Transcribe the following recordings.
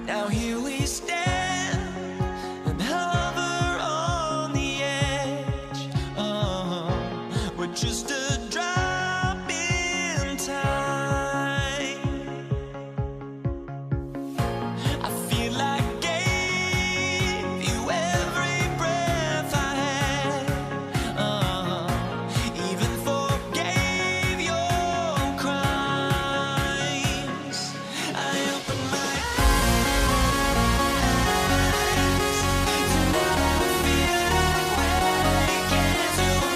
Now here we stand and hover on the edge. We're just a drop in time. I feel like gave you every breath I had. Even forgave your crimes. I open my eyes to never feel like waking to a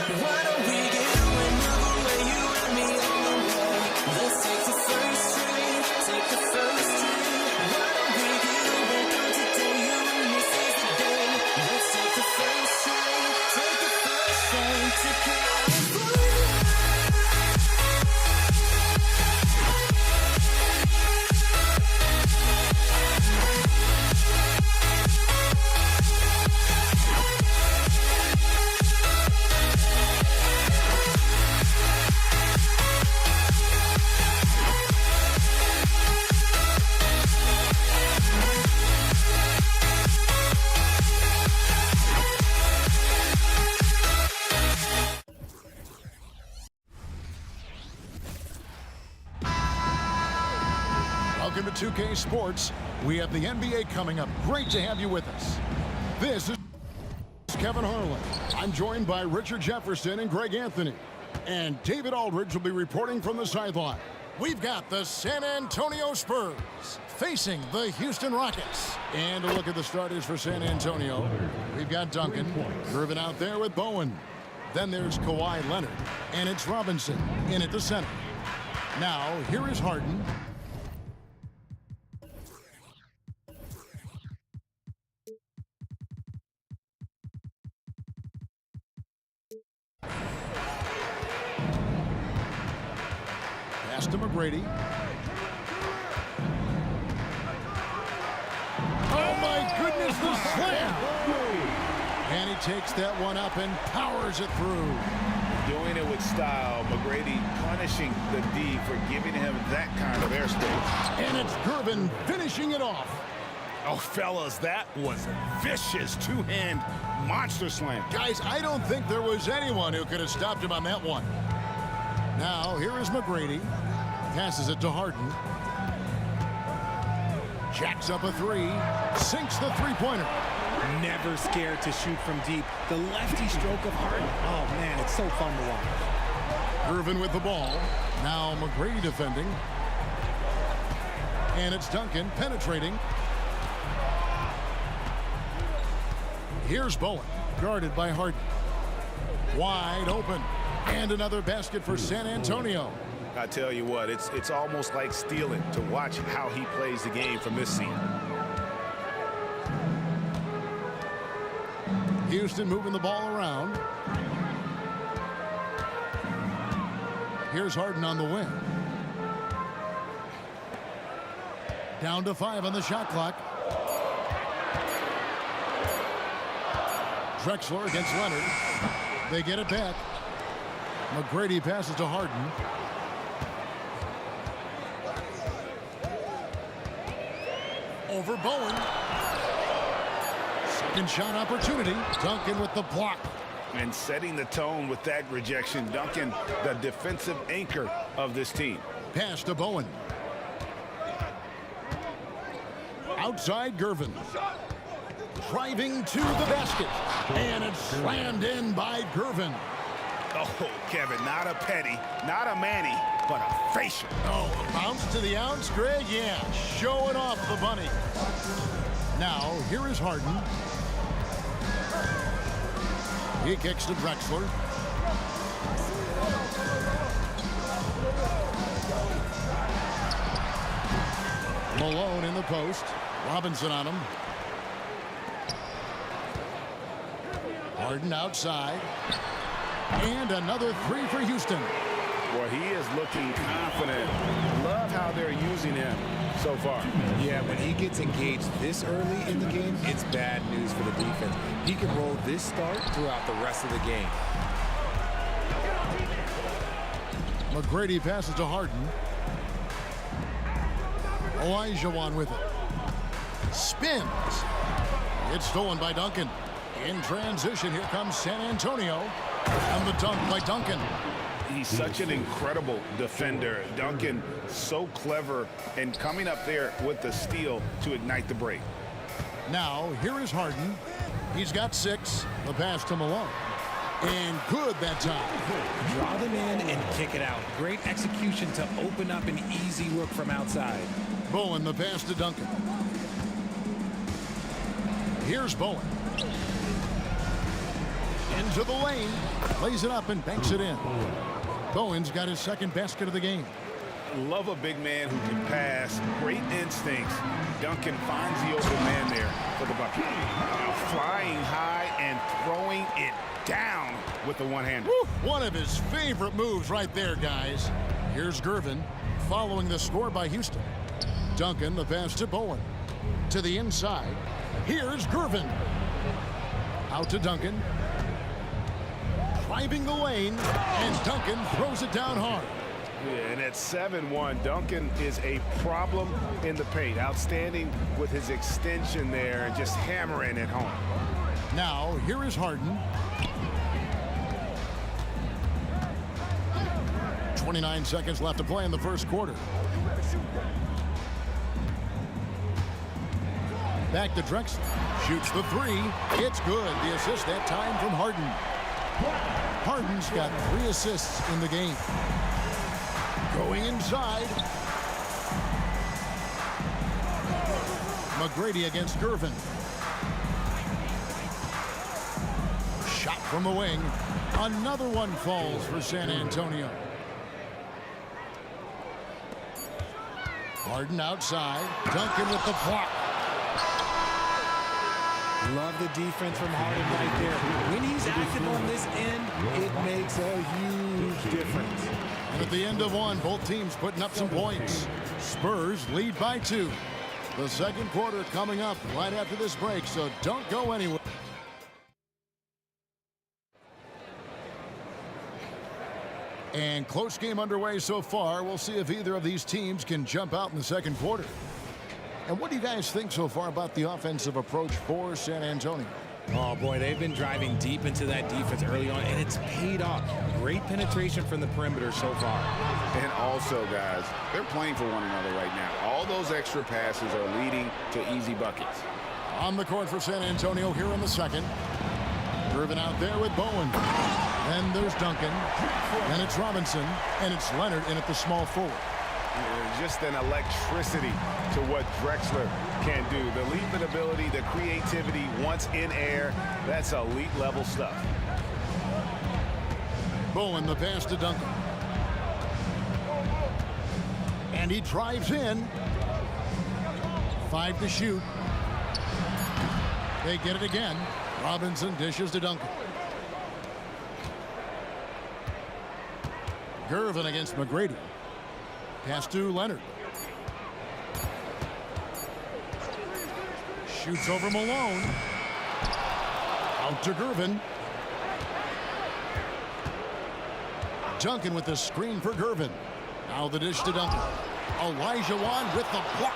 Why don't we get another way, you and me on the way? Let's take the first train, take the first train. Why don't we get away from today, you and me seize the day? Let's take the first train, take the first train to California. Welcome to 2K Sports. We have the NBA coming up. Great to have you with us. This is Kevin Harlan. I'm joined by Richard Jefferson and Greg Anthony. And David Aldridge will be reporting from the sideline. We've got the San Antonio Spurs facing the Houston Rockets. And a look at the starters for San Antonio. We've got Duncan, Irvin out there with Bowen. Then there's Kawhi Leonard, and it's Robinson in at the center. Now, here is Harden. Pass to McGrady. Oh my goodness, the slam! And he takes that one up and powers it through. Doing it with style. McGrady punishing the D for giving him that kind of airspace. And it's Gervin finishing it off. Oh, fellas, that was a vicious two-hand monster slam. Guys, I don't think there was anyone who could have stopped him on that one. Now, here is McGrady. Passes it to Harden. Jacks up a three. Sinks the three-pointer. Never scared to shoot from deep. The lefty stroke of Harden. Oh, man, it's so fun to watch. Irvin with the ball. Now McGrady defending. And it's Duncan penetrating. Here's Bowen, guarded by Harden. Wide open. And another basket for San Antonio. I tell you what, it's almost like stealing to watch how he plays the game from this seat. Houston moving the ball around. Here's Harden on the wing. Down to 5 on the shot clock. Drexler against Leonard. They get it back. McGrady passes to Harden. Over Bowen. Second shot opportunity. Duncan with the block. And setting the tone with that rejection. Duncan, the defensive anchor of this team. Pass to Bowen. Outside Gervin. Driving to the basket. And it's slammed in by Gervin. Oh, Kevin, not a petty, not a Manny, but a facial. Oh, a bounce to the ounce, Greg? Yeah, showing off the bunny. Now, here is Harden. He kicks to Drexler. Malone in the post. Robinson on him. Harden outside. And another three for Houston. Well, he is looking confident. Love how they're using him so far. Yeah, when he gets engaged this early in the game, it's bad news for the defense. He can roll this start throughout the rest of the game. McGrady passes to Harden. Olajuwon with it. Spins. It's stolen by Duncan. In transition, here comes San Antonio. And the dunk by Duncan. He's such an incredible defender. Duncan, so clever, and coming up there with the steal to ignite the break. Now, here is Harden. He's got 6. The pass to Malone. And good that time. Draw them in and kick it out. Great execution to open up an easy look from outside. Bowen, the pass to Duncan. Here's Bowen. Into the lane. Lays it up and banks it in. Bowen's got his second basket of the game. Love a big man who can pass. Great instincts. Duncan finds the open man there for the bucket. Flying high and throwing it down with the one-hander. One of his favorite moves right there, guys. Here's Gervin following the score by Houston. Duncan, the pass to Bowen. To the inside. Here's Gervin. Out to Duncan. Driving the lane, and Duncan throws it down hard. Yeah, and at 7-1, Duncan is a problem in the paint. Outstanding with his extension there and just hammering it home. Now, here is Harden. 29 seconds left to play in the first quarter. Back to Drexler. Shoots the 3. It's good. The assist that time from Harden. Harden's got 3 assists in the game. Going inside. McGrady against Gervin. Shot from the wing. Another one falls for San Antonio. Harden outside. Duncan with the block. Love the defense from Harden right there. When he's active on this end, it makes a huge difference. And at the end of one, both teams putting up some points. Spurs lead by 2. The second quarter coming up right after this break, so don't go anywhere. And close game underway so far. We'll see if either of these teams can jump out in the second quarter. And what do you guys think so far about the offensive approach for San Antonio? Oh, boy, they've been driving deep into that defense early on, and it's paid off. Great penetration from the perimeter so far. And also, guys, they're playing for one another right now. All those extra passes are leading to easy buckets. On the court for San Antonio here in the second. Driven out there with Bowen. Then there's Duncan. Then it's Robinson. And it's Leonard in at the small forward. Just an electricity to what Drexler can do. The leaping ability, the creativity once in air, that's elite level stuff. Bowen, the pass to Duncan. And he drives in. 5 to shoot. They get it again. Robinson dishes to Duncan. Gervin against McGrady. Pass to Leonard. Shoots over Malone. Out to Gervin. Duncan with the screen for Gervin. Now the dish to Duncan. Olajuwon with the block.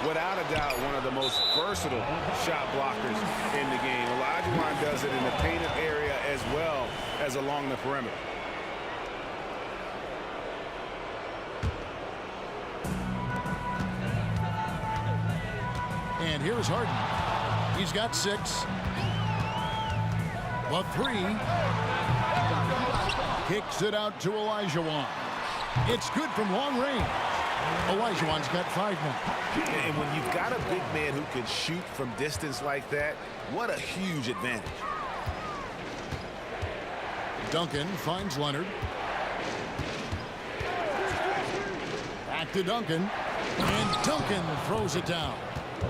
Without a doubt, one of the most versatile shot blockers in the game. Olajuwon does it in the painted area as well as along the perimeter. And here's Harden. He's got 6. The 3. Kicks it out to Olajuwon. It's good from long range. Olajuwon's got 5 now. And when you've got a big man who can shoot from distance like that, what a huge advantage. Duncan finds Leonard. Back to Duncan. And Duncan throws it down.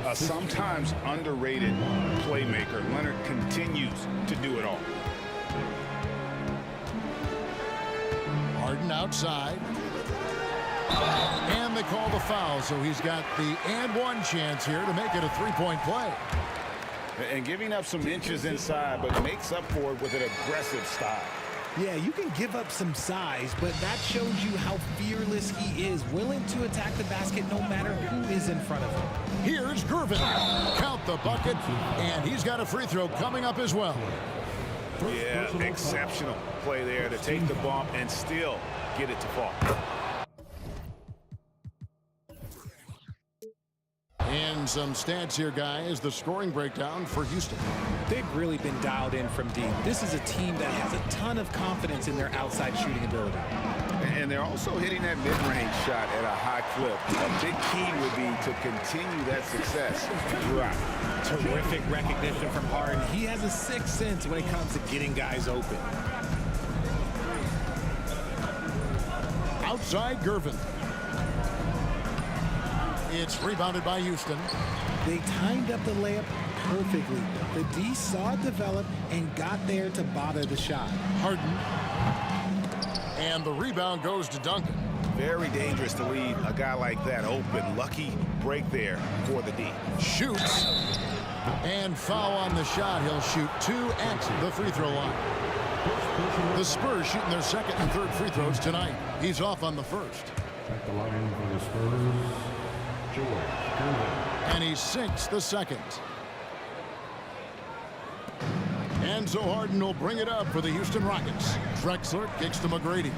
A sometimes underrated playmaker. Leonard continues to do it all. Harden outside. And they call the foul, so he's got the and one chance here to make it a three-point play. And giving up some inches inside, but makes up for it with an aggressive style. Yeah, you can give up some size, but that shows you how fearless he is, willing to attack the basket no matter who is in front of him. Here's Gervin. Count the bucket, and he's got a free throw coming up as well. Yeah, exceptional play there to take the bump and still get it to fall. And some stats here, guys. The scoring breakdown for Houston. They've really been dialed in from deep. This is a team that has a ton of confidence in their outside shooting ability. And they're also hitting that mid-range shot at a high clip. A big key would be to continue that success throughout. Terrific recognition from Harden. He has a sixth sense when it comes to getting guys open. Outside Gervin. It's rebounded by Houston. They timed up the layup perfectly. The D saw it develop and got there to bother the shot. Harden. And the rebound goes to Duncan. Very dangerous to leave a guy like that open. Lucky break there for the D. Shoots. And foul on the shot. He'll shoot 2 at the free throw line. The Spurs shooting their second and third free throws tonight. He's off on the first. At the line for the Spurs, George Gervin. And he sinks the second. And so Harden will bring it up for the Houston Rockets. Drexler kicks to McGrady.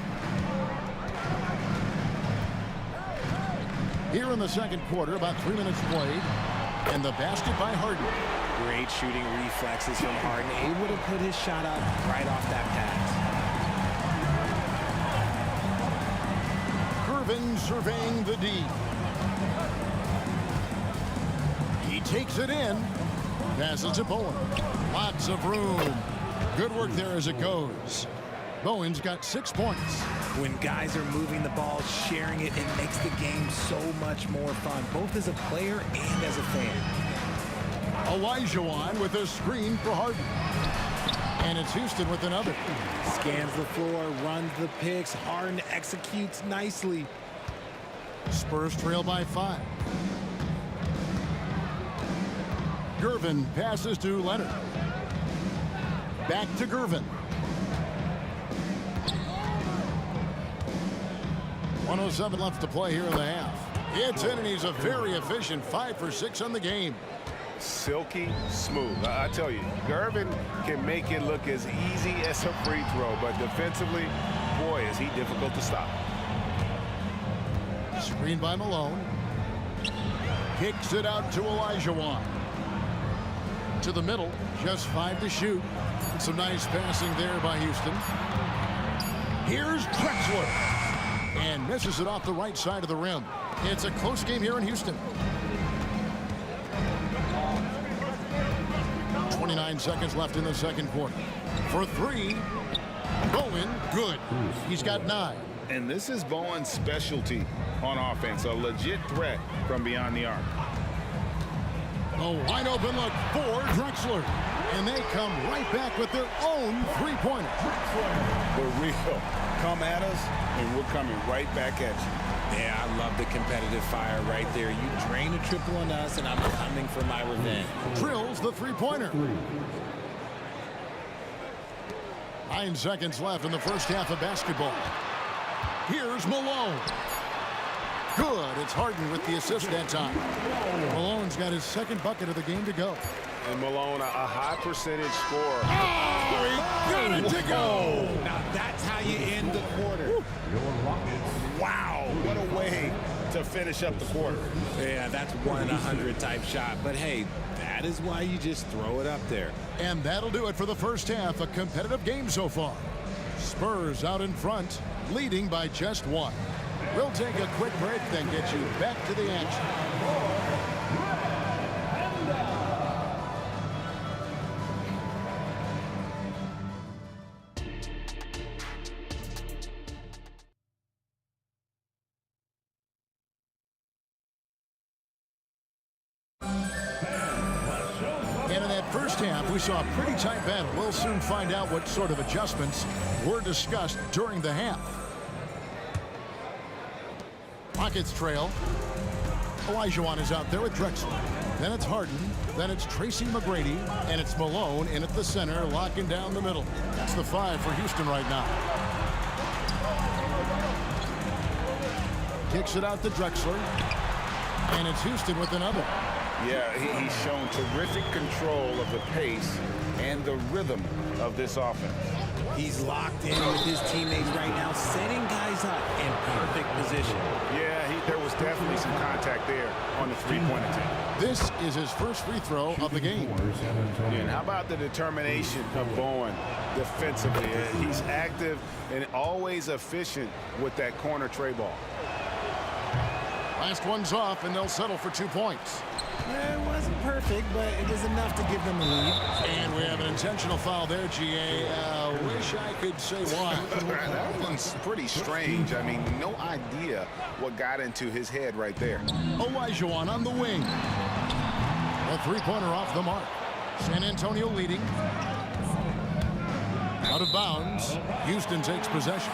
Here in the second quarter, about 3 minutes played. And the basket by Harden. Great shooting reflexes from Harden. Able to put his shot up right off that pass. Gervin surveying the D. He takes it in. Passes to Bowen. Lots of room. Good work there as it goes. Bowen's got 6 points. When guys are moving the ball, sharing it, it makes the game so much more fun, both as a player and as a fan. Olajuwon with a screen for Harden. And it's Houston with another. Scans the floor, runs the picks. Harden executes nicely. Spurs trail by 5. Gervin passes to Leonard. Back to Gervin. 1:07 left to play here in the half. It's in, and he's a very efficient 5 for 6 on the game. Silky smooth. I tell you, Gervin can make it look as easy as a free throw, but defensively, boy, is he difficult to stop. Screen by Malone. Kicks it out to Olajuwon. To the middle, just 5 to shoot. Some nice passing there by Houston. Here's Drexler. And misses it off the right side of the rim. It's a close game here in Houston. 29 seconds left in the second quarter. For 3, Bowen, good. He's got 9. And this is Bowen's specialty on offense, a legit threat from beyond the arc. A wide open look for Drexler. And they come right back with their own three-pointer. The real come at us, and we're coming right back at you. Yeah, I love the competitive fire right there. You drain a triple on us, and I'm coming for my revenge. Drills the three-pointer. 9 seconds left in the first half of basketball. Here's Malone. Good. It's Harden with the assist that time. Malone's got his second bucket of the game to go. And Malone, a high percentage scorer. Oh, he got it to go. Now that's how you end the quarter. Wow, what a way to finish up the quarter. Yeah, that's 1 in 100 type shot. But hey, that is why you just throw it up there. And that'll do it for the first half. A competitive game so far. Spurs out in front, leading by just 1. We'll take a quick break, then get you back to the action. And in that first half, we saw a pretty tight battle. We'll soon find out what sort of adjustments were discussed during the half. Rockets trail. Olajuwon is out there with Drexler. Then it's Harden. Then it's Tracy McGrady. And it's Malone in at the center, locking down the middle. That's the 5 for Houston right now. Kicks it out to Drexler. And it's Houston with another. Yeah, he's shown terrific control of the pace and the rhythm of this offense. He's locked in with his teammates right now, setting guys up in perfect position. Yeah, there was definitely some contact there on the three-point attempt. This is his first free throw of the game. And how about the determination of Bowen defensively? He's active and always efficient with that corner tray ball. Last one's off, and they'll settle for 2 points. It wasn't perfect, but it was enough to give them a lead. And we have an intentional foul there, GA. Wish I could say why. That one's pretty strange. I mean, no idea what got into his head right there. Olajuwon on the wing. A three-pointer off the mark. San Antonio leading. Out of bounds. Houston takes possession.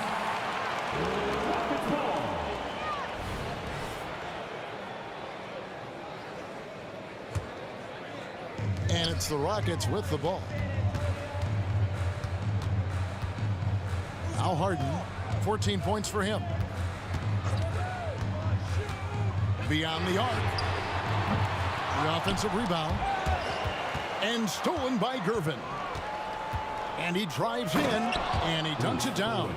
And it's the Rockets with the ball. Now Harden, 14 points for him. Beyond the arc. The offensive rebound. And stolen by Gervin. And he drives in, and he dunks it down.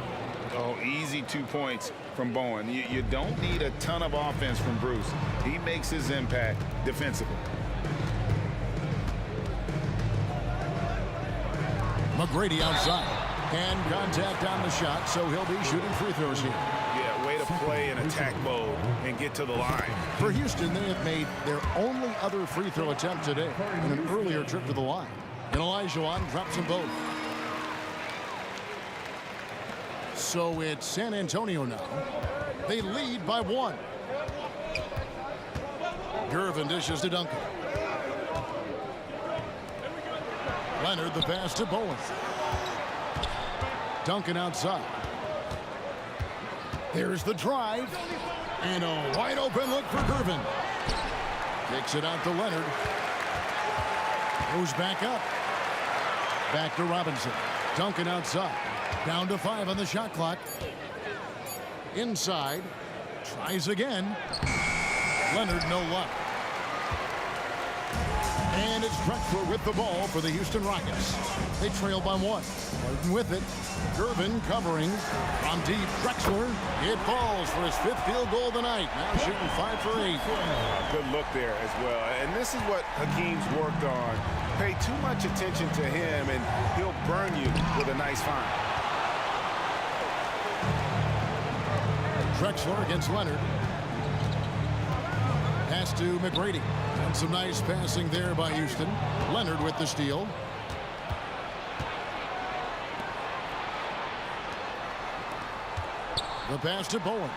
Oh, easy 2 points from Bowen. You don't need a ton of offense from Bruce. He makes his impact defensively. McGrady outside. And contact on the shot, so he'll be shooting free throws here. Yeah, way to play in attack mode and get to the line. For Houston, they have made their only other free throw attempt today in an earlier trip to the line. And Olajuwon drops them both. So it's San Antonio now. They lead by 1. Gervin dishes to Duncan. Leonard the pass to Bowen. Duncan outside. There's the drive. And a wide open look for Gervin. Kicks it out to Leonard. Goes back up. Back to Robinson. Duncan outside. Down to 5 on the shot clock. Inside. Tries again. Leonard no luck. And it's Drexler with the ball for the Houston Rockets. They trail by 1. Harden with it. Gervin covering. From deep, Drexler. It falls for his 5th field goal of the night. Now shooting 5 for 8. Good look there as well. And this is what Hakeem's worked on. Pay too much attention to him, and he'll burn you with a nice find. Drexler against Leonard. Pass to McGrady. And some nice passing there by Houston. Leonard with the steal. The pass to Bowen.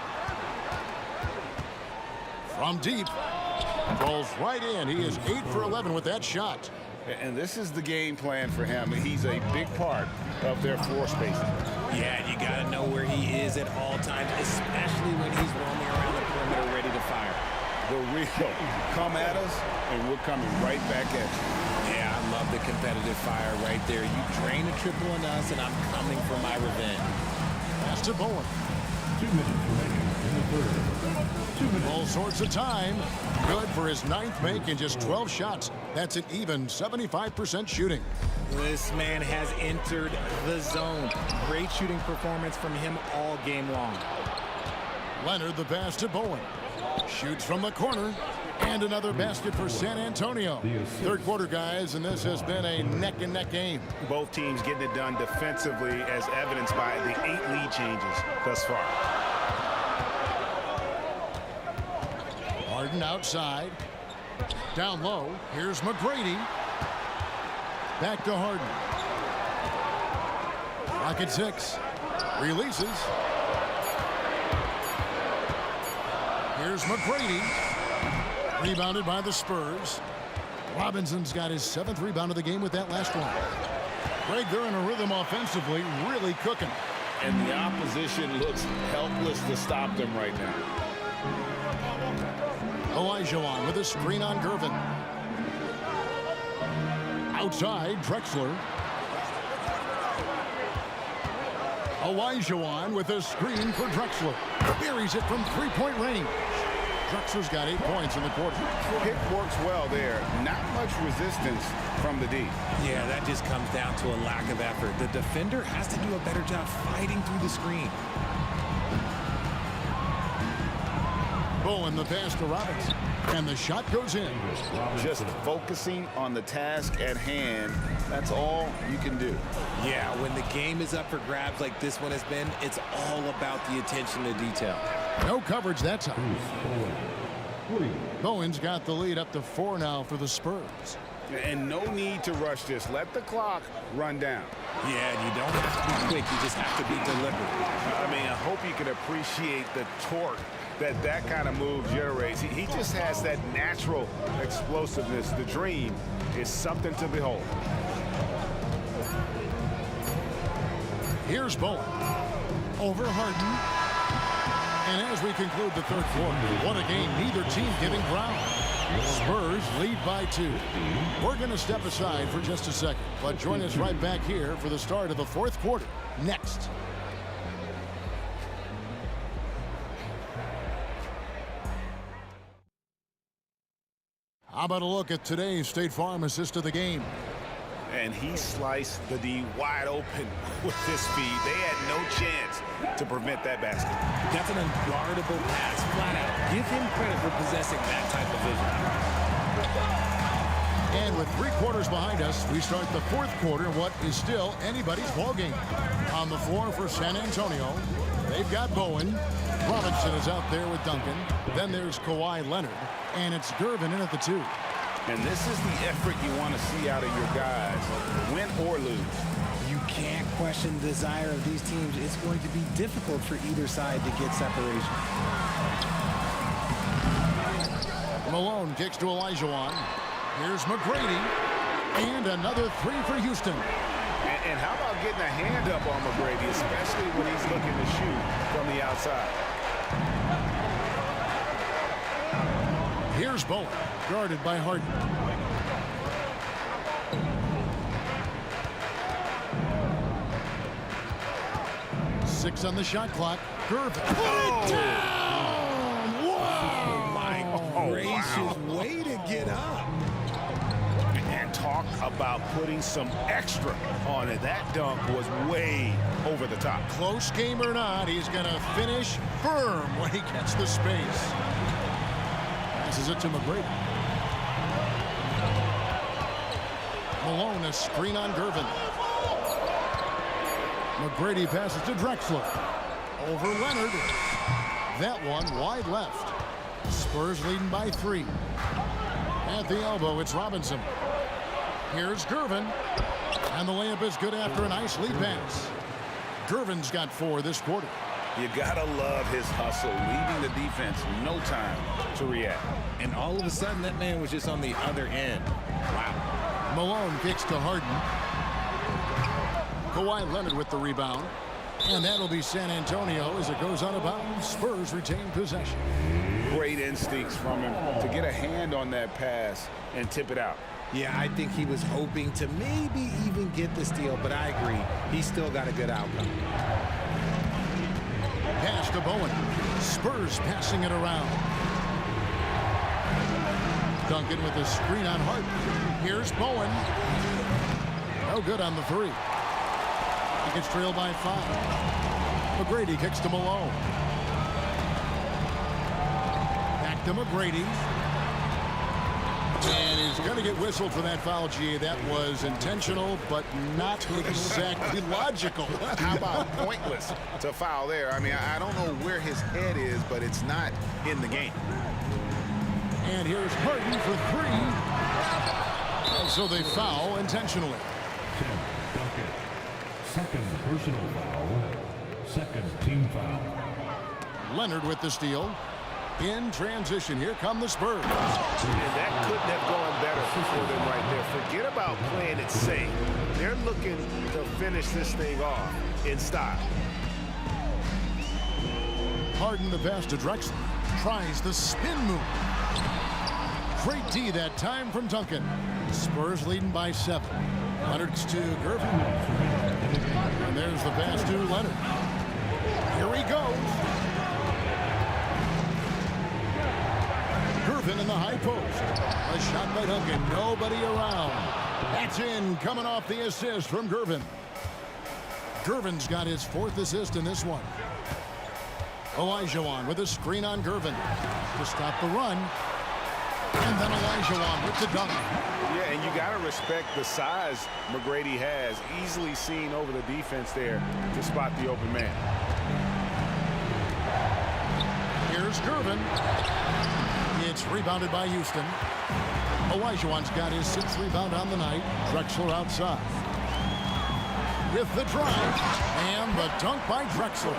From deep. Falls right in. He is 8 for 11 with that shot. And this is the game plan for him. He's a big part of their floor spacing. Yeah, you got to know where he is at all times, especially when he's roaming around the perimeter ready to fire. The real come at us, and we're coming right back at you. Yeah, I love the competitive fire right there. You drain a triple on us, and I'm coming for my revenge. Pass to Bowen. 2 minutes remaining in the third. 2 minutes. All sorts of time. Good for his 9th make in just 12 shots. That's an even 75% shooting. This man has entered the zone. Great shooting performance from him all game long. Leonard the pass to Bowen. Shoots from the corner. And another basket for San Antonio. Third quarter, guys, and this has been a neck-and-neck game. Both teams getting it done defensively, as evidenced by the 8 lead changes thus far. Harden outside. Down low. Here's McGrady. Back to Harden. Rocket 6. Releases. Here's McGrady. Rebounded by the Spurs. Robinson's got his 7th rebound of the game with that last one. Greg, they're in a rhythm offensively, really cooking. And the opposition looks helpless to stop them right now. Olajuwon with a screen on Gervin. Outside, Drexler. Olajuwon with a screen for Drexler. Buries it from three-point range. Drexler's got 8 points in the quarter. Pick works well there. Not much resistance from the D. Yeah, that just comes down to a lack of effort. The defender has to do a better job fighting through the screen. Bowen the pass to Robinson. And the shot goes in. Just focusing on the task at hand. That's all you can do. Yeah, when the game is up for grabs like this one has been, it's all about the attention to detail. No coverage that time. Bowen's got the lead up to 4 now for the Spurs. And no need to rush this. Let the clock run down. Yeah, and you don't have to be quick. You just have to be deliberate. I mean, I hope you can appreciate the torque that kind of move generates. He just has that natural explosiveness. The dream is something to behold. Here's Bowen. Over Harden. And as we conclude the 3rd quarter, what a game, neither team giving ground. Spurs lead by 2. We're going to step aside for just a second, but join us right back here for the start of the 4th quarter next. How about a look at today's State Farm assist of the game? And he sliced the D wide open with his speed. They had no chance to prevent that basket. That's an unguardable pass, flat out. Give him credit for possessing that type of vision. And with 3 quarters behind us, we start the 4th quarter in what is still anybody's ball game. On the floor for San Antonio, they've got Bowen. Robinson is out there with Duncan. Then there's Kawhi Leonard. And it's Gervin in at the 2. And this is the effort you want to see out of your guys, win or lose. You can't question the desire of these teams. It's going to be difficult for either side to get separation. Malone kicks to Olajuwon. Here's McGrady. And another 3 for Houston. And how about getting a hand up on McGrady, especially when he's looking to shoot from the outside. Here's Bowen, guarded by Harden. Six on the shot clock. Gervin. Put it down! Whoa! My gracious, way to get up. And talk about putting some extra on it. That dunk was way over the top. Close game or not, he's going to finish firm when he gets the space. Passes it to McGrady. Malone, a screen on Gervin. McGrady passes to Drexler. Over Leonard. That one wide left. Spurs leading by 3. At the elbow, it's Robinson. Here's Gervin. And the layup is good after a nice lead pass. Gervin's got 4 this quarter. You gotta love his hustle, leaving the defense no time to react. And all of a sudden, that man was just on the other end. Wow. Malone kicks to Harden. Kawhi Leonard with the rebound. And that'll be San Antonio as it goes out of bounds. Spurs retain possession. Great instincts from him to get a hand on that pass and tip it out. Yeah, I think he was hoping to maybe even get the steal, but I agree. He still got a good outcome. Pass to Bowen. Spurs passing it around. Duncan with a screen on Harden. Here's Bowen. No good on the 3. He gets trailed by 5. McGrady kicks to Malone. Back to McGrady. And he's going to get whistled for that foul, G. That was intentional, but not exactly logical. How about pointless to foul there? I mean, I don't know where his head is, but it's not in the game. And here's Harden for 3. And so they foul intentionally. Tim Duncan. Second personal foul. Second team foul. Leonard with the steal. In transition, here come the Spurs. And that couldn't have gone better for them right there. Forget about playing it safe. They're looking to finish this thing off in style. Harden the pass to Drexler. Tries the spin move. Great D that time from Duncan. Spurs leading by 7. Leonard's to Gervin. And there's the pass to Leonard. Here he goes. Gervin in the high post. A shot by Duncan. Nobody around. That's in, coming off the assist from Gervin. Gervin's got his 4th assist in this one. Olajuwon with a screen on Gervin to stop the run. And then Olajuwon with the dunk. Yeah, and you got to respect the size McGrady has. Easily seen over the defense there to spot the open man. Here's Gervin. It's rebounded by Houston. Olajuwon's got his 6th rebound on the night. Drexler outside. With the drive. And the dunk by Drexler.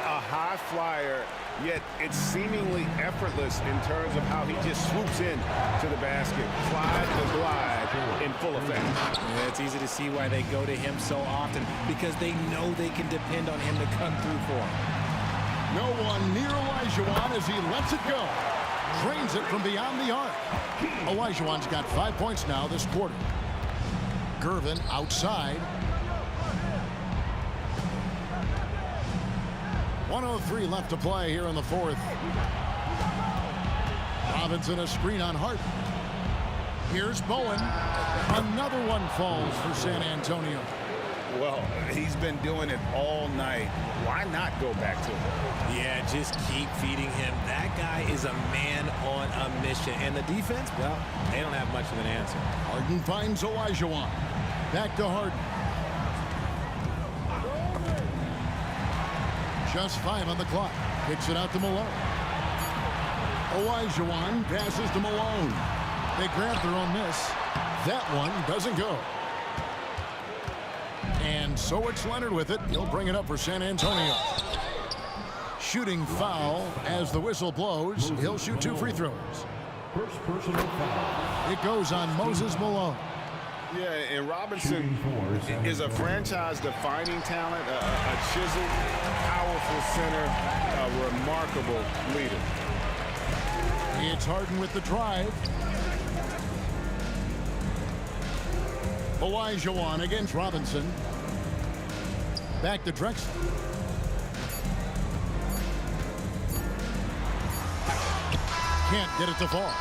A high flyer, yet it's seemingly effortless in terms of how he just swoops in to the basket. Slide to glide in full effect. Yeah, it's easy to see why they go to him so often, because they know they can depend on him to come through for them. No one near Olajuwon as he lets it go. Drains it from beyond the arc. Olajuwon's got 5 points now this quarter. Gervin outside. 1:03 left to play here in the 4th. Robinson a screen on Harden. Here's Bowen. Another one falls for San Antonio. Well, he's been doing it all night. Why not go back to him? Yeah, just keep feeding him. That guy is a man on a mission. And the defense, well, they don't have much of an answer. Harden finds Olajuwon. Back to Harden. Just 5 on the clock. Kicks it out to Malone. Olajuwon passes to Malone. They grab their own miss. That one doesn't go. And so it's Leonard with it. He'll bring it up for San Antonio. Shooting foul as the whistle blows. He'll shoot 2 free throws. First personal foul. It goes on Moses Malone. Yeah, and Robinson is a franchise-defining talent, a chiseled, powerful center, a remarkable leader. It's Harden with the drive. Olajuwon against Robinson. Back to Drexler. Can't get it to fall.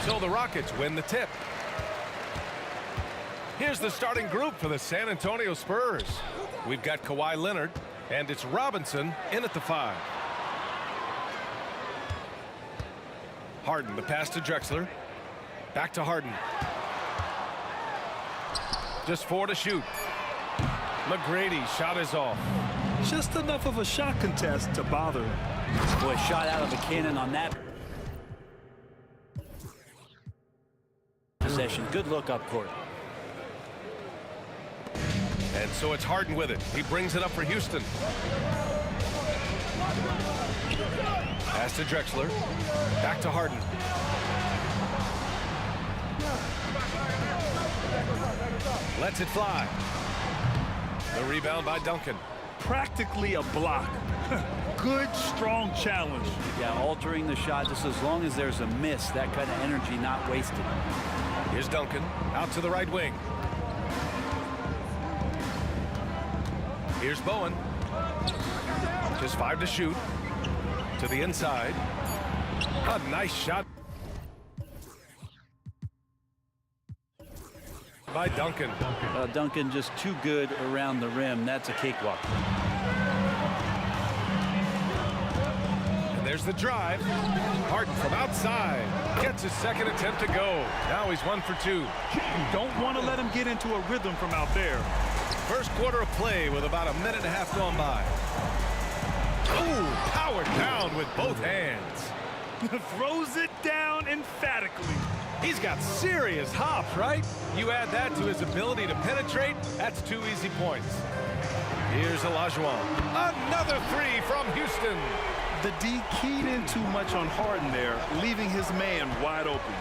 So the Rockets win the tip. Here's the starting group for the San Antonio Spurs. We've got Kawhi Leonard, and it's Robinson in at the 5. Harden, the pass to Drexler. Back to Harden. Just 4 to shoot. McGrady, shot is off. Just enough of a shot contest to bother him. Boy, shot out of a cannon on that possession. Good look up court. And so it's Harden with it. He brings it up for Houston. Pass to Drexler. Back to Harden. Lets it fly. The rebound by Duncan. Practically a block. Good, strong challenge. Yeah, altering the shot just as long as there's a miss. That kind of energy not wasted. Here's Duncan out to the right wing. Here's Bowen. Just 5 to shoot. To the inside. A nice shot by Duncan. Duncan just too good around the rim. That's a cakewalk. And there's the drive. Harden from outside. Gets his second attempt to go. Now he's 1 for 2. You don't want to let him get into a rhythm from out there. First quarter of play with about a minute and a half gone by. Ooh, powered down with both hands. Throws it down emphatically. He's got serious hops, right? You add that to his ability to penetrate, that's 2 easy points. Here's Olajuwon. Another 3 from Houston. The D keyed in too much on Harden there, leaving his man wide open.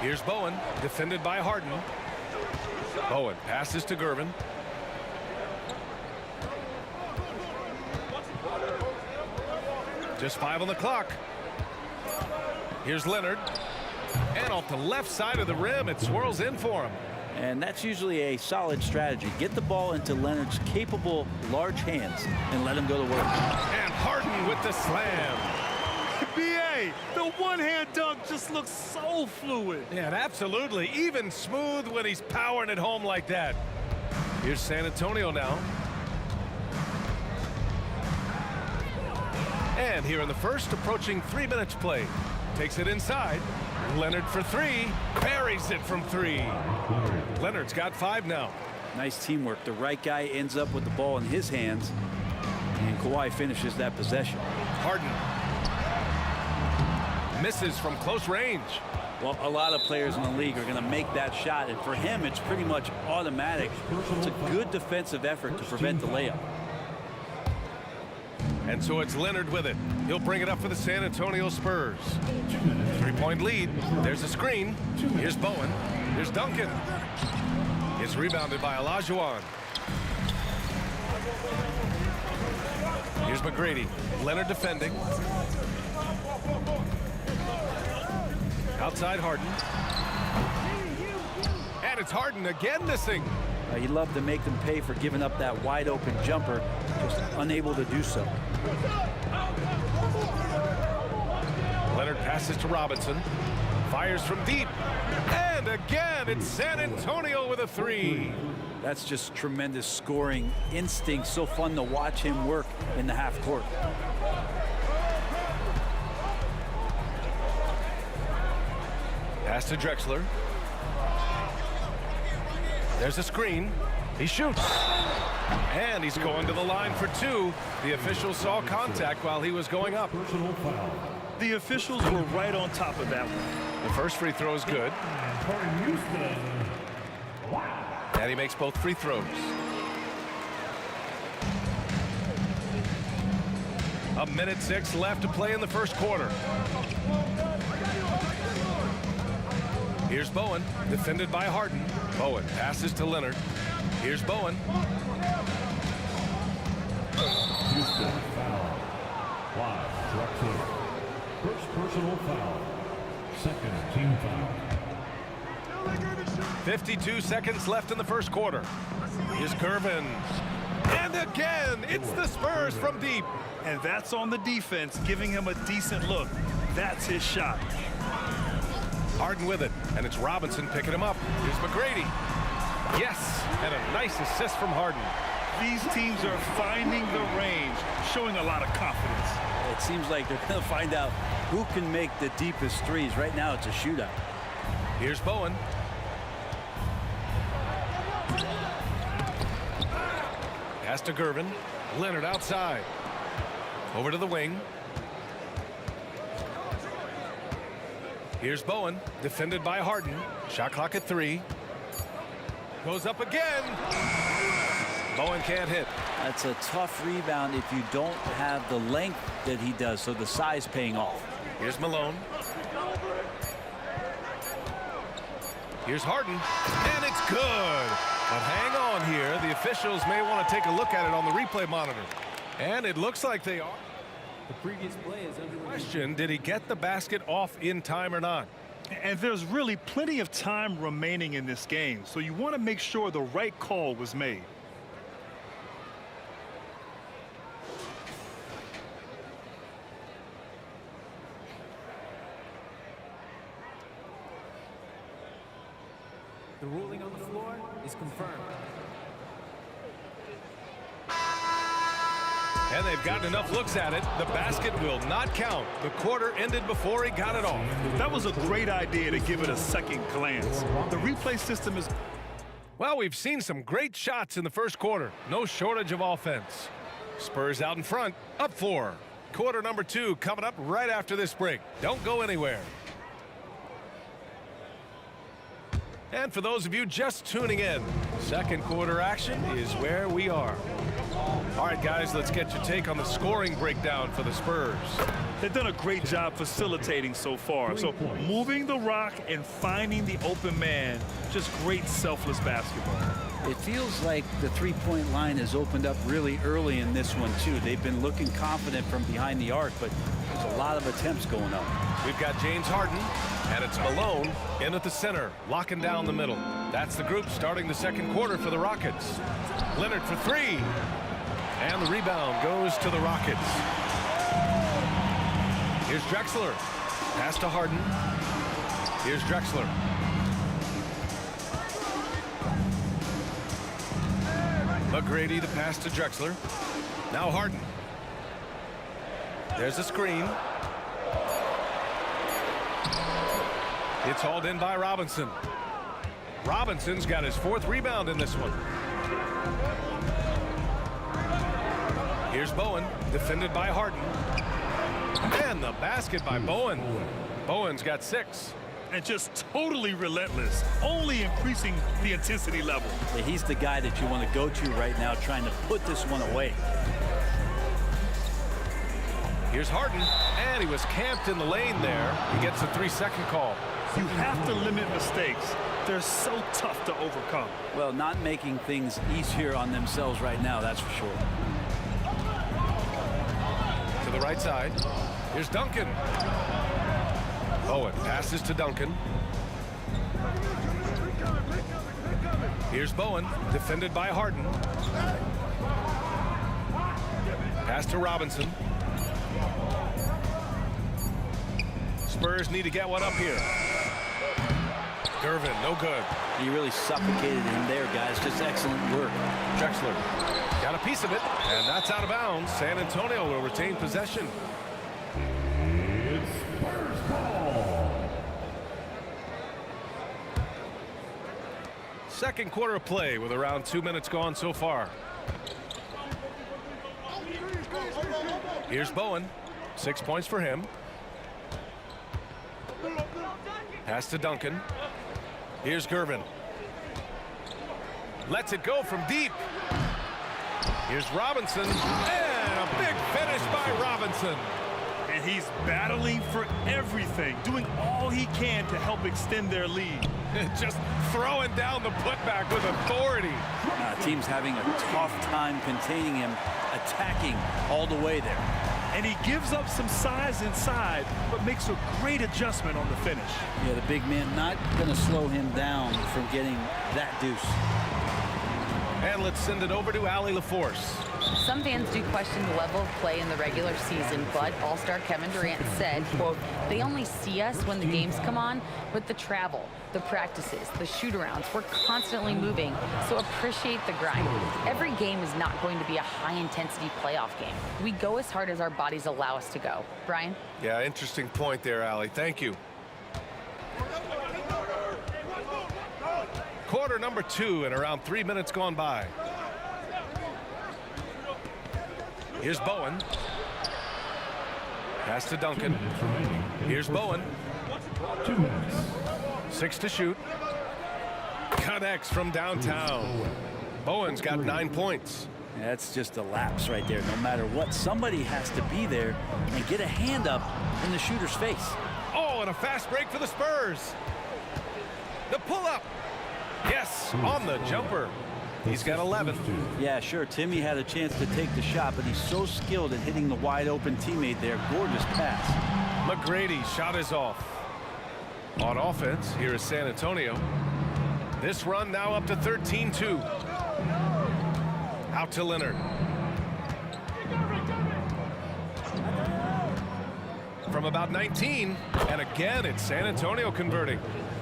Here's Bowen, defended by Harden. Bowen passes to Gervin. Just 5 on the clock. Here's Leonard. And off the left side of the rim, it swirls in for him. And that's usually a solid strategy. Get the ball into Leonard's capable, large hands and let him go to work. And Harden with the slam. BA, the one-hand dunk just looks so fluid. Yeah, and absolutely. Even smooth when he's powering it home like that. Here's San Antonio now. And here in the first, approaching 3 minutes play. Takes it inside. Leonard for 3. Buries it from 3. Leonard's got 5 now. Nice teamwork. The right guy ends up with the ball in his hands, and Kawhi finishes that possession. Harden misses from close range. Well, a lot of players in the league are going to make that shot, and for him, it's pretty much automatic. It's a good defensive effort to prevent the layup. And so it's Leonard with it. He'll bring it up for the San Antonio Spurs. 3-point lead. There's a screen. Here's Bowen. Here's Duncan. It's rebounded by Olajuwon. Here's McGrady. Leonard defending. Outside Harden. And it's Harden again missing. He'd love to make them pay for giving up that wide open jumper, just unable to do so. Leonard passes to Robinson. Fires from deep. And again, it's San Antonio with a 3. That's just tremendous scoring instinct. So fun to watch him work in the half court. Pass to Drexler. There's a screen. He shoots. And he's going to the line for 2. The officials saw contact while he was going up. The officials were right on top of that one. The first free throw is good. And he makes both free throws. A minute 6 left to play in the first quarter. Here's Bowen, defended by Harden. Bowen passes to Leonard. Here's Bowen. Houston foul. 5, Drexler. First personal foul. Second team foul. 52 seconds left in the first quarter. Here's Gervin. And again, it's the Spurs from deep. And that's on the defense, giving him a decent look. That's his shot. Harden with it, and it's Robinson picking him up. Here's McGrady. Yes, and a nice assist from Harden. These teams are finding the range, showing a lot of confidence. It seems like they're going to find out who can make the deepest threes. Right now, it's a shootout. Here's Bowen. Pass to Gervin. Leonard outside. Over to the wing. Here's Bowen, defended by Harden. Shot clock at 3. Goes up again. Bowen can't hit. That's a tough rebound if you don't have the length that he does, so the size paying off. Here's Malone. Here's Harden, and it's good. But hang on here. The officials may want to take a look at it on the replay monitor. And it looks like they are. The previous play is under Question, did he get the basket off in time or not? And there's really plenty of time remaining in this game, so you want to make sure the right call was made. The ruling on the floor is confirmed. And they've gotten enough looks at it. The basket will not count. The quarter ended before he got it off. That was a great idea to give it a second glance. The replay system is... Well, we've seen some great shots in the first quarter. No shortage of offense. Spurs out in front, up 4. Quarter number 2 coming up right after this break. Don't go anywhere. And for those of you just tuning in, second quarter action is where we are. All right, guys, let's get your take on the scoring breakdown for the Spurs. They've done a great job facilitating so far. So moving the rock and finding the open man, just great selfless basketball. It feels like the three-point line has opened up really early in this one, too. They've been looking confident from behind the arc, but there's a lot of attempts going on. We've got James Harden, and it's Malone in at the center, locking down the middle. That's the group starting the second quarter for the Rockets. Leonard for 3. And the rebound goes to the Rockets. Here's Drexler. Pass to Harden. Here's Drexler. McGrady, the pass to Drexler. Now Harden. There's a screen. It's hauled in by Robinson. Robinson's got his 4th rebound in this one. Here's Bowen, defended by Harden. And the basket by Bowen. Bowen's got 6. And just totally relentless, only increasing the intensity level. He's the guy that you want to go to right now, trying to put this one away. Here's Harden, and he was camped in the lane there. He gets a 3-second call. You have to limit mistakes. They're so tough to overcome. Well, not making things easier on themselves right now, that's for sure. To the right side. Here's Duncan. Bowen passes to Duncan. Here's Bowen, defended by Harden. Pass to Robinson. Spurs need to get one up here. Gervin, no good. He really suffocated him there, guys. Just excellent work. Drexler got a piece of it, and that's out of bounds. San Antonio will retain possession. It's Spurs ball. Second quarter of play with around 2 minutes gone so far. Here's Bowen. 6 points for him. Pass to Duncan. Here's Gervin. Lets it go from deep. Here's Robinson. And a big finish by Robinson. And he's battling for everything, doing all he can to help extend their lead. Just throwing down the putback with authority. Team's having a tough time containing him, attacking all the way there. And he gives up some size inside, but makes a great adjustment on the finish. Yeah, the big man not going to slow him down from getting that deuce. And let's send it over to Allie LaForce. Some fans do question the level of play in the regular season, but All-Star Kevin Durant said, quote, "They only see us when the games come on, but the travel, the practices, the shoot-arounds, we're constantly moving, so appreciate the grind. Every game is not going to be a high-intensity playoff game. We go as hard as our bodies allow us to go." Brian? Yeah, interesting point there, Allie. Thank you. Quarter number 2 and around 3 minutes gone by. Here's Bowen. Pass to Duncan. Here's Bowen. 2 minutes. 6 to shoot. Connects from downtown. Bowen's got 9 points. That's just a lapse right there. No matter what, somebody has to be there and get a hand up in the shooter's face. Oh, and a fast break for the Spurs. The pull-up. Yes, on the jumper. He's got 11. Yeah, sure. Timmy had a chance to take the shot, but he's so skilled at hitting the wide open teammate there. Gorgeous pass. McGrady's shot is off. On offense, here is San Antonio. This run now up to 13-2. Out to Leonard. From about 19, and again it's San Antonio converting.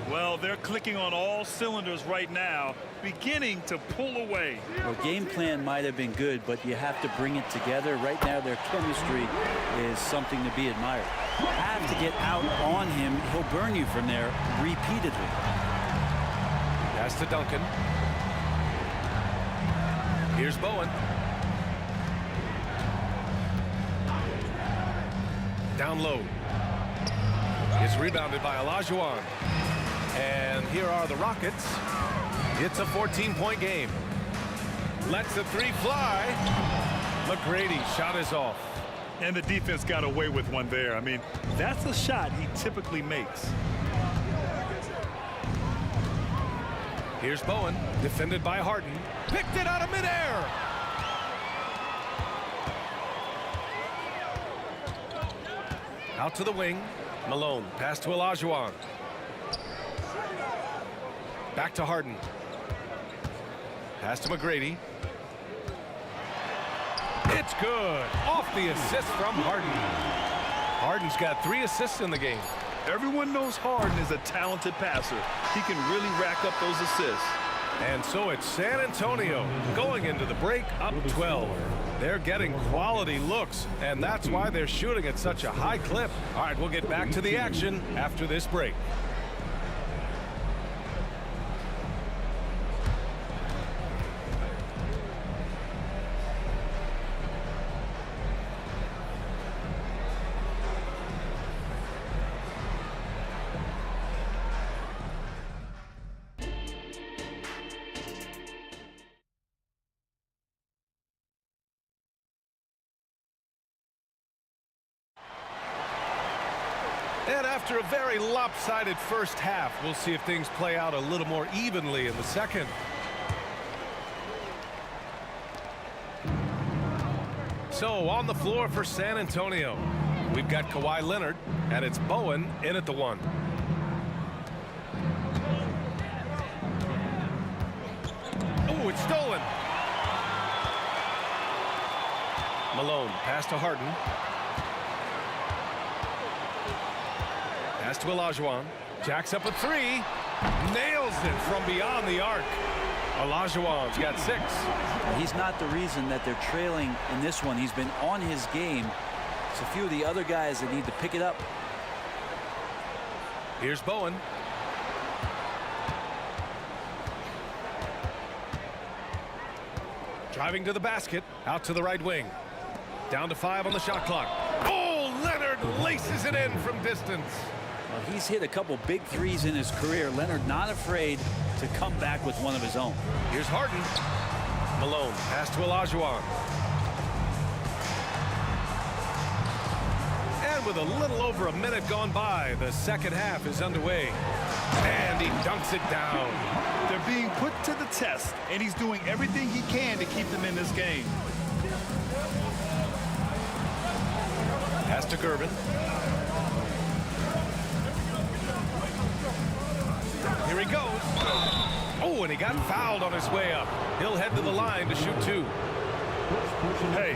Well, they're clicking on all cylinders right now, beginning to pull away. Well, game plan might have been good, but you have to bring it together. Right now, their chemistry is something to be admired. You have to get out on him. He'll burn you from there repeatedly. Pass to Duncan. Here's Bowen. Down low. It's rebounded by Olajuwon. And here are the Rockets. It's a 14-point game. Lets the 3 fly. McGrady's shot is off. And the defense got away with one there. I mean, that's a shot he typically makes. Here's Bowen, defended by Harden. Picked it out of midair. Out to the wing. Malone, pass to Olajuwon. Back to Harden. Pass to McGrady. It's good. Off the assist from Harden. Harden's got 3 assists in the game. Everyone knows Harden is a talented passer. He can really rack up those assists. And so it's San Antonio going into the break up 12. They're getting quality looks, and that's why they're shooting at such a high clip. All right, we'll get back to the action after this break. And after a very lopsided first half, we'll see if things play out a little more evenly in the second. So on the floor for San Antonio, we've got Kawhi Leonard, and it's Bowen in at the 1. Oh, it's stolen. Malone, pass to Harden. Pass to Olajuwon. Jacks up a 3. Nails it from beyond the arc. Olajuwon's got 6. He's not the reason that they're trailing in this one. He's been on his game. It's a few of the other guys that need to pick it up. Here's Bowen. Driving to the basket. Out to the right wing. Down to 5 on the shot clock. Oh, Leonard laces it in from distance. Well, he's hit a couple big threes in his career. Leonard not afraid to come back with one of his own. Here's Harden. Malone, pass to Olajuwon. And with a little over a minute gone by, the second half is underway. And he dunks it down. They're being put to the test, and he's doing everything he can to keep them in this game. Pass to Gervin. Here he goes. Oh, and he got fouled on his way up. He'll head to the line to shoot 2. Hey,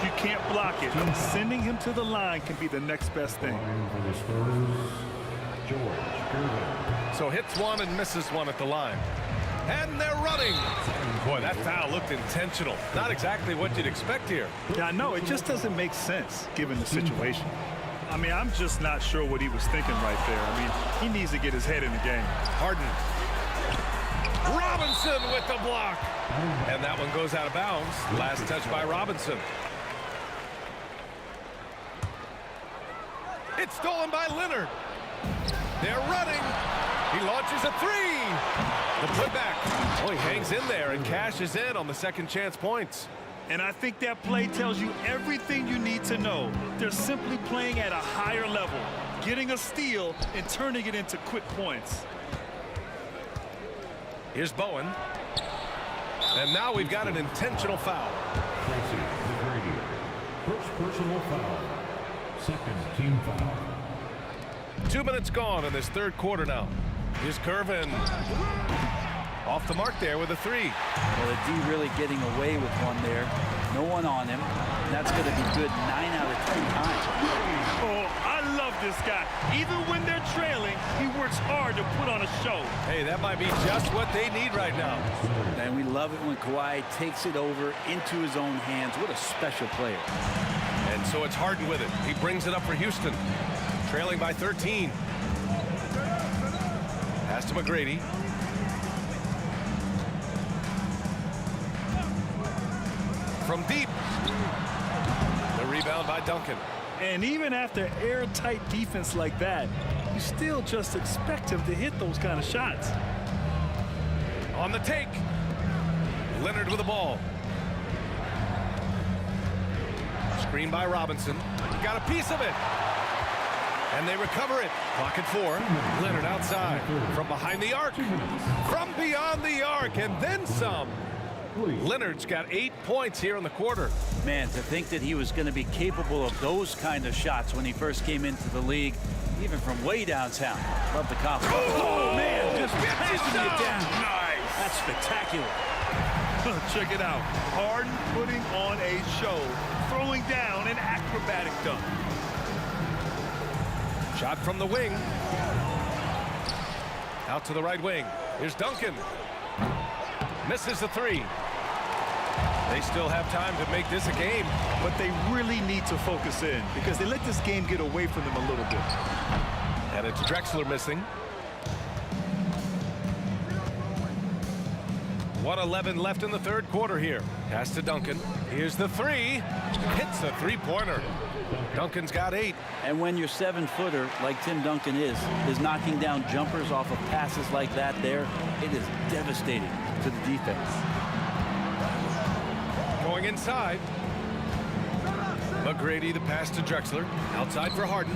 you can't block it. Sending him to the line can be the next best thing. So hits 1 and misses 1 at the line. And they're running. Boy, that foul looked intentional. Not exactly what you'd expect here. Yeah, I know. It just doesn't make sense given the situation. I mean, I'm just not sure what he was thinking right there. I mean, he needs to get his head in the game. Harden. Robinson with the block. And that one goes out of bounds. Last touch by Robinson. It's stolen by Leonard. They're running. He launches a 3. The putback. Oh, he hangs in there and cashes in on the second chance points. And I think that play tells you everything you need to know. They're simply playing at a higher level, getting a steal and turning it into quick points. Here's Bowen. And now we've got an intentional foul. First personal foul. Second team foul. 2 minutes gone in this third quarter now. Here's Curvin. Off the mark there with a 3. Well, the D really getting away with one there. No one on him. And that's going to be good 9 out of 10 times. Oh, I love this guy. Even when they're trailing, he works hard to put on a show. Hey, that might be just what they need right now. And we love it when Kawhi takes it over into his own hands. What a special player. And so it's Harden with it. He brings it up for Houston. Trailing by 13. Pass to McGrady. From deep. The rebound by Duncan. And even after airtight defense like that, you still just expect him to hit those kind of shots. On the take. Leonard with the ball. Screen by Robinson. Got a piece of it. And they recover it. Clock at 4. Leonard outside. From behind the arc. From beyond the arc. And then some. Leonard's got 8 points here in the quarter. Man, to think that he was going to be capable of those kind of shots when he first came into the league, even from way downtown. Love the confidence. Oh, man, just passing it down. Nice. That's spectacular. Check it out. Harden putting on a show, throwing down an acrobatic dunk. Shot from the wing. Out to the right wing. Here's Duncan. Misses the 3. They still have time to make this a game. But they really need to focus in because they let this game get away from them a little bit. And it's Drexler missing. 1:11 left in the third quarter here. Pass to Duncan. Here's the 3. Hits a 3-pointer. Duncan's got 8. And when your 7-footer, like Tim Duncan is knocking down jumpers off of passes like that there, it is devastating to the defense. Going inside. McGrady, the pass to Drexler. Outside for Harden.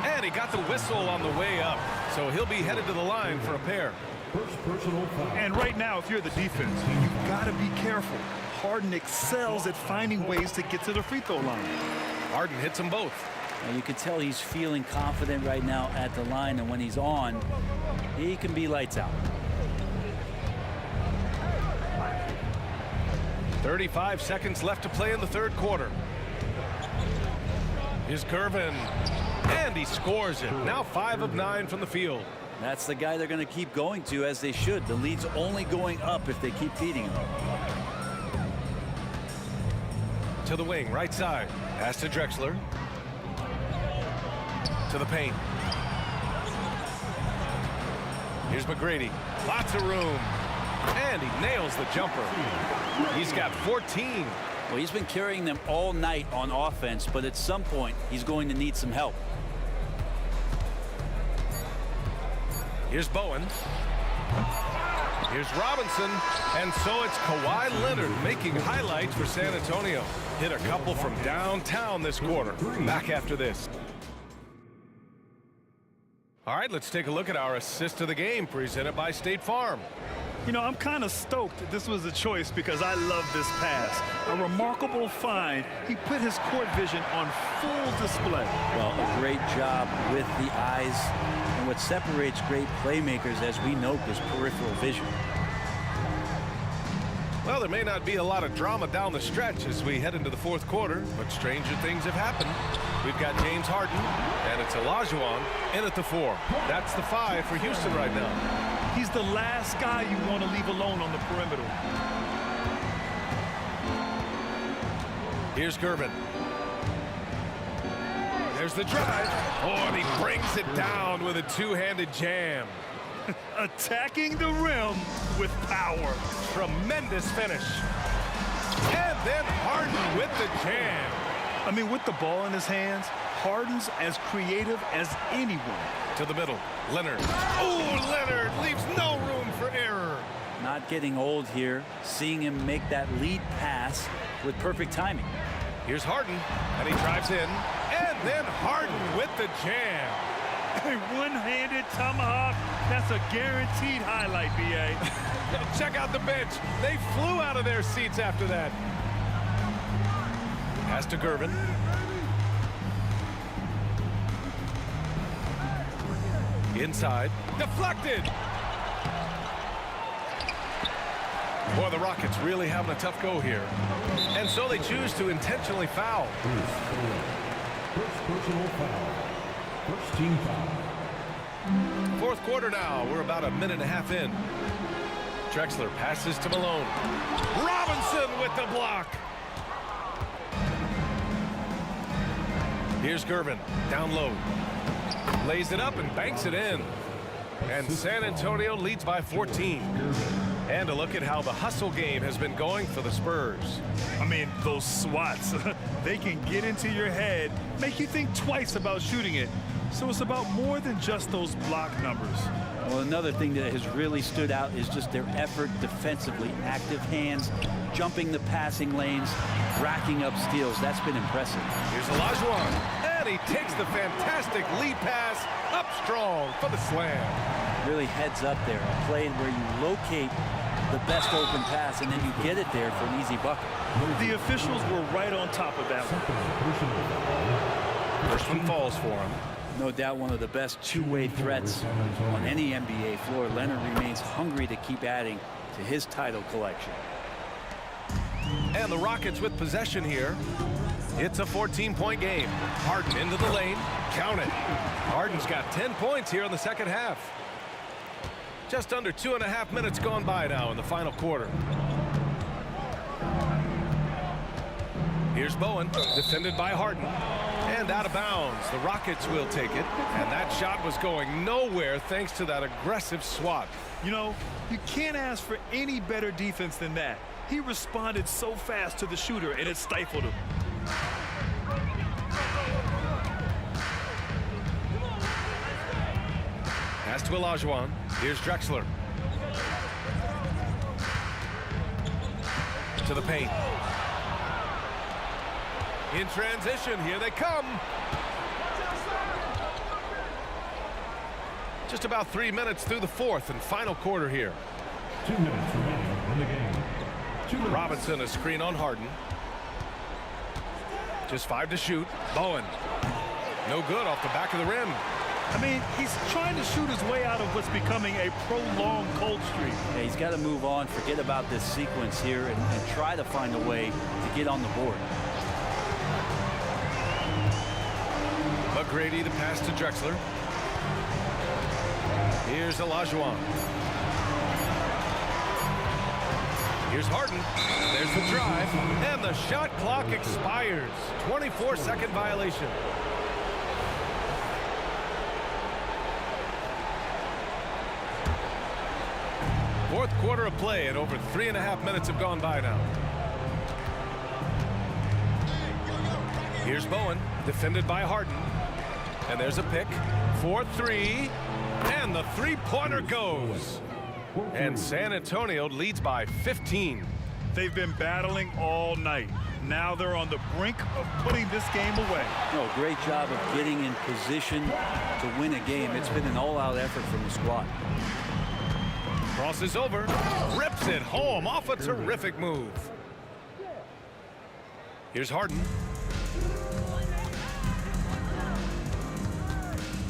And he got the whistle on the way up. So he'll be headed to the line for a pair. First personal foul. And right now, if you're the defense, you've got to be careful. Harden excels at finding ways to get to the free throw line. Harden hits them both. Now you can tell he's feeling confident right now at the line, and when he's on, he can be lights out. 35 seconds left to play in the third quarter. Here's Curvin. And he scores it. Now 5 of 9 from the field. That's the guy they're going to keep going to, as they should. The lead's only going up if they keep feeding him. To the wing, right side. Pass to Drexler. To the paint. Here's McGrady. Lots of room. And he nails the jumper. He's got 14. Well, he's been carrying them all night on offense, but at some point, he's going to need some help. Here's Bowen. Here's Robinson. And so it's Kawhi Leonard making highlights for San Antonio. Hit a couple from downtown this quarter. Back after this. All right, let's take a look at our assist of the game presented by State Farm. You know, I'm kind of stoked that this was a choice because I love this pass. A remarkable find. He put his court vision on full display. Well, a great job with the eyes. And what separates great playmakers, as we note, is peripheral vision. Well, there may not be a lot of drama down the stretch as we head into the fourth quarter, but stranger things have happened. We've got James Harden, and it's Olajuwon in at the 4. That's the 5 for Houston right now. He's the last guy you want to leave alone on the perimeter. Here's Gervin. There's the drive. Oh, and he brings it down with a two-handed jam. Attacking the rim with power. Tremendous finish. And then Harden with the jam. I mean, with the ball in his hands, Harden's as creative as anyone. To the middle, Leonard. Oh, Leonard leaves no room for error. Not getting old here, seeing him make that lead pass with perfect timing. Here's Harden, and he drives in. And then Harden with the jam. A one-handed tomahawk. That's a guaranteed highlight, B.A. Check out the bench. They flew out of their seats after that. Pass to Gervin. Inside. Deflected. Boy, the Rockets really having a tough go here. And so they choose to intentionally foul. First personal foul. First team foul. Fourth quarter now. We're about a minute and a half in. Drexler passes to Malone. Robinson with the block. Here's Gervin. Down low. Lays it up and banks it in. And San Antonio leads by 14. And a look at how the hustle game has been going for the Spurs. I mean, those swats, they can get into your head, make you think twice about shooting it. So it's about more than just those block numbers. Well, another thing that has really stood out is just their effort defensively. Active hands, jumping the passing lanes, racking up steals. That's been impressive. Here's Olajuwon, and he takes the fantastic lead pass up strong for the slam. Really heads up there, a play where you locate the best open pass and then you get it there for an easy bucket. The officials were right on top of that one. First one falls for him. No doubt one of the best two-way threats on any NBA floor. Leonard remains hungry to keep adding to his title collection. And the Rockets with possession here. It's a 14-point game. Harden into the lane. Count it. Harden's got 10 points here in the second half. Just under 2.5 minutes gone by now in the final quarter. Here's Bowen, defended by Harden. And out of bounds. The Rockets will take it. And that shot was going nowhere thanks to that aggressive swat. You know, you can't ask for any better defense than that. He responded so fast to the shooter, and it stifled him. Pass to Olajuwon. Here's Drexler. To the paint. In transition, here they come. Just about 3 minutes through the fourth and final quarter here. 2 minutes remaining in the game. Robinson, a screen on Harden. Just 5 to shoot. Bowen. No good off the back of the rim. I mean, he's trying to shoot his way out of what's becoming a prolonged cold streak. Yeah, he's got to move on, forget about this sequence here, and try to find a way to get on the board. McGrady, the pass to Drexler. Here's Olajuwon. Here's Harden. There's the drive. And the shot clock expires. 24-second violation. Fourth quarter of play, and over 3.5 minutes have gone by now. Here's Bowen, defended by Harden. And there's a pick. 4-3. And the three-pointer goes. And San Antonio leads by 15. They've been battling all night. Now they're on the brink of putting this game away. No, great job of getting in position to win a game. It's been an all-out effort from the squad. Crosses over, rips it home off a terrific move. Here's Harden.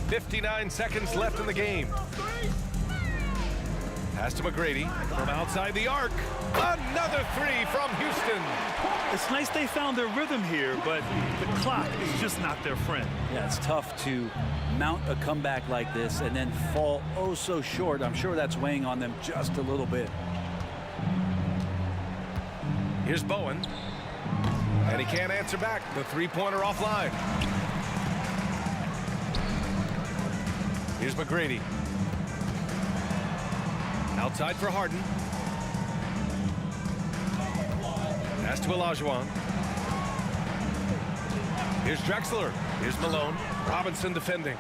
59 seconds left in the game. Pass to McGrady from outside the arc. Another three from Houston. It's nice they found their rhythm here, but the clock is just not their friend. Yeah, it's tough to mount a comeback like this and then fall oh so short. I'm sure that's weighing on them just a little bit. Here's Bowen. And he can't answer back. The three-pointer offline. Here's McGrady. Outside for Harden. Pass to Olajuwon. Here's Drexler. Here's Malone. Robinson defending.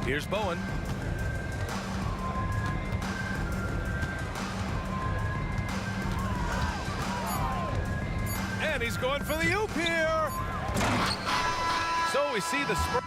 Here's Bowen. And he's going for the oop here. So we see the Spurs.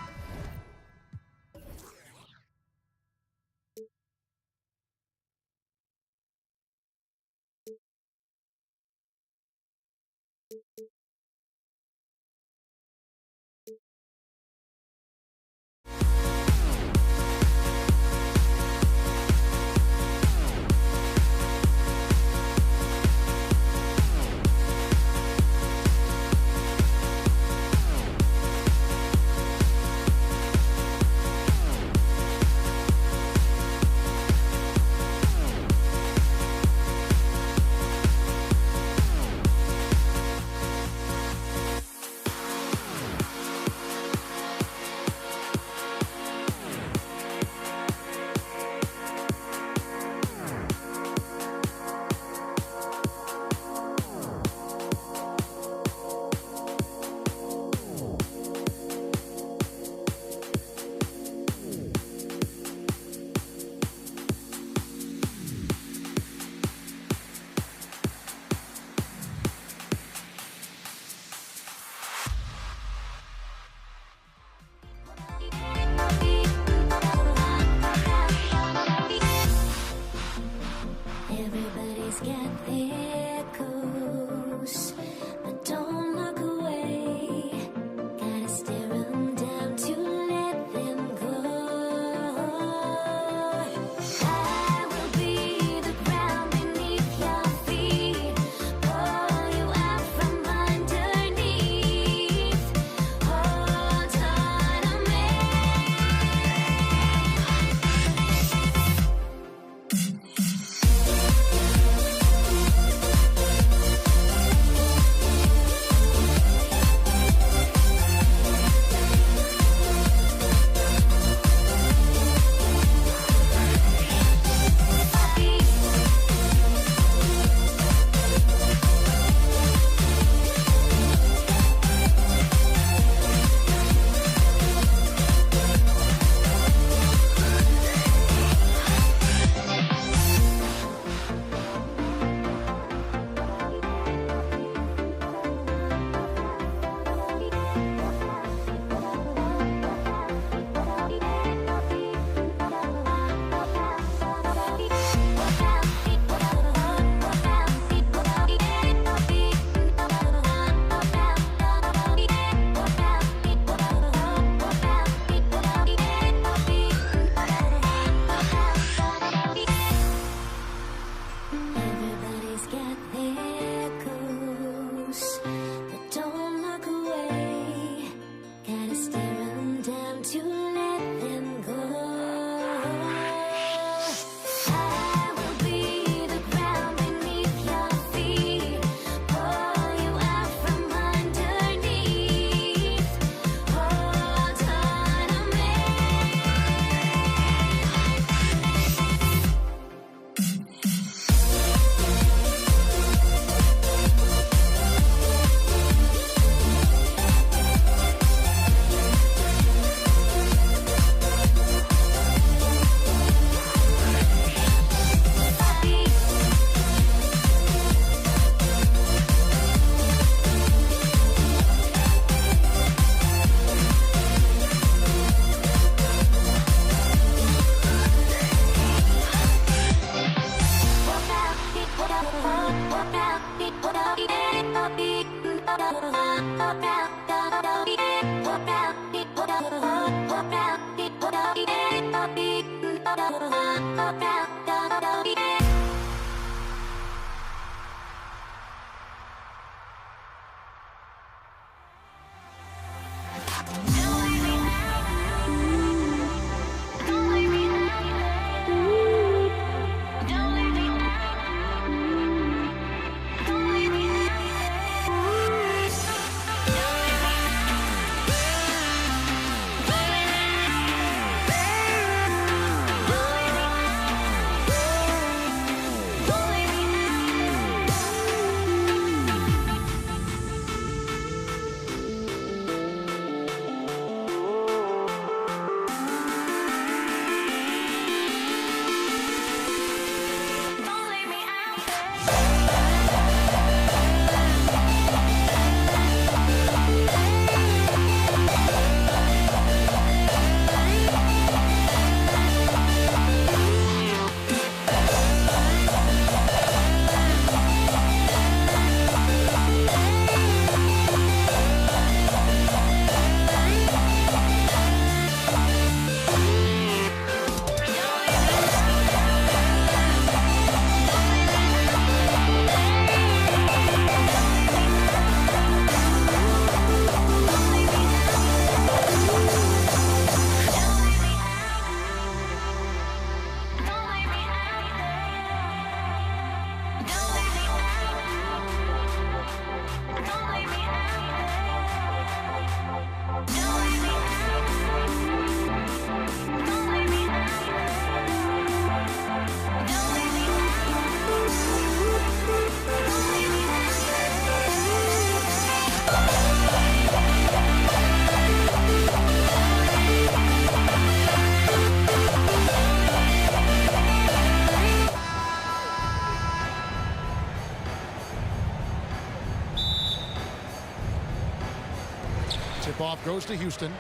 Tip-off goes to Houston.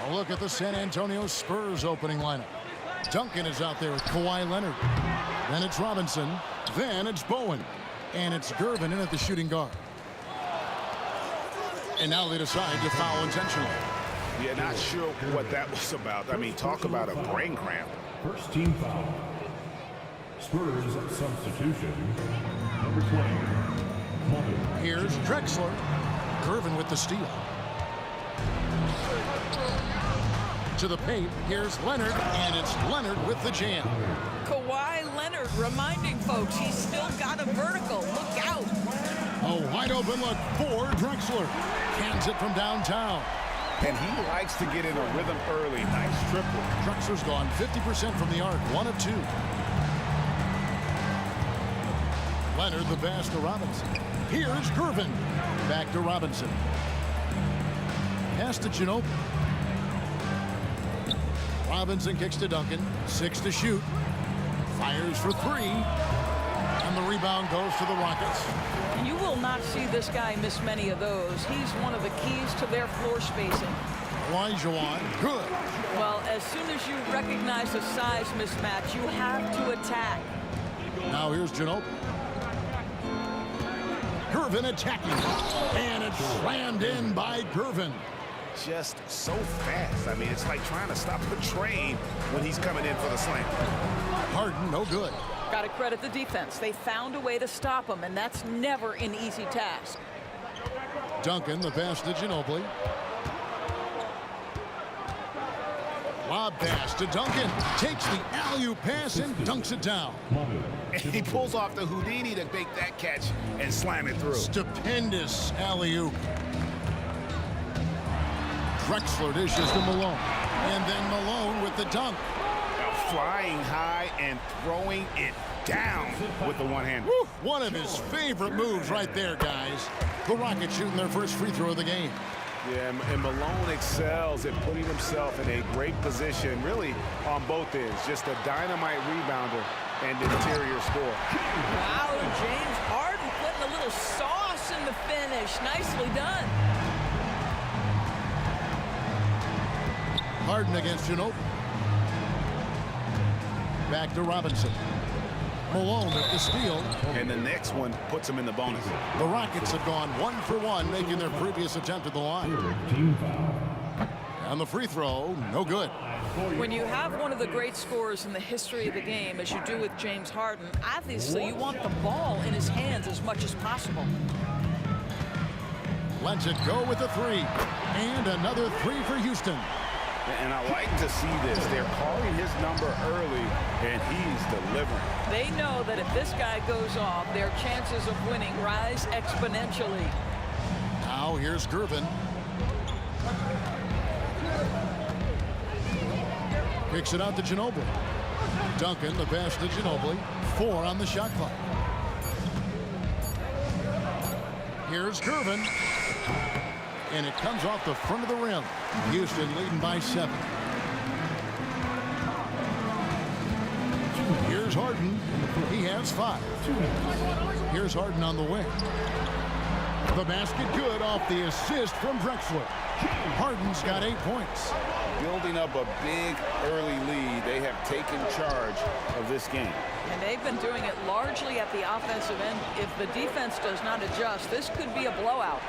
A look at the San Antonio Spurs opening lineup. Duncan is out there with Kawhi Leonard. Then it's Robinson. Then it's Bowen. And it's Gervin in at the shooting guard. And now they decide to foul intentionally. Yeah, not sure what that was about. I mean, talk about a brain cramp. First team foul. Spurs substitution. Number 20. Mother. Here's Drexler. Gervin with the steal. To the paint, here's Leonard, and it's Leonard with the jam. Kawhi Leonard reminding folks he's still got a vertical. Look out. A wide open look for Drexler. Cans it from downtown. And he likes to get in a rhythm early. Nice triple. Drexler's gone 50% from the arc, 1 of 2. Leonard the pass to Robinson. Here's Gervin. Back to Robinson. Pass to Ginobili. Robinson kicks to Duncan. 6 to shoot. Fires for 3. And the rebound goes to the Rockets. You will not see this guy miss many of those. He's one of the keys to their floor spacing. Olajuwon, good. Well, as soon as you recognize a size mismatch, you have to attack. Now here's Ginobili. Gervin attacking. And it's slammed in by Gervin. Just so fast. I mean, it's like trying to stop a train when he's coming in for the slam. Harden, no good. Got to credit the defense. They found a way to stop him, and that's never an easy task. Duncan, the pass to Ginobili. Lob pass to Duncan. Takes the alley-oop pass and dunks it down. And he pulls off the Houdini to make that catch and slam it through. Stupendous alley-oop. Drexler dishes to Malone. And then Malone with the dunk. Now flying high and throwing it down with the one hand. Woo, one of his favorite moves right there, guys. The Rockets shooting their first free throw of the game. Yeah, and Malone excels at putting himself in a great position, really on both ends. Just a dynamite rebounder and interior score. Wow, James Harden putting a little sauce in the finish. Nicely done. Harden against Ginobili. Back to Robinson. Malone at the steal. And the next one puts him in the bonus. The Rockets have gone 1 for 1, making their previous attempt at the line. And the free throw, no good. When you have one of the great scorers in the history of the game, as you do with James Harden, obviously you want the ball in his hands as much as possible. Lets it go with the three. And another three for Houston. And I like to see this. They're calling his number early, and he's delivering. They know that if this guy goes off, their chances of winning rise exponentially. Now here's Gervin. Kicks it out to Ginobili. Duncan, the pass to Ginobili. 4 on the shot clock. Here's Gervin. And it comes off the front of the rim. Houston leading by 7. Here's Harden. He has 5. Here's Harden on the wing. The basket good off the assist from Drexler. Harden's got 8 points. Building up a big early lead. They have taken charge of this game. And they've been doing it largely at the offensive end. If the defense does not adjust, this could be a blowout.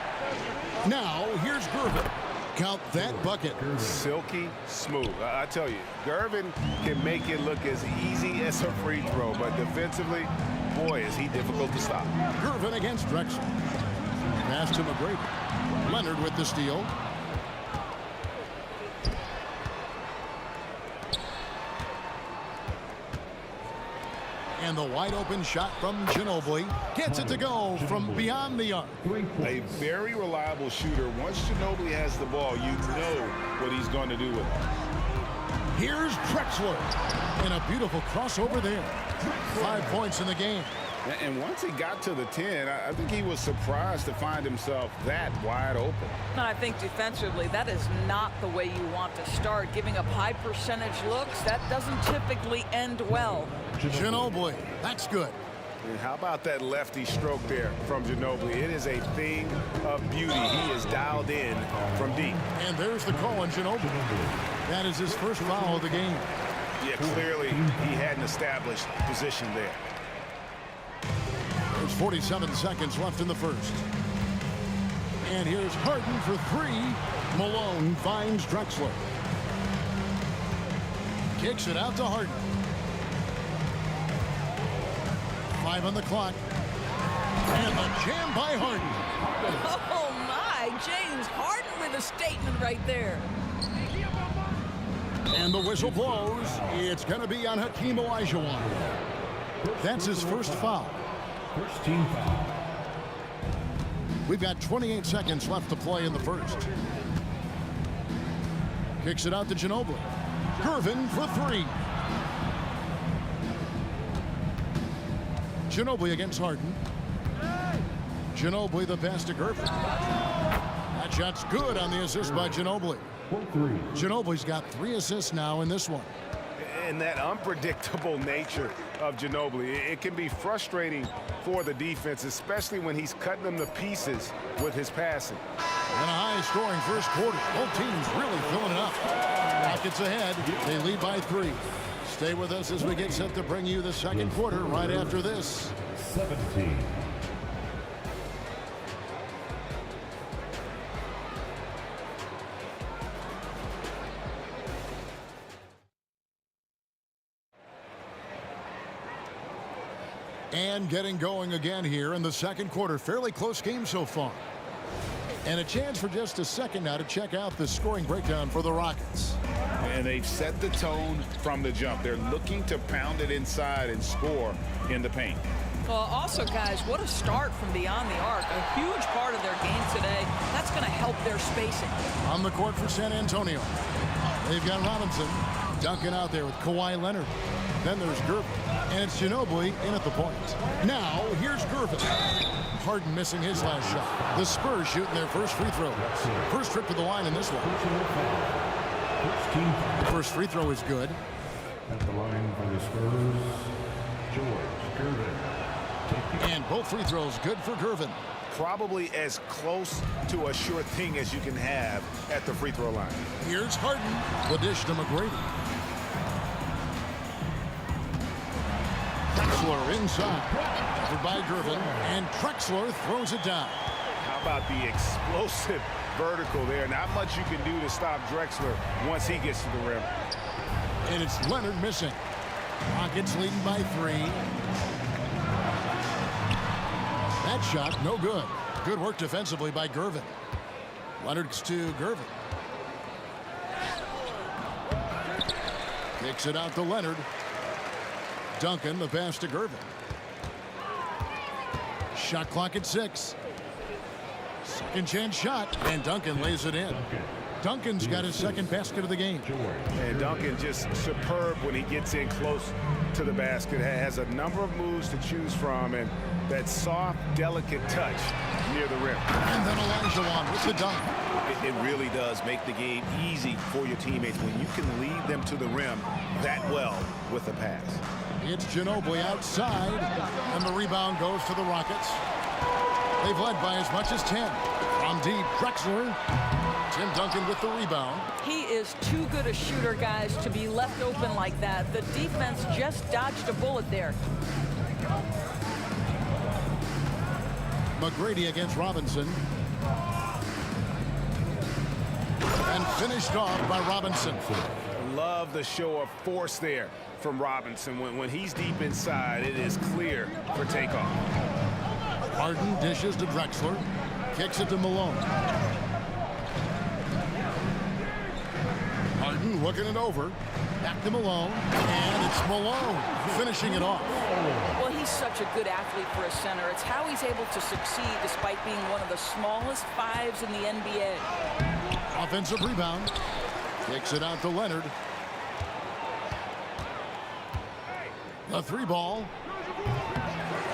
Now, here's Gervin. Count that bucket. Silky smooth. I tell you, Gervin can make it look as easy as a free throw, but defensively, boy, is he difficult to stop. Gervin against Drexler. Pass to McGrady. Leonard with the steal. And the wide open shot from Ginobili gets it to go from beyond the arc. A very reliable shooter. Once Ginobili has the ball, you know what he's going to do with it. Here's Drexler. And a beautiful crossover there. 5 points in the game. And once he got to the 10, I think he was surprised to find himself that wide open. And I think defensively, that is not the way you want to start. Giving up high percentage looks, that doesn't typically end well. Ginobili, that's good. And how about that lefty stroke there from Ginobili? It is a thing of beauty. He is dialed in from deep. And there's the call on Ginobili. That is his first foul of the game. Yeah, clearly he had an established position there. There's 47 seconds left in the first. And here's Harden for 3. Malone finds Drexler. Kicks it out to Harden. 5 on the clock. And the jam by Harden. Oh, my. James Harden with a statement right there. And the whistle blows. It's going to be on Hakeem Olajuwon. That's his first foul. First team foul. We've got 28 seconds left to play in the first. Kicks it out to Ginobili. Gervin for 3. Ginobili against Harden. Ginobili the pass to Gervin. That shot's good on the assist by Ginobili. Ginobili's got 3 assists now in this one. And that unpredictable nature of Ginobili, it can be frustrating for the defense, especially when he's cutting them to pieces with his passing. And a high-scoring first quarter. Both teams really filling it up. Rockets ahead. They lead by 3. Stay with us as we get set to bring you the second quarter right after this. 17. And getting going again here in the second quarter. Fairly close game so far. And a chance for just a second now to check out the scoring breakdown for the Rockets. And they've set the tone from the jump. They're looking to pound it inside and score in the paint. Well, also, guys, what a start from beyond the arc. A huge part of their game today. That's going to help their spacing. On the court for San Antonio. They've got Robinson. Duncan out there with Kawhi Leonard. Then there's Gervin. And it's Ginobili in at the point. Now, here's Gervin. Harden missing his last shot. The Spurs shooting their first free throw. First trip to the line in this one. The first free throw is good. At the line for the Spurs, George Gervin. And both free throws good for Gervin. Probably as close to a sure thing as you can have at the free throw line. Here's Harden. The dish to McGrady. Drexler inside. Covered by Gervin. And Drexler throws it down. How about the explosive vertical there? Not much you can do to stop Drexler once he gets to the rim. And it's Leonard missing. Rockets leading by 3. That shot, no good. Good work defensively by Gervin. Leonard's to Gervin. Kicks it out to Leonard. Duncan, the pass to Gervin. Shot clock at 6. Second chance shot, and Duncan lays it in. Duncan's got his second basket of the game. And Duncan just superb when he gets in close to the basket. Has a number of moves to choose from, and that soft, delicate touch near the rim. And then Olajuwon with the dunk. It really does make the game easy for your teammates when you can lead them to the rim that well with a pass. It's Ginobili outside, and the rebound goes to the Rockets. They've led by as much as 10. From deep, Drexler. Tim Duncan with the rebound. He is too good a shooter, guys, to be left open like that. The defense just dodged a bullet there. McGrady against Robinson. And finished off by Robinson. Love the show of force there from Robinson. When he's deep inside, it is clear for takeoff. Harden dishes to Drexler. Kicks it to Malone. Harden looking it over. Back to Malone. And it's Malone finishing it off. Well, he's such a good athlete for a center. It's how he's able to succeed despite being one of the smallest 5s in the NBA. Offensive rebound. Kicks it out to Leonard. The 3-ball.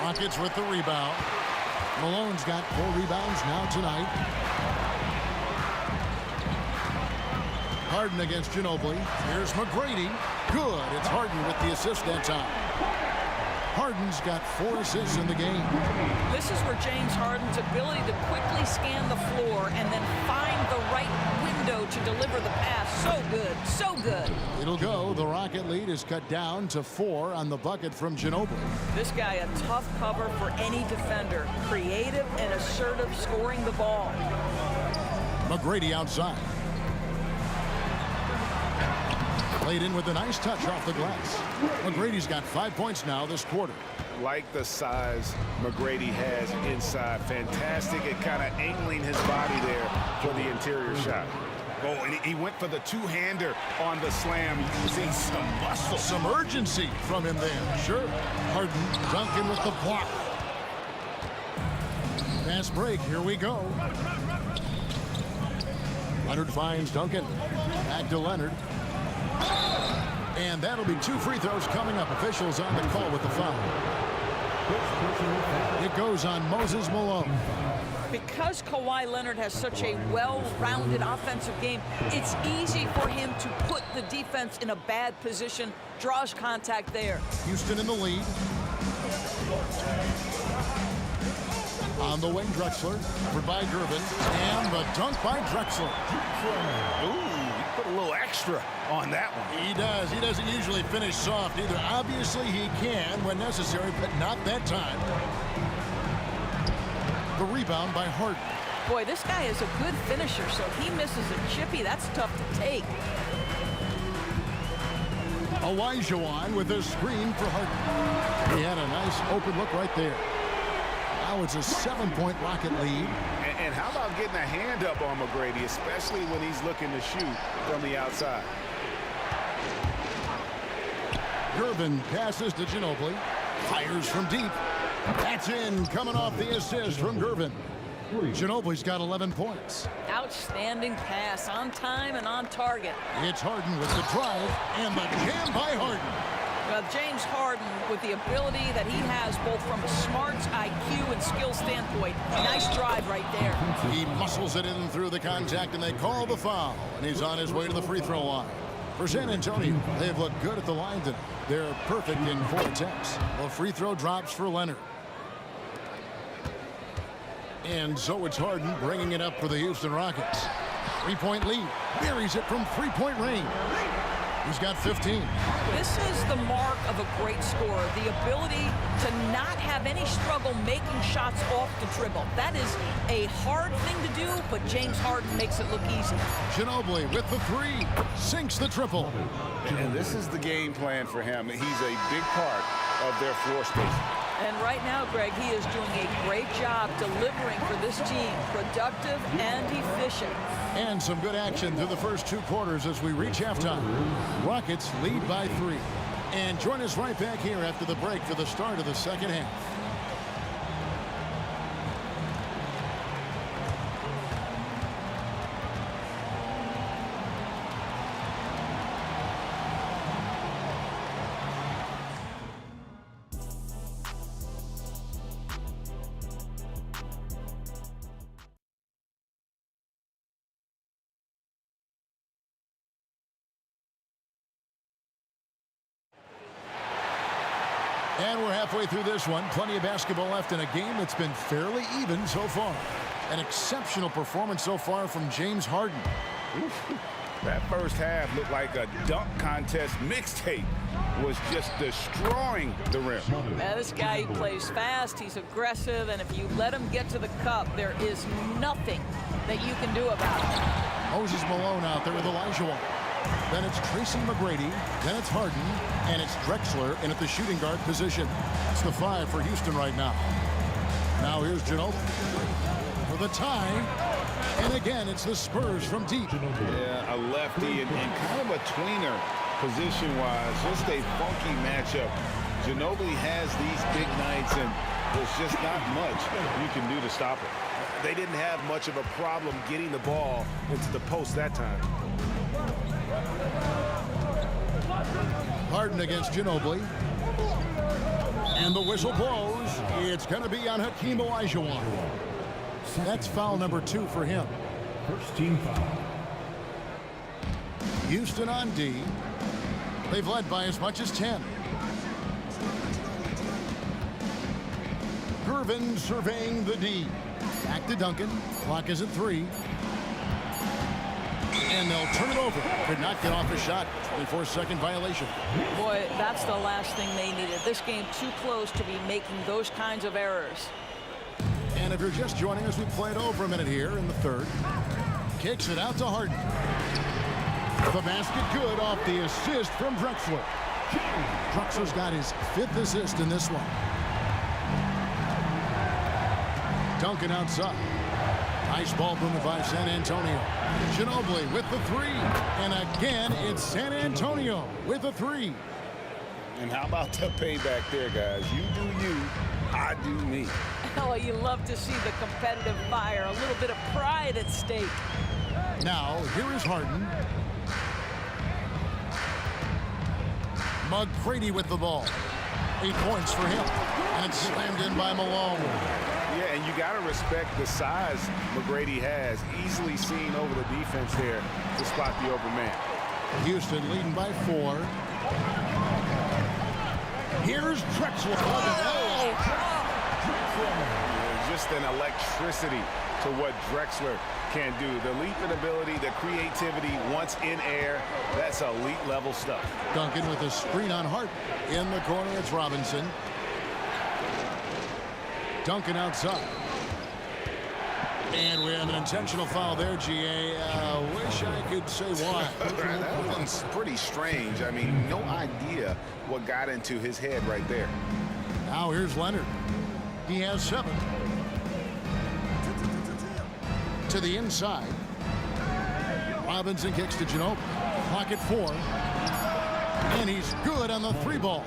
Rockets with the rebound. Malone's got 4 rebounds now tonight. Harden against Ginobili. Here's McGrady. Good. It's Harden with the assist that time. Harden's got 4 assists in the game. This is where James Harden's ability to quickly scan the floor and then find the right window to deliver the pass. So good. So good. It'll go. The Rocket lead is cut down to 4 on the bucket from Ginobili. This guy a tough cover for any defender. Creative and assertive scoring the ball. McGrady outside. Played in with a nice touch off the glass. McGrady's got 5 points now this quarter. Like the size McGrady has inside. Fantastic at kind of angling his body there for the interior shot. Oh, and he went for the two-hander on the slam. You can see some muscle. Some urgency from him there. Sure. Harden, Duncan with the block. Fast break. Here we go. Leonard finds Duncan. Back to Leonard. And that'll be 2 free throws coming up. Officials on the call with the foul. It goes on Moses Malone. Because Kawhi Leonard has such a well-rounded offensive game, it's easy for him to put the defense in a bad position, draws contact there. Houston in the lead. On the wing, Drexler, covered by Gervin, and the dunk by Drexler. Ooh, he put a little extra on that one. He does. He doesn't usually finish soft either. Obviously, he can when necessary, but not that time. The rebound by Harden. Boy, this guy is a good finisher, so if he misses a chippy, that's tough to take. Olajuwon with a screen for Harden. He had a nice open look right there. Now it's a 7-point Rocket lead. And how about getting a hand up on McGrady, especially when he's looking to shoot from the outside. Gervin passes to Ginobili. Fires from deep. That's in, coming off the assist from Gervin. Ginobili's got 11 points. Outstanding pass, on time and on target. It's Harden with the drive and the jam by Harden. Well, James Harden, with the ability that he has both from a smarts, IQ, and skill standpoint, nice drive right there. He muscles it in through the contact, and they call the foul. And he's on his way to the free throw line. For San Antonio, they've looked good at the line tonight. They're perfect in 4 attempts. The free throw drops for Leonard. And so it's Harden bringing it up for the Houston Rockets. 3-point lead. Buries it from 3-point range. He's got 15. This is the mark of a great scorer, the ability to not have any struggle making shots off the dribble. That is a hard thing to do, but James Harden makes it look easy. Ginobili with the three, sinks the triple. And this is the game plan for him. He's a big part of their floor space. And right now, Greg, he is doing a great job delivering for this team, productive and efficient. And some good action through the first 2 quarters as we reach halftime. Rockets lead by 3. And join us right back here after the break for the start of the second half. And we're halfway through this one. Plenty of basketball left in a game that's been fairly even so far. An exceptional performance so far from James Harden. That first half looked like a dunk contest mixtape. Was just destroying the rim. Man, this guy, he plays fast, he's aggressive, and if you let him get to the cup, there is nothing that you can do about it. Moses Malone out there with Elijah. Then it's Tracy McGrady, then it's Harden, and it's Drexler in at the shooting guard position. That's the 5 for Houston right now. Now here's Ginobili for the tie. And again, it's the Spurs from deep. Yeah, a lefty and kind of a tweener position-wise. Just a funky matchup. Ginobili has these big nights, and there's just not much you can do to stop it. They didn't have much of a problem getting the ball into the post that time. Harden against Ginobili. And the whistle blows. It's going to be on Hakeem Olajuwon. That's foul number 2 for him. First team foul. Houston on D. They've led by as much as 10. Gervin surveying the D. Back to Duncan. Clock is at 3. And they'll turn it over. Could not get off a shot. 24-second violation. Boy, that's the last thing they needed. This game too close to be making those kinds of errors. And if you're just joining us, we played over a minute here in the third. Kicks it out to Harden. The basket good off the assist from Drexler. Drexler's got his 5th assist in this one. Duncan outside. Nice ball movement by San Antonio. Ginobili with the 3. And again, it's San Antonio with a 3. And how about the payback there, guys? You do you, I do me. Oh, you love to see the competitive fire, a little bit of pride at stake. Now, here is Harden. McGrady with the ball. 8 points for him. And it's slammed in by Malone. Yeah, and you got to respect the size McGrady has. Easily seen over the defense there to spot the open man. Houston leading by 4. Here's Drexler. Just an electricity to what Drexler can do. The leaping ability, the creativity once in air, that's elite level stuff. Duncan with a screen on Hart. In the corner, it's Robinson. Duncan outside. And we have an intentional foul there, GA. Wish I could say why. That one's pretty strange. I mean, no idea what got into his head right there. Now here's Leonard. He has 7. To the inside. Robinson kicks to Ginobili. Clock at 4. And he's good on the 3 ball.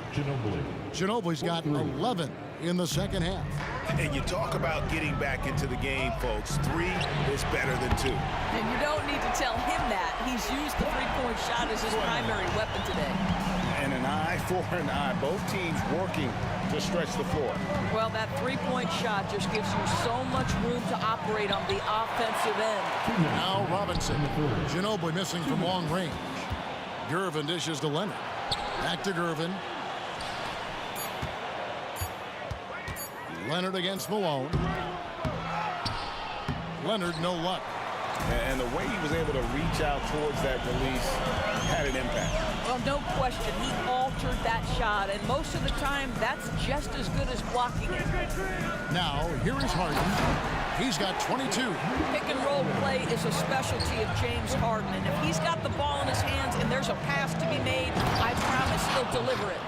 Ginobili's got 11 in the second half. And you talk about getting back into the game, folks. 3 is better than 2. And you don't need to tell him that. He's used the three-point shot as his primary weapon today. And an eye for an eye. Both teams working to stretch the floor. Well, that three-point shot just gives you so much room to operate on the offensive end. Now Robinson. Ginobili missing from long range. Gervin dishes to Leonard. Back to Gervin. Leonard against Malone. Leonard, no luck. And the way he was able to reach out towards that release had an impact. Well, no question, he altered that shot, and most of the time, that's just as good as blocking it. Now, here is Harden. He's got 22. Pick and roll play is a specialty of James Harden, and if he's got the ball in his hands and there's a pass to be made, I promise he'll deliver it.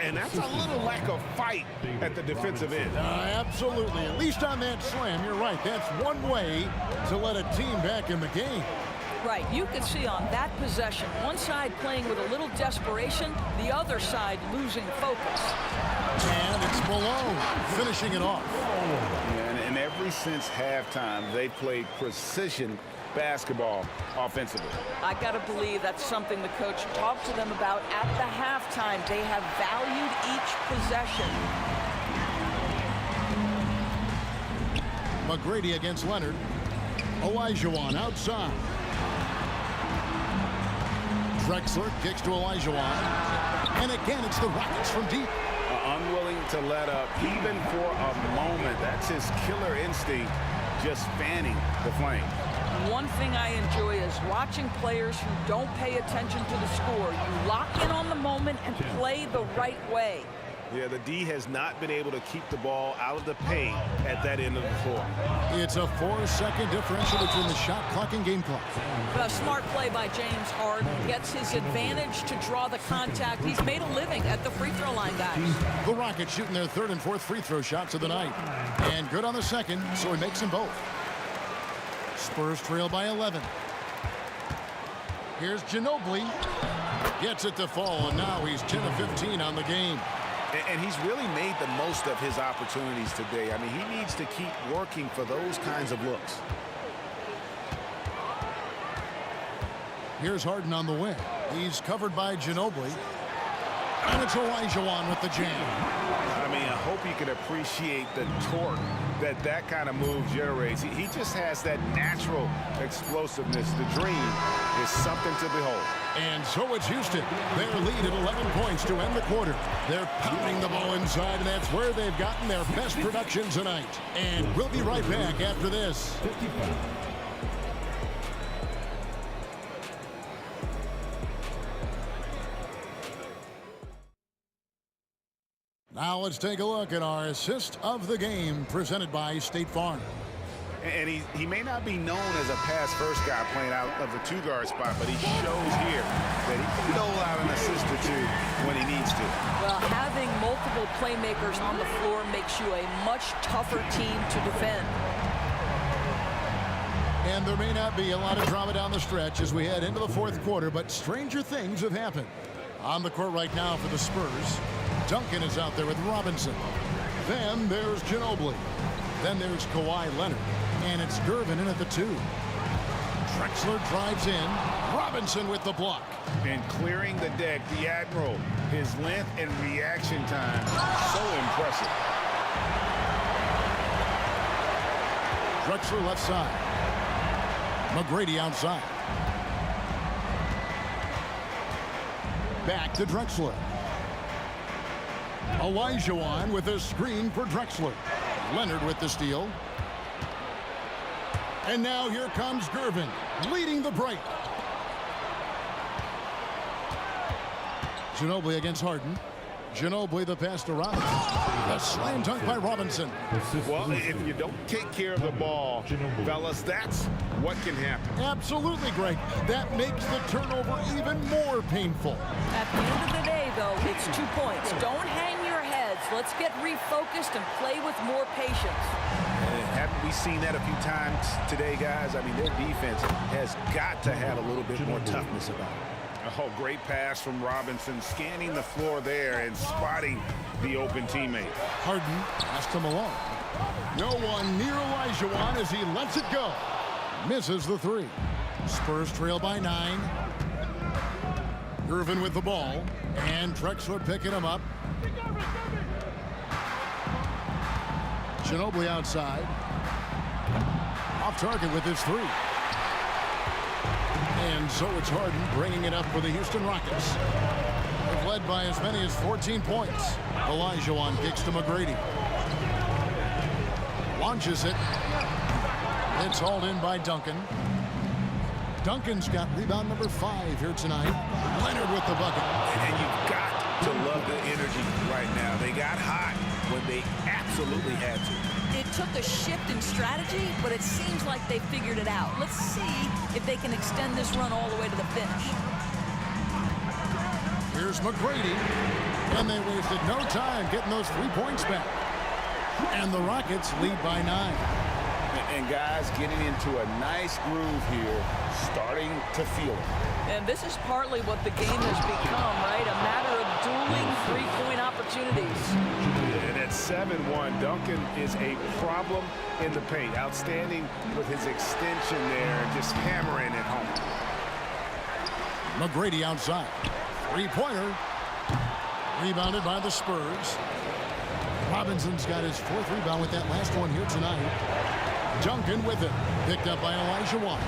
And that's a little lack of fight at the defensive end. Absolutely. At least on that slam, you're right. That's one way to let a team back in the game. Right, you can see on that possession, one side playing with a little desperation, the other side losing focus. And it's Malone finishing it off. And ever since halftime, they played precision basketball offensively. I got to believe that's something the coach talked to them about at the halftime. They have valued each possession. McGrady against Leonard. Olajuwon outside. Drexler kicks to Olajuwon. And again, it's the Rockets from deep. Unwilling to let up even for a moment. That's his killer instinct, just fanning the flame. One thing I enjoy is watching players who don't pay attention to the score. You lock in on the moment and play the right way. Yeah, the D has not been able to keep the ball out of the paint at that end of the floor. It's a 4-second differential between the shot clock and game clock. A smart play by James Harden gets his advantage to draw the contact. He's made a living at the free throw line, guys. The Rockets shooting their third and fourth free throw shots of the night. And good on the second, so he makes them both. Spurs trail by 11. Here's Ginobili. Gets it to fall, and now he's 10 of 15 on the game. And he's really made the most of his opportunities today. I mean, he needs to keep working for those kinds of looks. Here's Harden on the wing. He's covered by Ginobili. And it's Olajuwon with the jam. I mean, I hope you can appreciate the torque that kind of move generates. He just has that natural explosiveness. The dream is something to behold. And so it's Houston. Their lead at 11 points to end the quarter. They're pounding the ball inside, and that's where they've gotten their best production tonight. And we'll be right back after this. Now let's take a look at our assist of the game presented by State Farm. And he may not be known as a pass-first guy playing out of the two-guard spot, but he shows here that he can dole out an assist or two when he needs to. Well, having multiple playmakers on the floor makes you a much tougher team to defend. And there may not be a lot of drama down the stretch as we head into the fourth quarter, but stranger things have happened. On the court right now for the Spurs, Duncan is out there with Robinson. Then there's Ginobili. Then there's Kawhi Leonard. And it's Gervin in at the 2. Drexler drives in. Robinson with the block. And clearing the deck, the Admiral. His length and reaction time, so impressive. Drexler left side. McGrady outside. Back to Drexler. Olajuwon with a screen for Drexler. Leonard with the steal. And now here comes Gervin, leading the break. Ginobili against Harden. Ginobili the pass to Robinson. A slam dunk by Robinson. Well, if you don't take care of the ball, fellas, that's what can happen. Absolutely, Greg. That makes the turnover even more painful. At the end of the day, though, it's 2 points. Don't hang your heads. Let's get refocused and play with more patience. Haven't we seen that a few times today, guys? I mean, their defense has got to have a little bit more toughness about it. Oh, great pass from Robinson, scanning the floor there and spotting the open teammate. Harden pass to Malone. No one near Olajuwon as he lets it go. Misses the 3. Spurs trail by 9. Gervin with the ball. And Drexler picking him up. Ginobili outside. Off target with his 3. And so it's Harden bringing it up for the Houston Rockets. They've led by as many as 14 points. Olajuwon kicks to McGrady. Launches it. It's hauled in by Duncan. Duncan's got rebound number 5 here tonight. Leonard with the bucket. And you've got to love the energy right now. They got hot when they absolutely had to. It took a shift in strategy, but it seems like they figured it out. Let's see if they can extend this run all the way to the finish. Here's McGrady. And they wasted no time getting those 3 points back. And the Rockets lead by 9. And guys getting into a nice groove here, starting to feel it. And this is partly what the game has become, right? A matter of dueling three-point opportunities. And at 7-1, Duncan is a problem in the paint. Outstanding with his extension there, just hammering it home. McGrady outside. 3-pointer. Rebounded by the Spurs. Robinson's got his 4th rebound with that last one here tonight. Duncan with it. Picked up by Elijah Wan.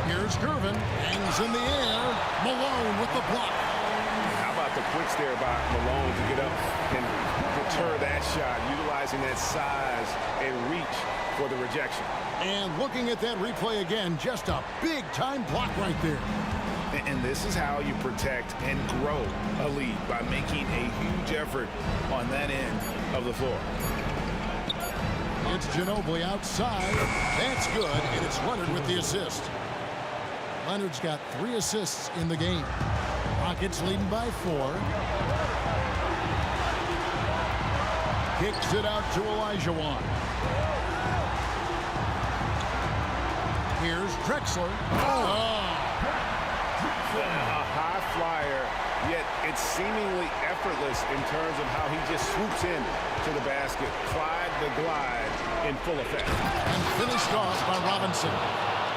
Here's Gervin. Hangs in the air. Malone with the block. How about the quicks there by Malone to get up and deter that shot, utilizing that size and reach for the rejection. And looking at that replay again, just a big-time block right there. And this is how you protect and grow a lead, by making a huge effort on that end of the floor. It's Ginobili outside. That's good, and it's Leonard with the assist. Leonard's got 3 assists in the game. Rockets leading by 4. Kicks it out to Elijah Wan. Here's Drexler. A high flyer, yet it's seemingly effortless in terms of how he just swoops in to the basket. Clyde the glide in full effect. And finished off by Robinson.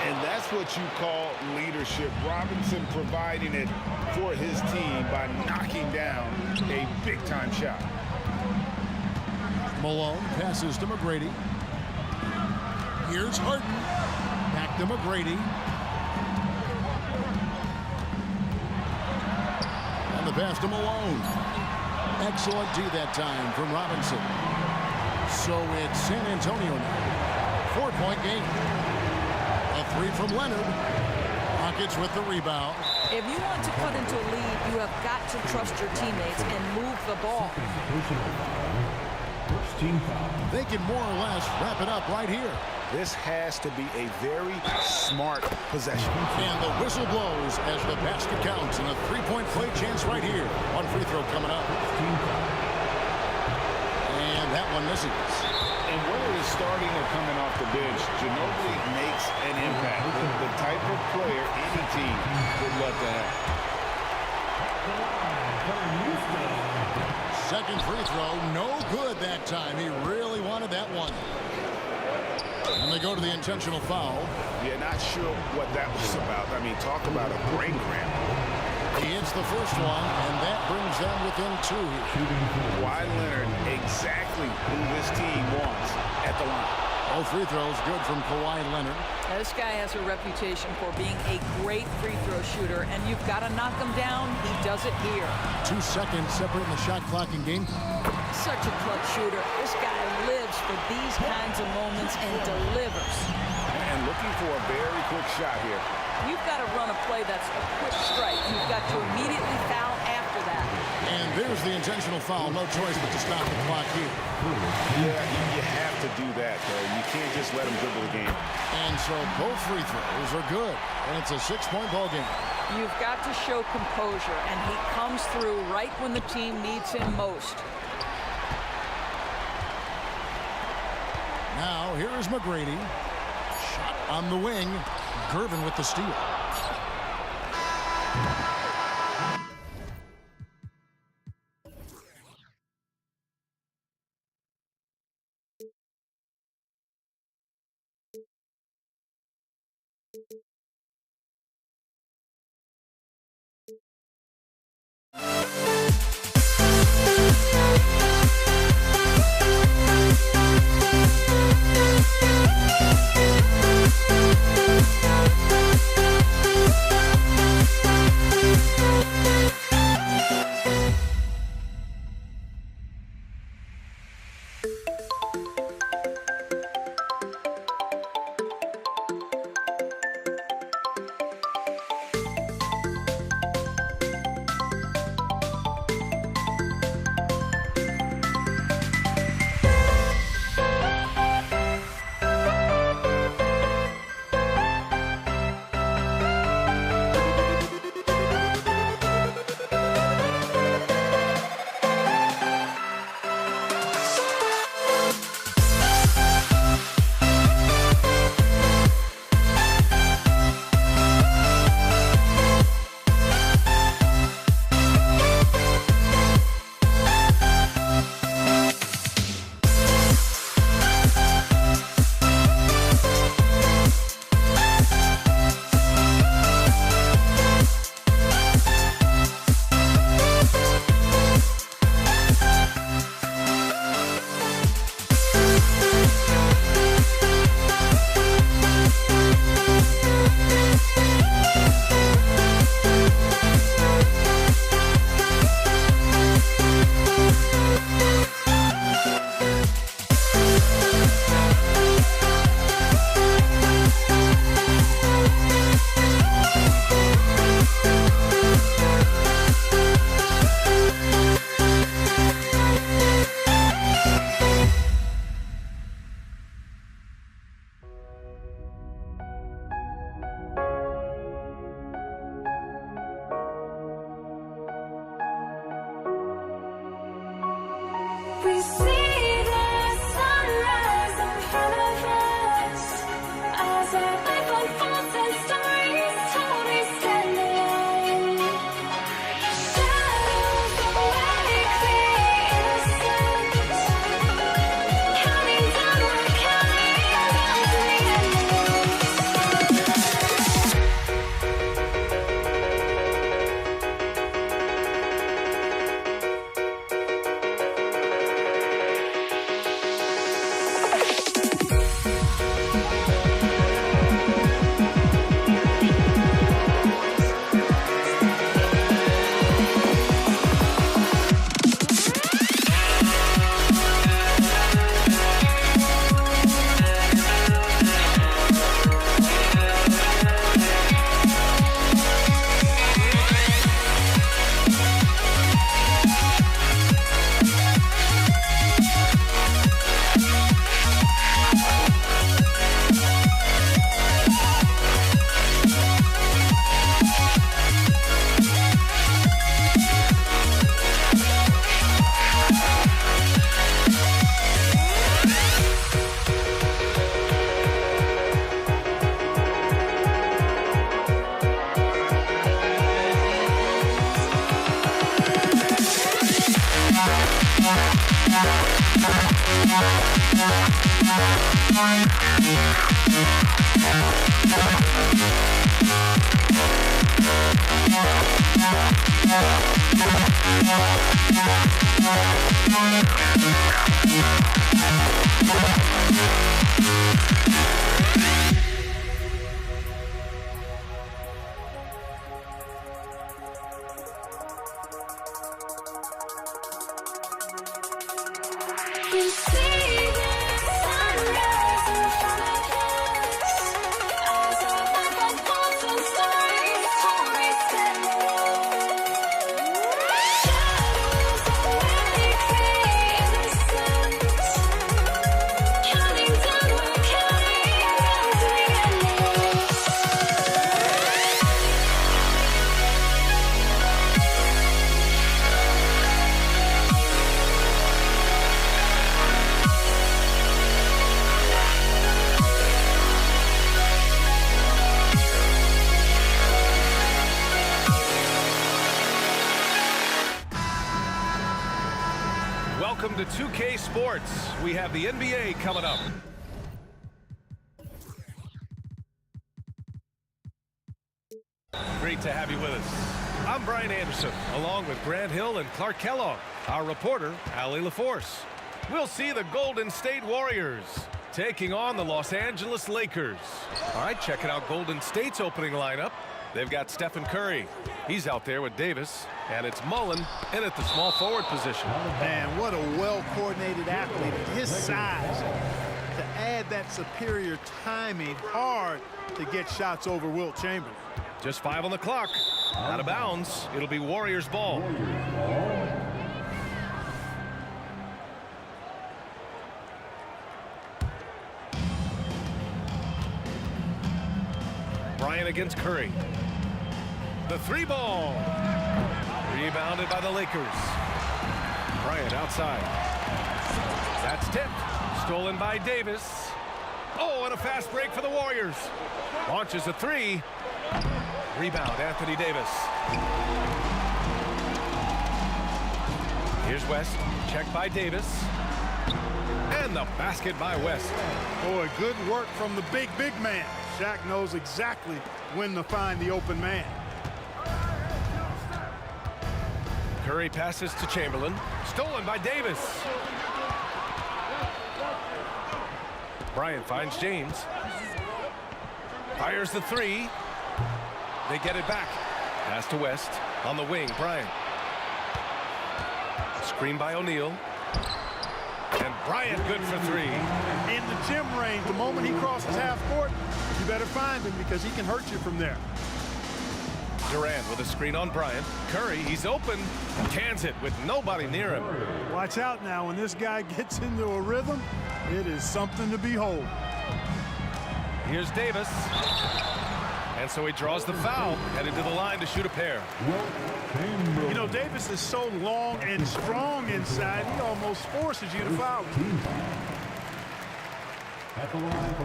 And that's what you call leadership. Robinson providing it for his team by knocking down a big-time shot. Malone passes to McGrady. Here's Harden. Back to McGrady. The pass to Malone. Excellent D that time from Robinson. So it's San Antonio now. 4-point game. A 3 from Leonard. Rockets with the rebound. If you want to cut into a lead, you have got to trust your teammates and move the ball. They can more or less wrap it up right here. This has to be a very smart possession. And the whistle blows as the basket counts, and a 3-point play chance right here. One free throw coming up. And that one misses. And whether it's starting or coming off the bench, Ginobili makes an impact. The type of player any team would love to have. Second free throw, no good that time. He really wanted that one. And they go to the intentional foul. Yeah, not sure what that was about. I mean, talk about a brain cramp. He hits the first one, and that brings them within 2. Kawhi Leonard, exactly who this team wants at the line. All free throws good from Kawhi Leonard. Now, this guy has a reputation for being a great free throw shooter, and you've got to knock him down. He does it here. 2 seconds separating the shot clock in game. Such a clutch shooter. This guy lives for these kinds of moments and delivers. And looking for a very quick shot here. You've got to run a play that's a quick strike. You've got to immediately foul after that. And there's the intentional foul. No choice but to stop the clock here. Yeah, you have to do that, though. You can't just let him dribble the game. And so both free throws are good. And it's a 6-point ball game. You've got to show composure, and he comes through right when the team needs him most. Now, here is McGrady. Shot on the wing. Gervin with the steal. We see the sunrise in front of us as our life unfolds and stories told we stand alone. Shadows awake the innocence, counting down, we're counting down to the end. We see the sunrise in front of us as our life unfolds and stories told we stand alone. Shadows awake the innocence, counting down, we're counting down to the end. Welcome to 2K Sports. We have the NBA coming up. Great to have you with us. I'm Brian Anderson, along with Grant Hill and Clark Kellogg. Our reporter, Allie LaForce. We'll see the Golden State Warriors taking on the Los Angeles Lakers. All right, checking out Golden State's opening lineup. They've got Stephen Curry. He's out there with Davis. And it's Mullen in at the small forward position. Man, what a well-coordinated athlete at his size. To add that superior timing, hard to get shots over Wilt Chamberlain. Just 5 on the clock. Out of bounds. It'll be Warriors ball. Bryant against Curry. The 3-ball. Rebounded by the Lakers. Bryant outside. That's tipped. Stolen by Davis. Oh, and a fast break for the Warriors. Launches a 3. Rebound, Anthony Davis. Here's West. Checked by Davis. And the basket by West. Boy, good work from the big man. Shaq knows exactly when to find the open man. Curry passes to Chamberlain. Stolen by Davis. Bryant finds James. Fires the 3. They get it back. Pass to West. On the wing, Bryant. Screen by O'Neal. And Bryant good for 3. In the gym range, the moment he crosses half court, you better find him because he can hurt you from there. Durant with a screen on Bryant. Curry, he's open. Cans it with nobody near him. Watch out now. When this guy gets into a rhythm, it is something to behold. Here's Davis. And so he draws the foul, headed to the line to shoot a pair. You know, Davis is so long and strong inside, he almost forces you to foul him.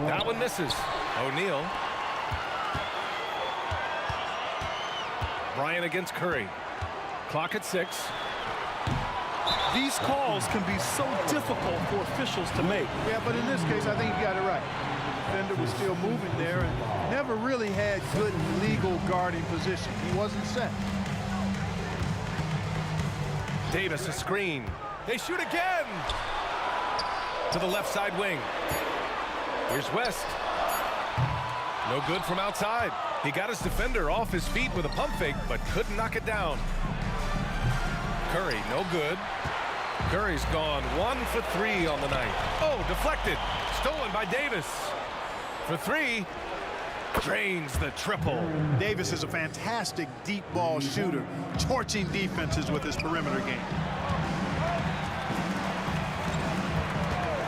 That one misses. O'Neal. Bryant against Curry. Clock at 6. These calls can be so difficult for officials to make. Yeah, but in this case, I think you got it right. Defender was still moving there and never really had good legal guarding position. He wasn't set. Davis, a screen. They shoot again. To the left side wing. Here's West. No good from outside. He got his defender off his feet with a pump fake, but couldn't knock it down. Curry, no good. Curry's gone 1 for 3 on the night. Oh, deflected. Stolen by Davis. For 3. Drains the triple. Davis is a fantastic deep ball shooter, torching defenses with his perimeter game.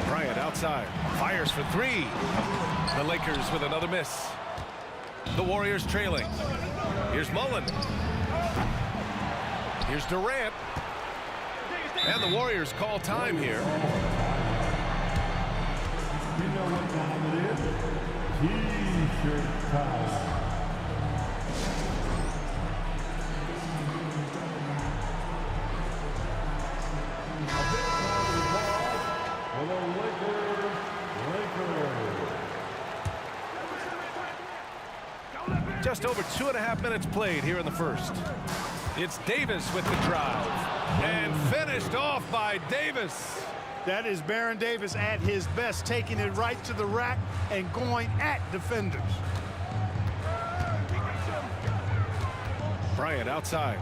Bryant outside. Fires for 3. The Lakers with another miss. The Warriors trailing. Here's Mullen. Here's Durant. And the Warriors call time here. You know what time it is? T-shirt time. For the Lakers. Just over 2.5 minutes played here in the first. It's Davis with the drive. And finished off by Davis. That is Baron Davis at his best, taking it right to the rack and going at defenders. Bryant outside.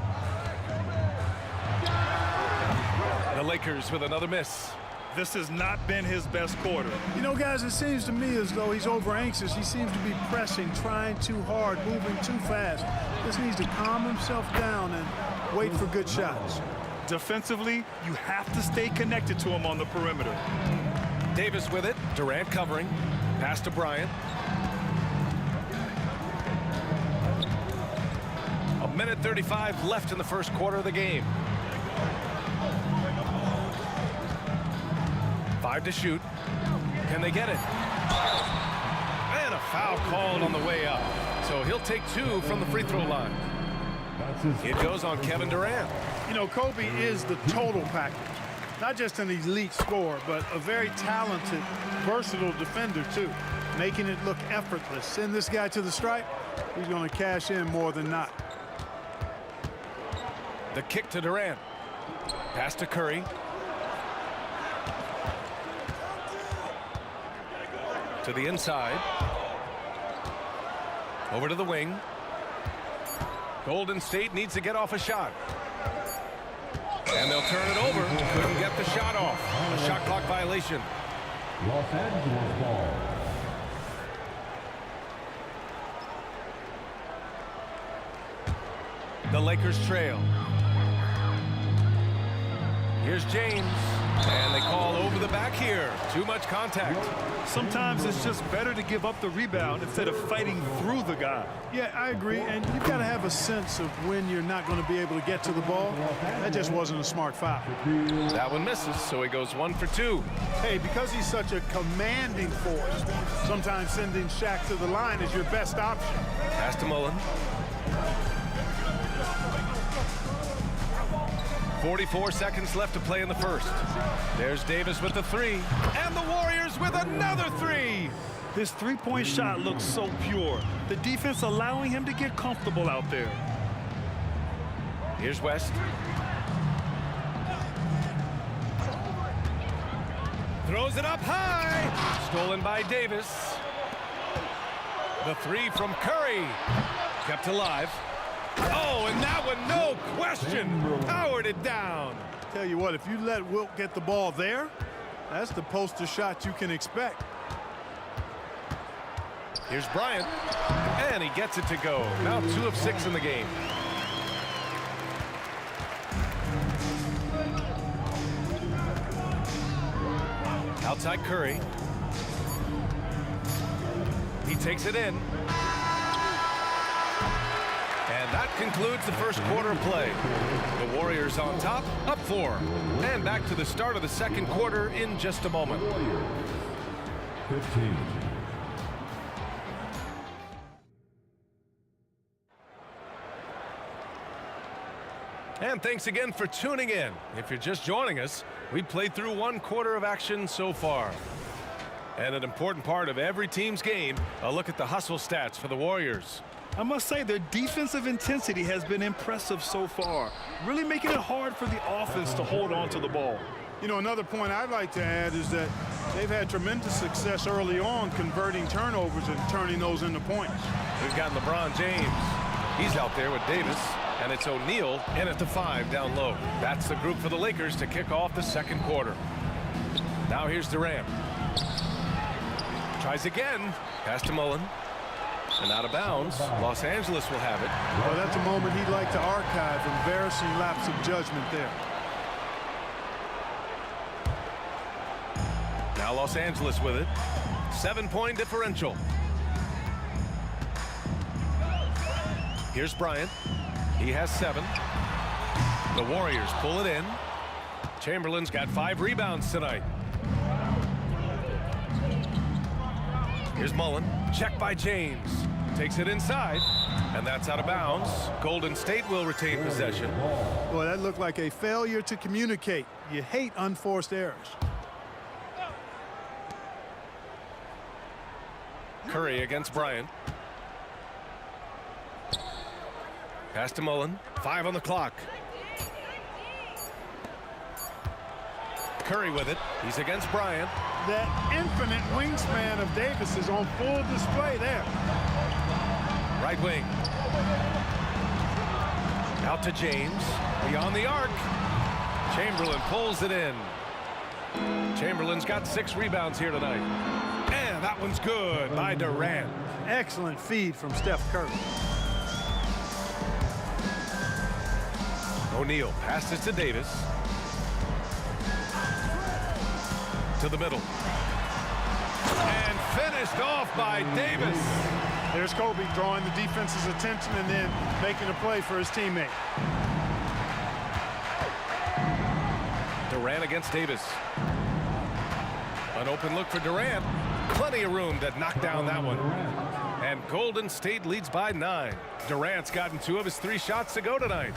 The Lakers with another miss. This has not been his best quarter. You know, guys, it seems to me as though he's over anxious. He seems to be pressing, trying too hard, moving too fast. Just needs to calm himself down and wait for good shots. Defensively, you have to stay connected to him on the perimeter. Davis with it. Durant covering. Pass to Bryant. 1:35 left in the first quarter of the game. 5 to shoot. Can they get it? And a foul called on the way up. So he'll take 2 from the free throw line. It goes on Kevin Durant. You know, Kobe is the total package. Not just an elite scorer, but a very talented, versatile defender, too. Making it look effortless. Send this guy to the stripe, he's going to cash in more than not. The kick to Durant. Pass to Curry. To the inside. Over to the wing. Golden State needs to get off a shot. And they'll turn it over. Couldn't get the shot off. A shot clock violation. Los Angeles ball. The Lakers trail. Here's James. And they call over the back here. Too much contact. Sometimes it's just better to give up the rebound instead of fighting through the guy. Yeah, I agree. And you've got to have a sense of when you're not going to be able to get to the ball. That just wasn't a smart foul. That one misses, so he goes 1 for 2. Hey, because he's such a commanding force, sometimes sending Shaq to the line is your best option. Pass to Mullen. 44 seconds left to play in the first. There's Davis with the 3. And the Warriors with another 3. His three-point shot looks so pure. The defense allowing him to get comfortable out there. Here's West. Throws it up high. Stolen by Davis. The 3 from Curry. Kept alive. Oh, and that one, no question, powered it down. Tell you what, if you let Wilt get the ball there, that's the poster shot you can expect. Here's Bryant, and he gets it to go. Now 2 of 6 in the game. Outside Curry. He takes it in. concludes the first quarter of play. The Warriors on top, up 4. And back to the start of the second quarter in just a moment. 15. And thanks again for tuning in. If you're just joining us, we played through 1 quarter of action so far. And an important part of every team's game, a look at the hustle stats for the Warriors. I must say their defensive intensity has been impressive so far, really making it hard for the offense to hold on to the ball. You know, another point I'd like to add is that they've had tremendous success early on converting turnovers and turning those into points. We've got LeBron James. He's out there with Davis. And it's O'Neal in at the 5 down low. That's the group for the Lakers to kick off the second quarter. Now here's Durant. Tries again. Pass to Mullen. And out of bounds. Los Angeles will have it. Well, that's a moment he'd like to archive. Embarrassing lapse of judgment there. Now Los Angeles with it. 7-point differential. Here's Bryant. He has 7. The Warriors pull it in. Chamberlain's got 5 rebounds tonight. Here's Mullen. Check by James. Takes it inside. And that's out of bounds. Golden State will retain possession. Boy, that looked like a failure to communicate. You hate unforced errors. Curry against Bryant. Pass to Mullen. 5 on the clock. Curry with it. He's against Bryant. That infinite wingspan of Davis is on full display there. Right wing. Out to James. Beyond the arc. Chamberlain pulls it in. Chamberlain's got 6 rebounds here tonight. And that one's good by Durant. Excellent feed from Steph Curry. O'Neal passes to Davis. To the middle. And finished off by Davis. There's Kobe drawing the defense's attention and then making a play for his teammate. Durant against Davis. An open look for Durant. Plenty of room to knock down that one. And Golden State leads by 9. Durant's gotten 2 of his 3 shots to go tonight.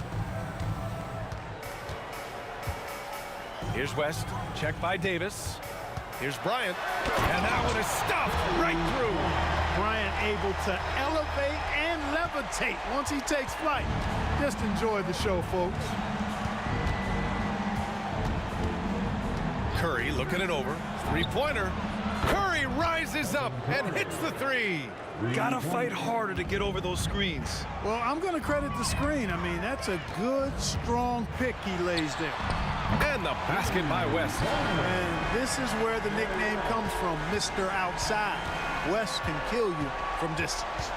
Here's West. Check by Davis. Here's Bryant. And that one is stuffed right through. Bryant able to elevate and levitate once he takes flight. Just enjoy the show, folks. Curry looking it over. 3-pointer. Curry rises up and hits the 3. Gotta fight harder to get over those screens. Well, I'm going to credit the screen. I mean, that's a good, strong pick he lays there. And the basket by West. And this is where the nickname comes from, Mr. Outside. West can kill you from distance.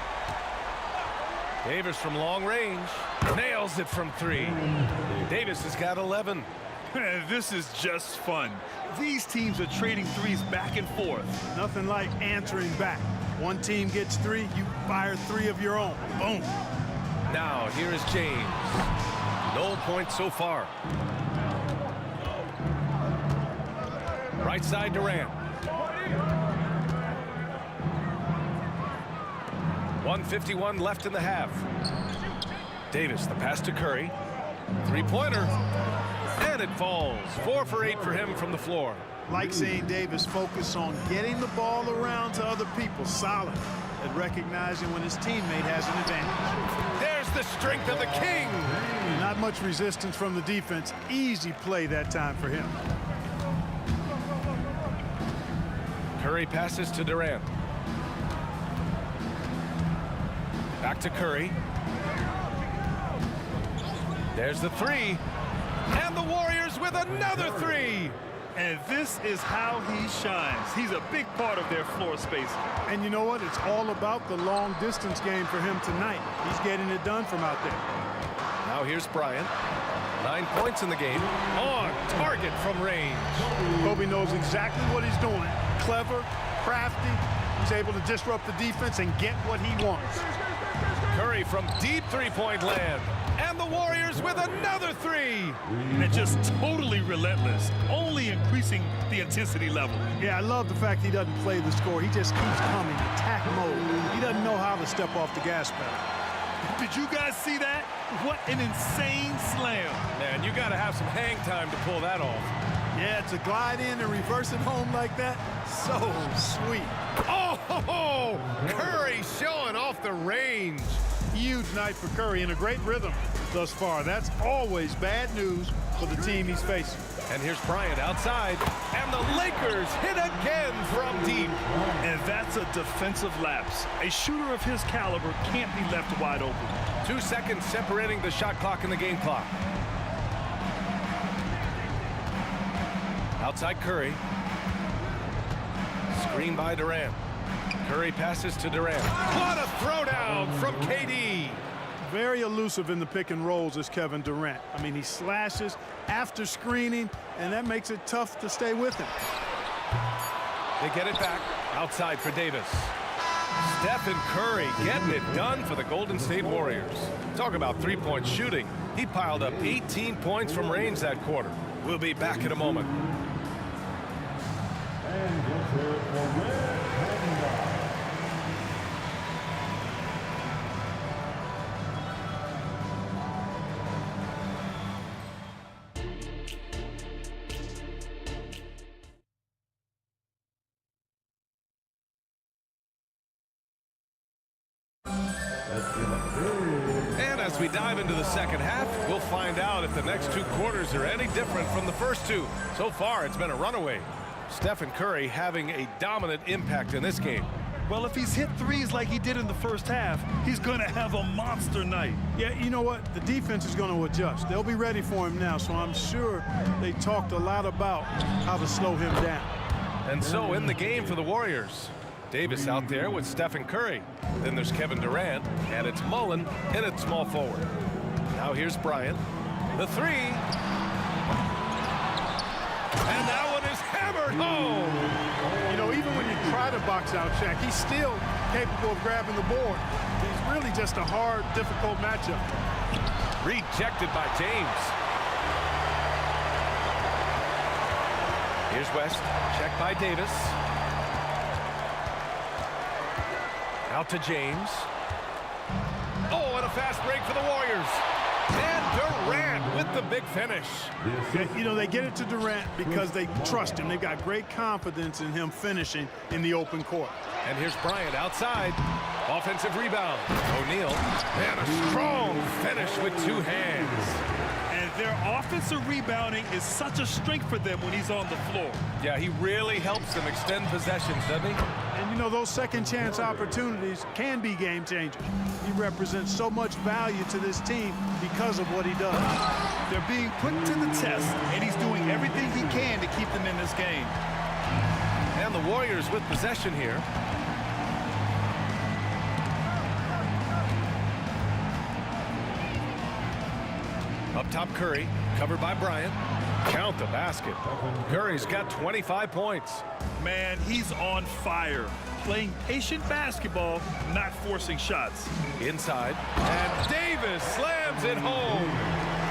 Davis from long range. Nails it from 3. Davis has got 11. This is just fun. These teams are trading threes back and forth. Nothing like answering back. One team gets 3, you fire 3 of your own. Boom. Now here is James. No points so far. Right side Durant. 1:51 left in the half. Davis, the pass to Curry. 3-pointer. And it falls. 4 for 8 for him from the floor. Like seeing Davis focus on getting the ball around to other people. Solid at recognizing when his teammate has an advantage. There's the strength of the king. Not much resistance from the defense. Easy play that time for him. Curry passes to Durant. Back to Curry. There's the 3. And the Warriors with another 3. And this is how he shines. He's a big part of their floor space. And you know what? It's all about the long distance game for him tonight. He's getting it done from out there. Now here's Bryant. 9 points in the game. On target from range. Kobe knows exactly what he's doing. Clever, crafty. He's able to disrupt the defense and get what he wants. Curry from deep three-point land. And the Warriors with another three. And just totally relentless, only increasing the intensity level. Yeah, I love the fact he doesn't play the score. He just keeps coming, attack mode. He doesn't know how to step off the gas pedal. Did you guys see that? What an insane slam. Man, you got to have some hang time to pull that off. Yeah, to glide in and reverse it home like that, so sweet. Oh, Curry showing off the range. Huge night for Curry in a great rhythm thus far. That's always bad news for the team he's facing. And here's Bryant outside, and the Lakers hit again from deep. And that's a defensive lapse. A shooter of his caliber can't be left wide open. 2 seconds separating the shot clock and the game clock. Outside Curry. Screen by Durant. Curry passes to Durant. What a throwdown from KD. Very elusive in the pick and rolls is Kevin Durant. I mean, he slashes after screening, and that makes it tough to stay with him. They get it back outside for Davis. Stephen Curry getting it done for the Golden State Warriors. Talk about three-point shooting. He piled up 18 points from range that quarter. We'll be back in a moment. And as we dive into the second half, we'll find out if the next 2 quarters are any different from the first 2. So far, it's been a runaway. Stephen Curry having a dominant impact in this game. Well, if he's hit threes like he did in the first half, he's going to have a monster night. Yeah, you know what? The defense is going to adjust. They'll be ready for him now, so I'm sure they talked a lot about how to slow him down. And so in the game for the Warriors, Davis out there with Stephen Curry. Then there's Kevin Durant, and it's Mullen in at small forward. Now here's Bryant. The three. And that one is hammered home. You know, even when you try to box out Shaq, he's still capable of grabbing the board. He's really just a hard, difficult matchup. Rejected by James. Here's West. Check by Davis. Out to James. Oh, and a fast break for the Warriors. And Durant with the big finish. You know, they get it to Durant because they trust him. They've got great confidence in him finishing in the open court. And here's Bryant outside. Offensive rebound. O'Neal. And a strong finish with 2 hands. And their offensive rebounding is such a strength for them when he's on the floor. Yeah, he really helps them extend possessions, doesn't he? And, you know, those second chance opportunities can be game changers. He represents so much value to this team because of what he does. They're being put to the test, and he's doing everything he can to keep them in this game. And the Warriors with possession here. Up top, Curry, covered by Bryant. Count the basket. Curry's got 25 points. Man, he's on fire. Playing patient basketball, not forcing shots. Inside, and Davis slams it home.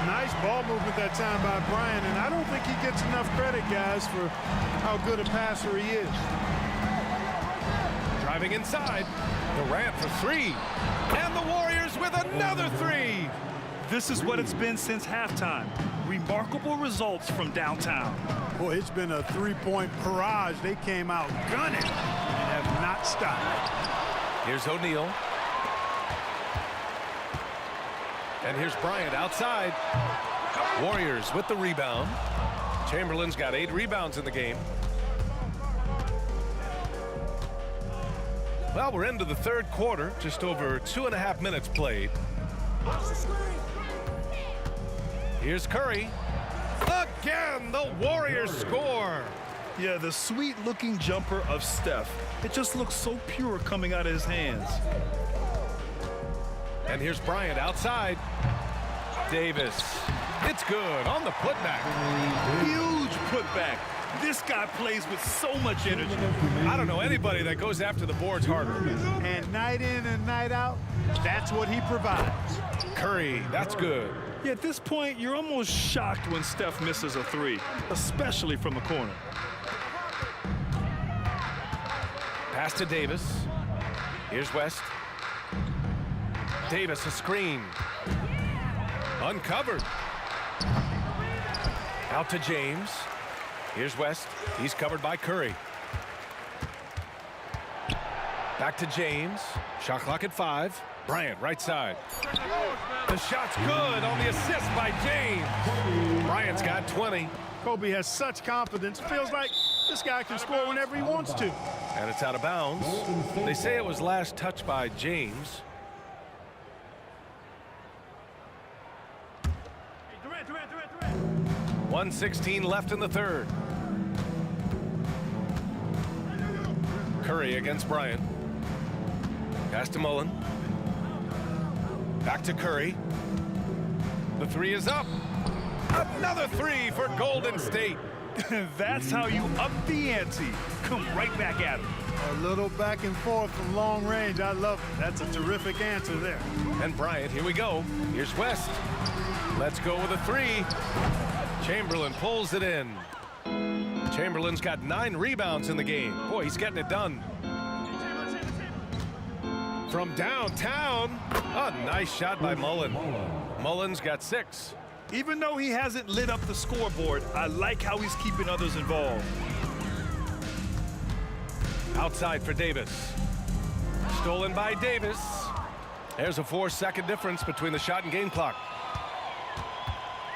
Nice ball movement that time by Bryant, and I don't think he gets enough credit, guys, for how good a passer he is. Driving inside, Durant for 3. And the Warriors with another 3. This is what it's been since halftime. Remarkable results from downtown. Boy, it's been a three-point barrage. They came out gunning and have not stopped. Here's O'Neal. And here's Bryant outside. Warriors with the rebound. Chamberlain's got 8 rebounds in the game. Well, we're into the third quarter. Just over 2.5 minutes played. Here's Curry. Again, the Warriors score. Yeah, the sweet-looking jumper of Steph. It just looks so pure coming out of his hands. And here's Bryant outside. Davis. It's good on the putback. Huge putback. This guy plays with so much energy. I don't know anybody that goes after the boards harder. And night in and night out, that's what he provides. Curry, that's good. Yeah, at this point, you're almost shocked when Steph misses a three, especially from the corner. Pass to Davis. Here's West. Davis, a screen. Uncovered. Out to James. Here's West. He's covered by Curry. Back to James. Shot clock at 5. Bryant, right side. The shot's good on the assist by James. Bryant's got 20. Kobe has such confidence. Feels like this guy can score whenever he wants to. And it's out of bounds. They say it was last touched by James. Durant. 1:16 left in the third. Curry against Bryant. Pass to Mullen. Back to Curry. The three is up. Another three for Golden State. That's how you up the ante. Come right back at him. A little back and forth from long range. I love it. That's a terrific answer there. And Bryant, here we go. Here's West. Let's go with a three. Chamberlain pulls it in. Chamberlain's got 9 rebounds in the game. Boy, he's getting it done. From downtown, a nice shot by Mullen. Mullen's got 6. Even though he hasn't lit up the scoreboard, I like how he's keeping others involved. Outside for Davis. Stolen by Davis. There's a 4-second difference between the shot and game clock.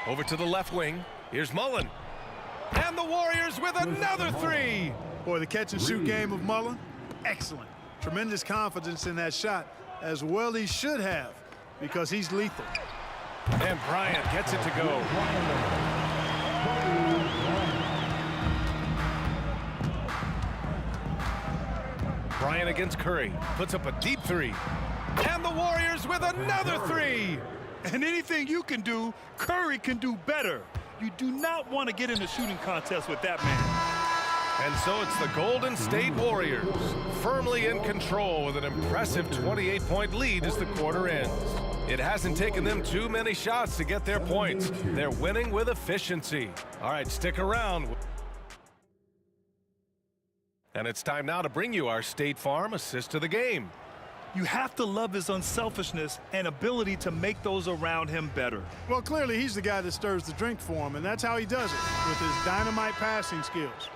Over to the left wing. Here's Mullen. And the Warriors with another three. Boy, the catch and shoot game of Mullen, excellent. Tremendous confidence in that shot, as well he should have, because he's lethal. And Bryant gets it to go. Bryant against Curry. Puts up a deep three. And the Warriors with another three. And anything you can do, Curry can do better. You do not want to get in a shooting contest with that man. And so it's the Golden State Warriors, firmly in control with an impressive 28-point lead as the quarter ends. It hasn't taken them too many shots to get their points. They're winning with efficiency. All right, stick around. And it's time now to bring you our State Farm assist of the game. You have to love his unselfishness and ability to make those around him better. Well, clearly he's the guy that stirs the drink for him, and that's how he does it, with his dynamite passing skills.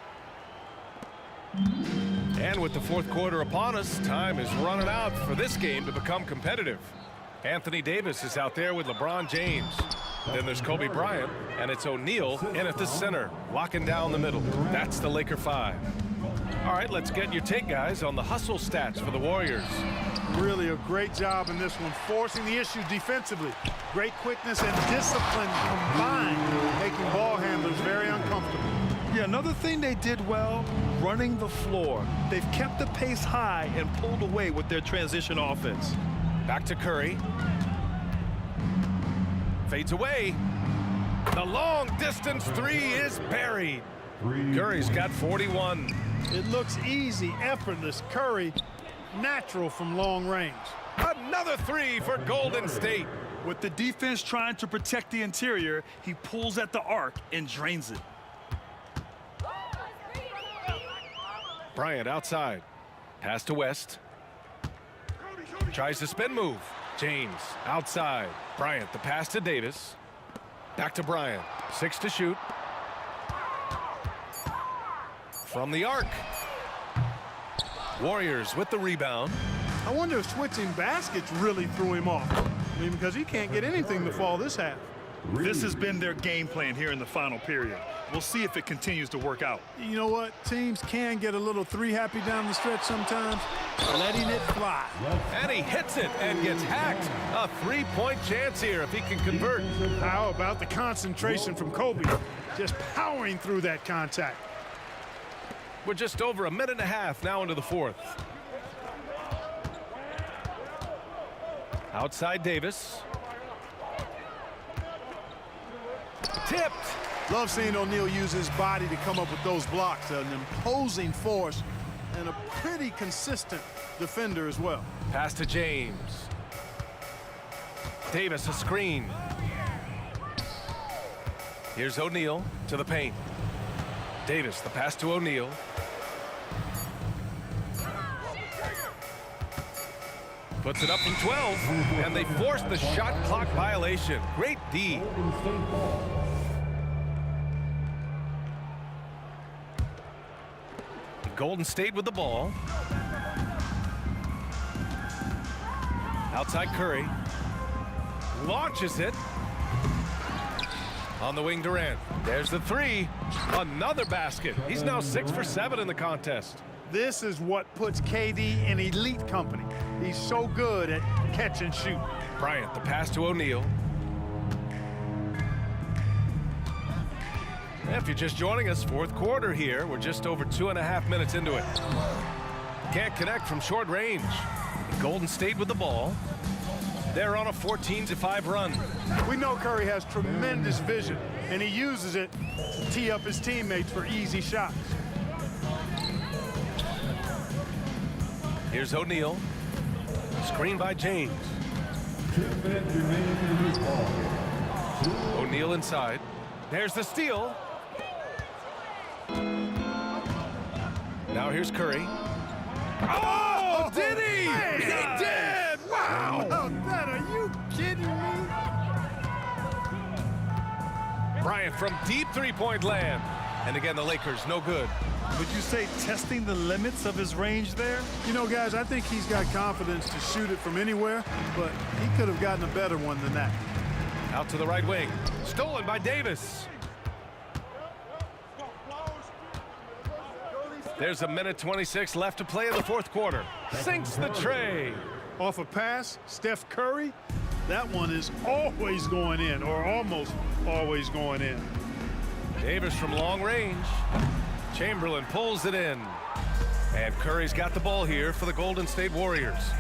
And with the fourth quarter upon us, time is running out for this game to become competitive. Anthony Davis is out there with LeBron James. Then there's Kobe Bryant, and it's O'Neal in at the center, locking down the middle. That's the Laker 5. All right, let's get your take, guys, on the hustle stats for the Warriors. Really a great job in this one, forcing the issue defensively. Great quickness and discipline combined, making ball handlers very uncomfortable. Yeah, another thing they did well, running the floor. They've kept the pace high and pulled away with their transition offense. Back to Curry. Fades away. The long distance three is buried. Curry's got 41. It looks easy, effortless. Curry, natural from long range. Another three for Golden State. With the defense trying to protect the interior, he pulls at the arc and drains it. Bryant outside. Pass to West. Tries the spin move. James outside. Bryant, the pass to Davis. Back to Bryant. 6 to shoot. From the arc. Warriors with the rebound. I wonder if switching baskets really threw him off. I mean, because he can't get anything to fall this half. This has been their game plan here in the final period. We'll see if it continues to work out. You know what? Teams can get a little three-happy down the stretch sometimes, letting it fly. And he hits it and gets hacked. A three-point chance here if he can convert. How about the concentration from Kobe? Just powering through that contact. We're just over a minute and a half now into the fourth. Outside Davis. Tipped. Love seeing O'Neal use his body to come up with those blocks. An imposing force and a pretty consistent defender as well. Pass to James. Davis, a screen. Here's O'Neal to the paint. Davis, the pass to O'Neal. Puts it up from 12, and they force the shot clock violation. Great D. Golden State with the ball. Outside Curry. Launches it. On the wing, Durant. There's the three. Another basket. He's now 6 for 7 in the contest. This is what puts KD in elite company. He's so good at catch and shoot. Bryant, the pass to O'Neal. If you're just joining us, fourth quarter here. We're just over 2.5 minutes into it. Can't connect from short range. Golden State with the ball. They're on a 14-5 run. We know Curry has tremendous vision, and he uses it to tee up his teammates for easy shots. Here's O'Neal. Screen by James. O'Neal inside. There's the steal. Now here's Curry. Oh, did he? He did! Wow! That, are you kidding me? Bryant from deep three-point land. And again, the Lakers, no good. Would you say testing the limits of his range there? You know, guys, I think he's got confidence to shoot it from anywhere, but he could have gotten a better one than that. Out to the right wing. Stolen by Davis. There's 1:26 left to play in the fourth quarter. Sinks the tray. Off a pass, Steph Curry, that one is always going in, or almost always going in. Davis from long range. Chamberlain pulls it in. And Curry's got the ball here for the Golden State Warriors.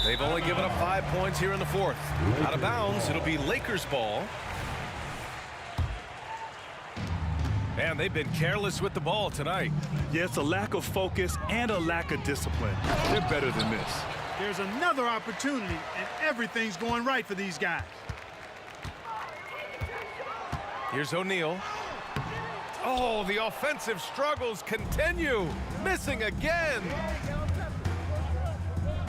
They've only given up 5 points here in the fourth. Out of bounds, it'll be Lakers ball. And they've been careless with the ball tonight. Yeah, it's a lack of focus and a lack of discipline. They're better than this. There's another opportunity, and everything's going right for these guys. Here's O'Neal. Oh, the offensive struggles continue. Missing again.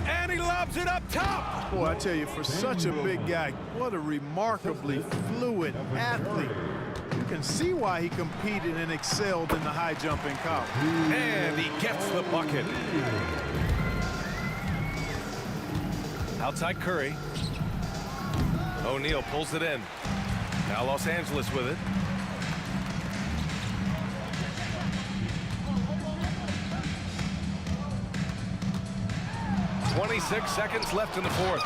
And he lobs it up top. Boy, I tell you, for such a big guy, what a remarkably fluid athlete. You can see why he competed and excelled in the high jump in college. And he gets the bucket. Outside Curry. O'Neal pulls it in. Now Los Angeles with it. .26 seconds left in the fourth.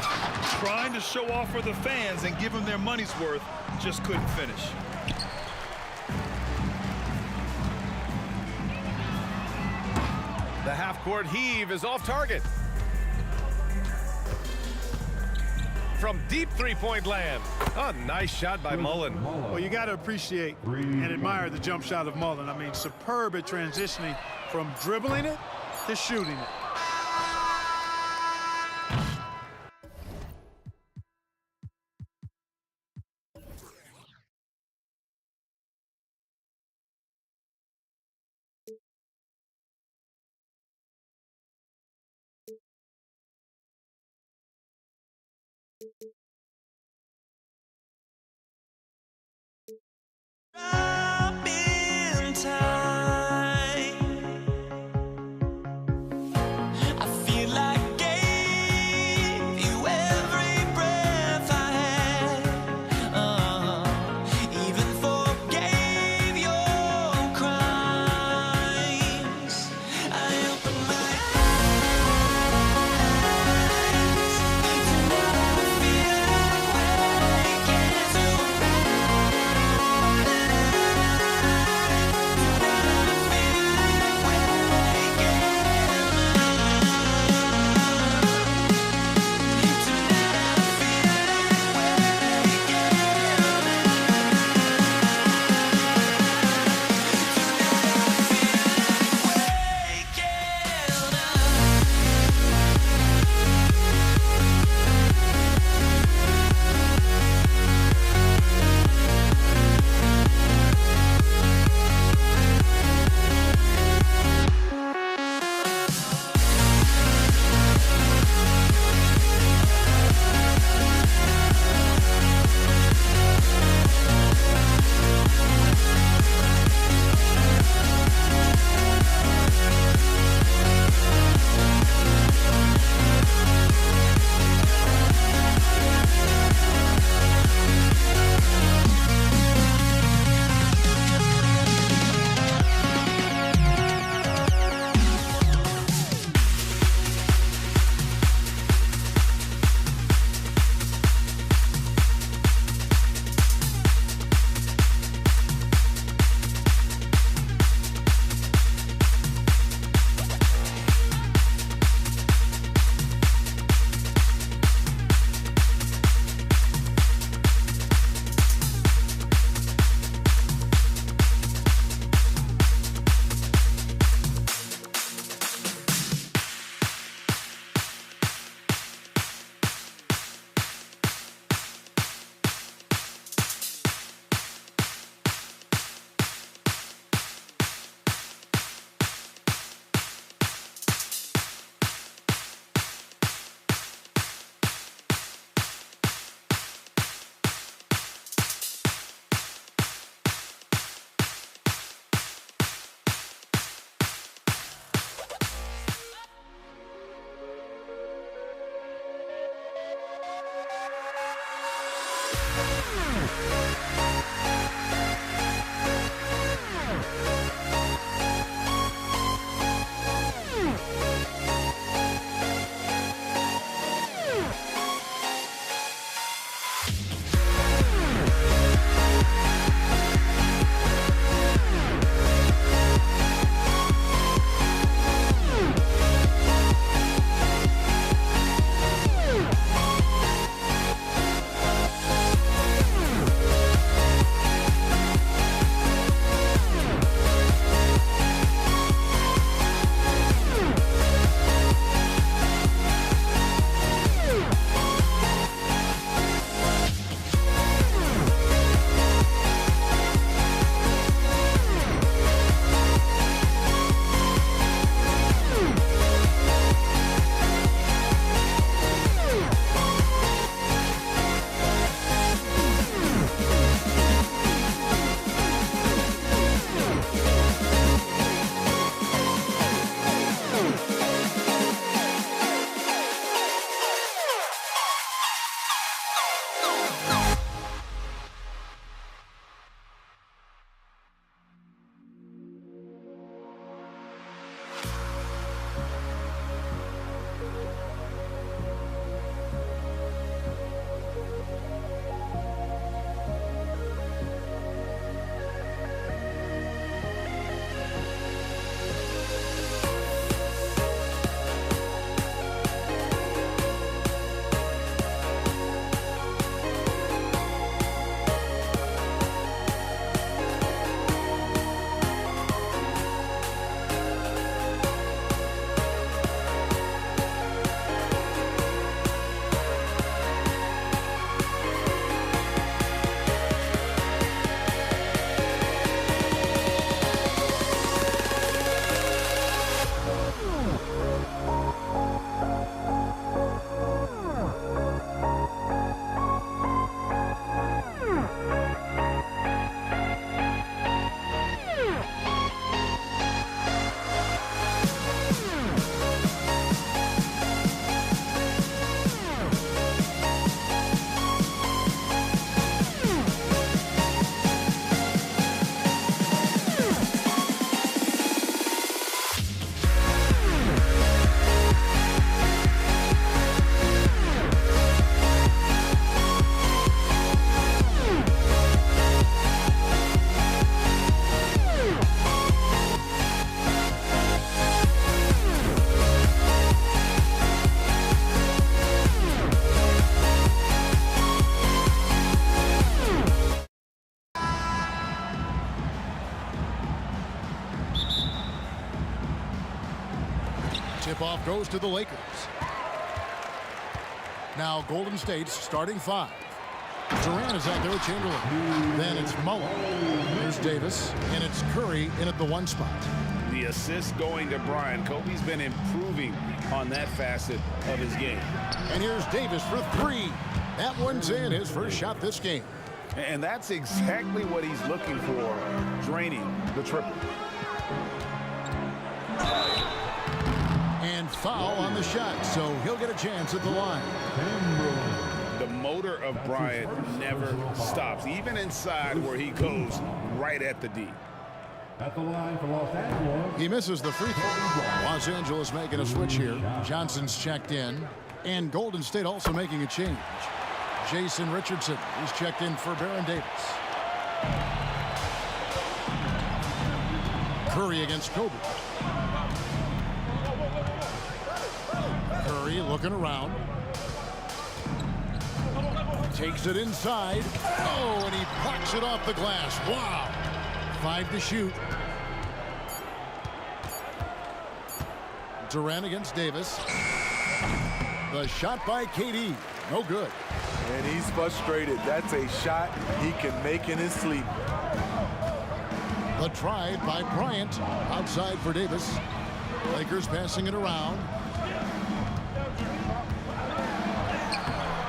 Trying to show off for the fans and give them their money's worth, just couldn't finish. The half-court heave is off target. From deep three-point land. A nice shot by Mullen. Well, you got to appreciate and admire the jump shot of Mullen. I mean, superb at transitioning from dribbling it to shooting it. Tip-off goes to the Lakers. Now Golden State's starting 5. Durant is out there with Chamberlain. Then it's Mullen. There's Davis. And it's Curry in at the 1 spot. The assist going to Bryant. Kobe's been improving on that facet of his game. And here's Davis for 3. That one's in, his first shot this game. And that's exactly what he's looking for, draining the triple. And foul on the shot, so he'll get a chance at the line. The motor of Bryant never stops, even inside where he goes right at the D. At the line for Los Angeles. He misses the free throw. Los Angeles making a switch here. Johnson's checked in. And Golden State also making a change. Jason Richardson is checked in for Baron Davis. Curry against Kobe. Curry looking around. Takes it inside. Oh, and he blocks it off the glass. Wow. 5 to shoot. Durant against Davis. The shot by KD. No good. And he's frustrated. That's a shot he can make in his sleep. The drive by Bryant. Outside for Davis. Lakers passing it around.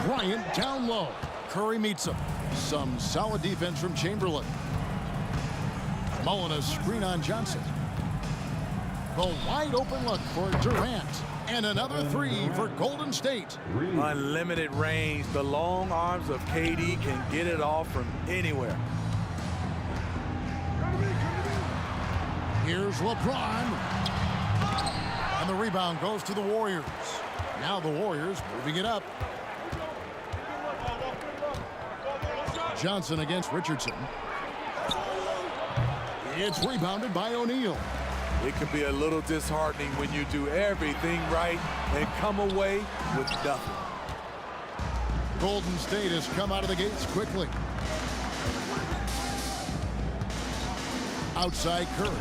Bryant down low. Curry meets him. Some solid defense from Chamberlain. Mullen a screen on Johnson. The wide open look for Durant. And another 3 for Golden State. Unlimited range. The long arms of KD can get it off from anywhere. Here's LeBron. And the rebound goes to the Warriors. Now the Warriors moving it up. Johnson against Richardson. It's rebounded by O'Neal. It can be a little disheartening when you do everything right and come away with nothing. Golden State has come out of the gates quickly. Outside Curry.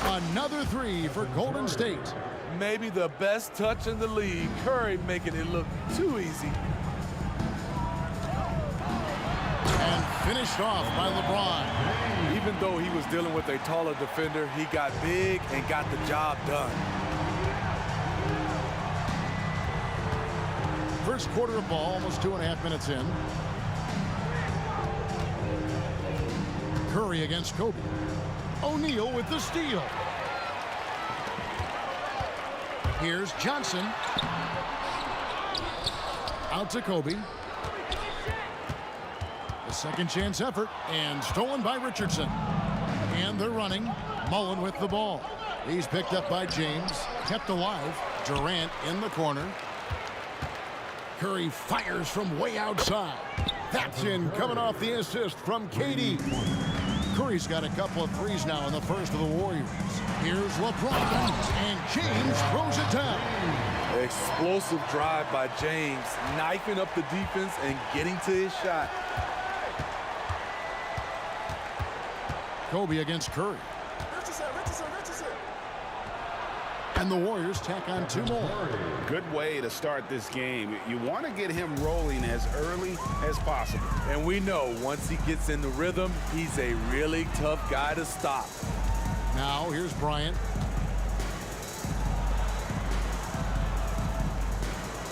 Another 3 for Golden State. Maybe the best touch in the league. Curry making it look too easy. And finished off by LeBron. Even though he was dealing with a taller defender, he got big and got the job done. First quarter of ball, almost 2.5 minutes in. Curry against Kobe. O'Neal with the steal. Here's Johnson. Out to Kobe. A second chance effort and stolen by Richardson. And they're running. Mullen with the ball. He's picked up by James. Kept alive. Durant in the corner. Curry fires from way outside. That's in, coming off the assist from KD. Curry's got a couple of threes now in the first of the Warriors. Here's LeBron, and James throws it down. Explosive drive by James, knifing up the defense and getting to his shot. Kobe against Curry. And the Warriors tack on 2 more. Good way to start this game. You want to get him rolling as early as possible. And we know once he gets in the rhythm, he's a really tough guy to stop. Now here's Bryant.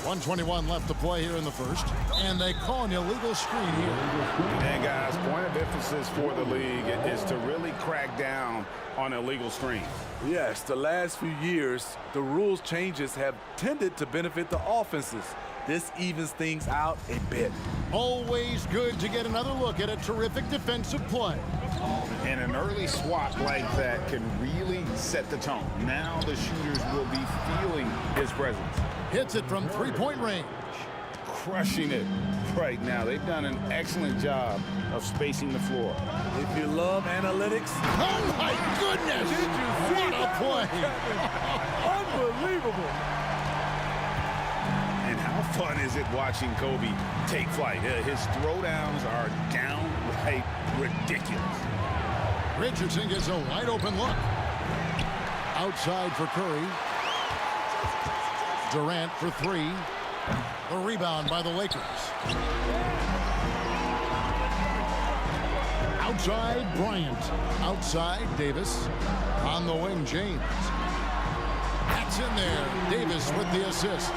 1:21 left to play here in the first. And they call an illegal screen here. And guys, point of emphasis for the league is to really crack down on illegal screens. Yes, the last few years, the rules changes have tended to benefit the offenses. This evens things out a bit. Always good to get another look at a terrific defensive play. And an early swat like that can really set the tone. Now the shooters will be feeling his presence. Hits it from 3-point range. Crushing it right now. They've done an excellent job of spacing the floor. If you love analytics. Oh my goodness! Did you see what a play! Unbelievable. And how fun is it watching Kobe take flight? His throwdowns are downright ridiculous. Richardson gets a wide open look. Outside for Curry. Durant for three. The rebound by the Lakers. Outside Bryant. Outside Davis. On the wing, James. That's in there. Davis with the assist.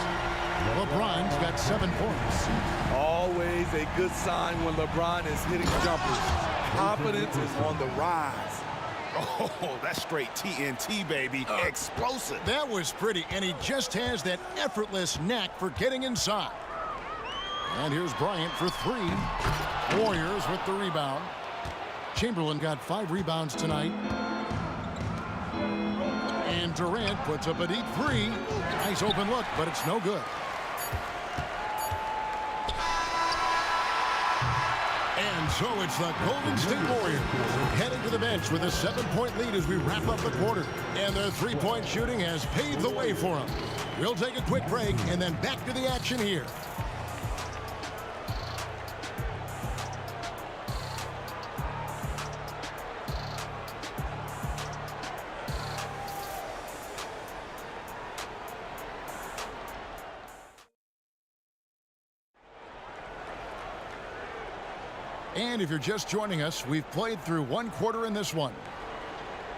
LeBron's got 7 points. Always a good sign when LeBron is hitting jumpers. Confidence is on the rise. Oh, that's straight TNT, baby. Explosive. That was pretty, and he just has that effortless knack for getting inside. And here's Bryant for three. Warriors with the rebound. Chamberlain got 5 rebounds tonight. And Durant puts up a deep three. Nice open look, but it's no good. And so it's the Golden State Warriors heading to the bench with a 7-point lead as we wrap up the quarter. And their three-point shooting has paved the way for them. We'll take a quick break and then back to the action here. And if you're just joining us, we've played through 1 quarter in this one.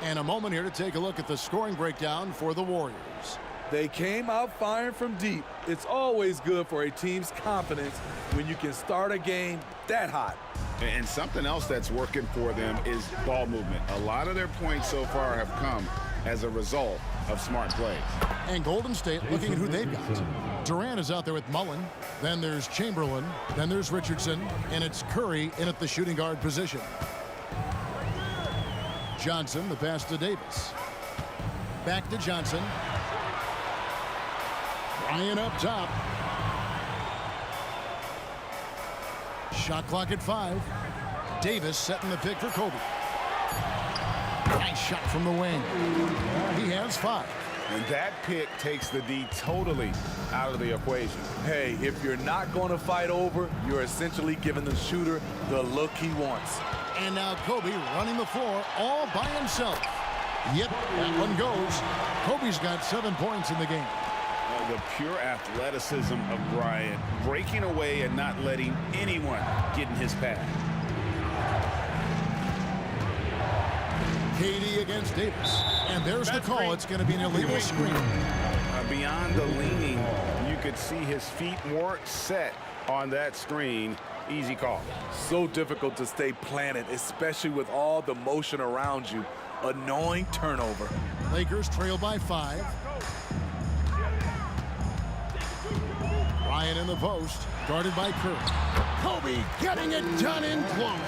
And a moment here to take a look at the scoring breakdown for the Warriors. They came out firing from deep. It's always good for a team's confidence when you can start a game that hot. And something else that's working for them is ball movement. A lot of their points so far have come as a result of smart plays. And Golden State looking at who they've got. Durant is out there with Mullen. Then there's Chamberlain. Then there's Richardson. And it's Curry in at the shooting guard position. Johnson, the pass to Davis. Back to Johnson. Bryant up top. Shot clock at 5. Davis setting the pick for Kobe. Nice shot from the wing. He has 5. And that pick takes the D totally out of the equation. Hey, if you're not going to fight over, you're essentially giving the shooter the look he wants. And now Kobe running the floor all by himself. Yep, that one goes. Kobe's got 7 points in the game. The pure athleticism of Bryant, breaking away and not letting anyone get in his path. KD against Davis. And there's the call. It's going to be an illegal screen. Beyond the leaning, you could see his feet more set on that screen. Easy call. So difficult to stay planted, especially with all the motion around you. Annoying turnover. Lakers trail by 5. Bryant in the post, guarded by Curry. Kobe getting it done in close.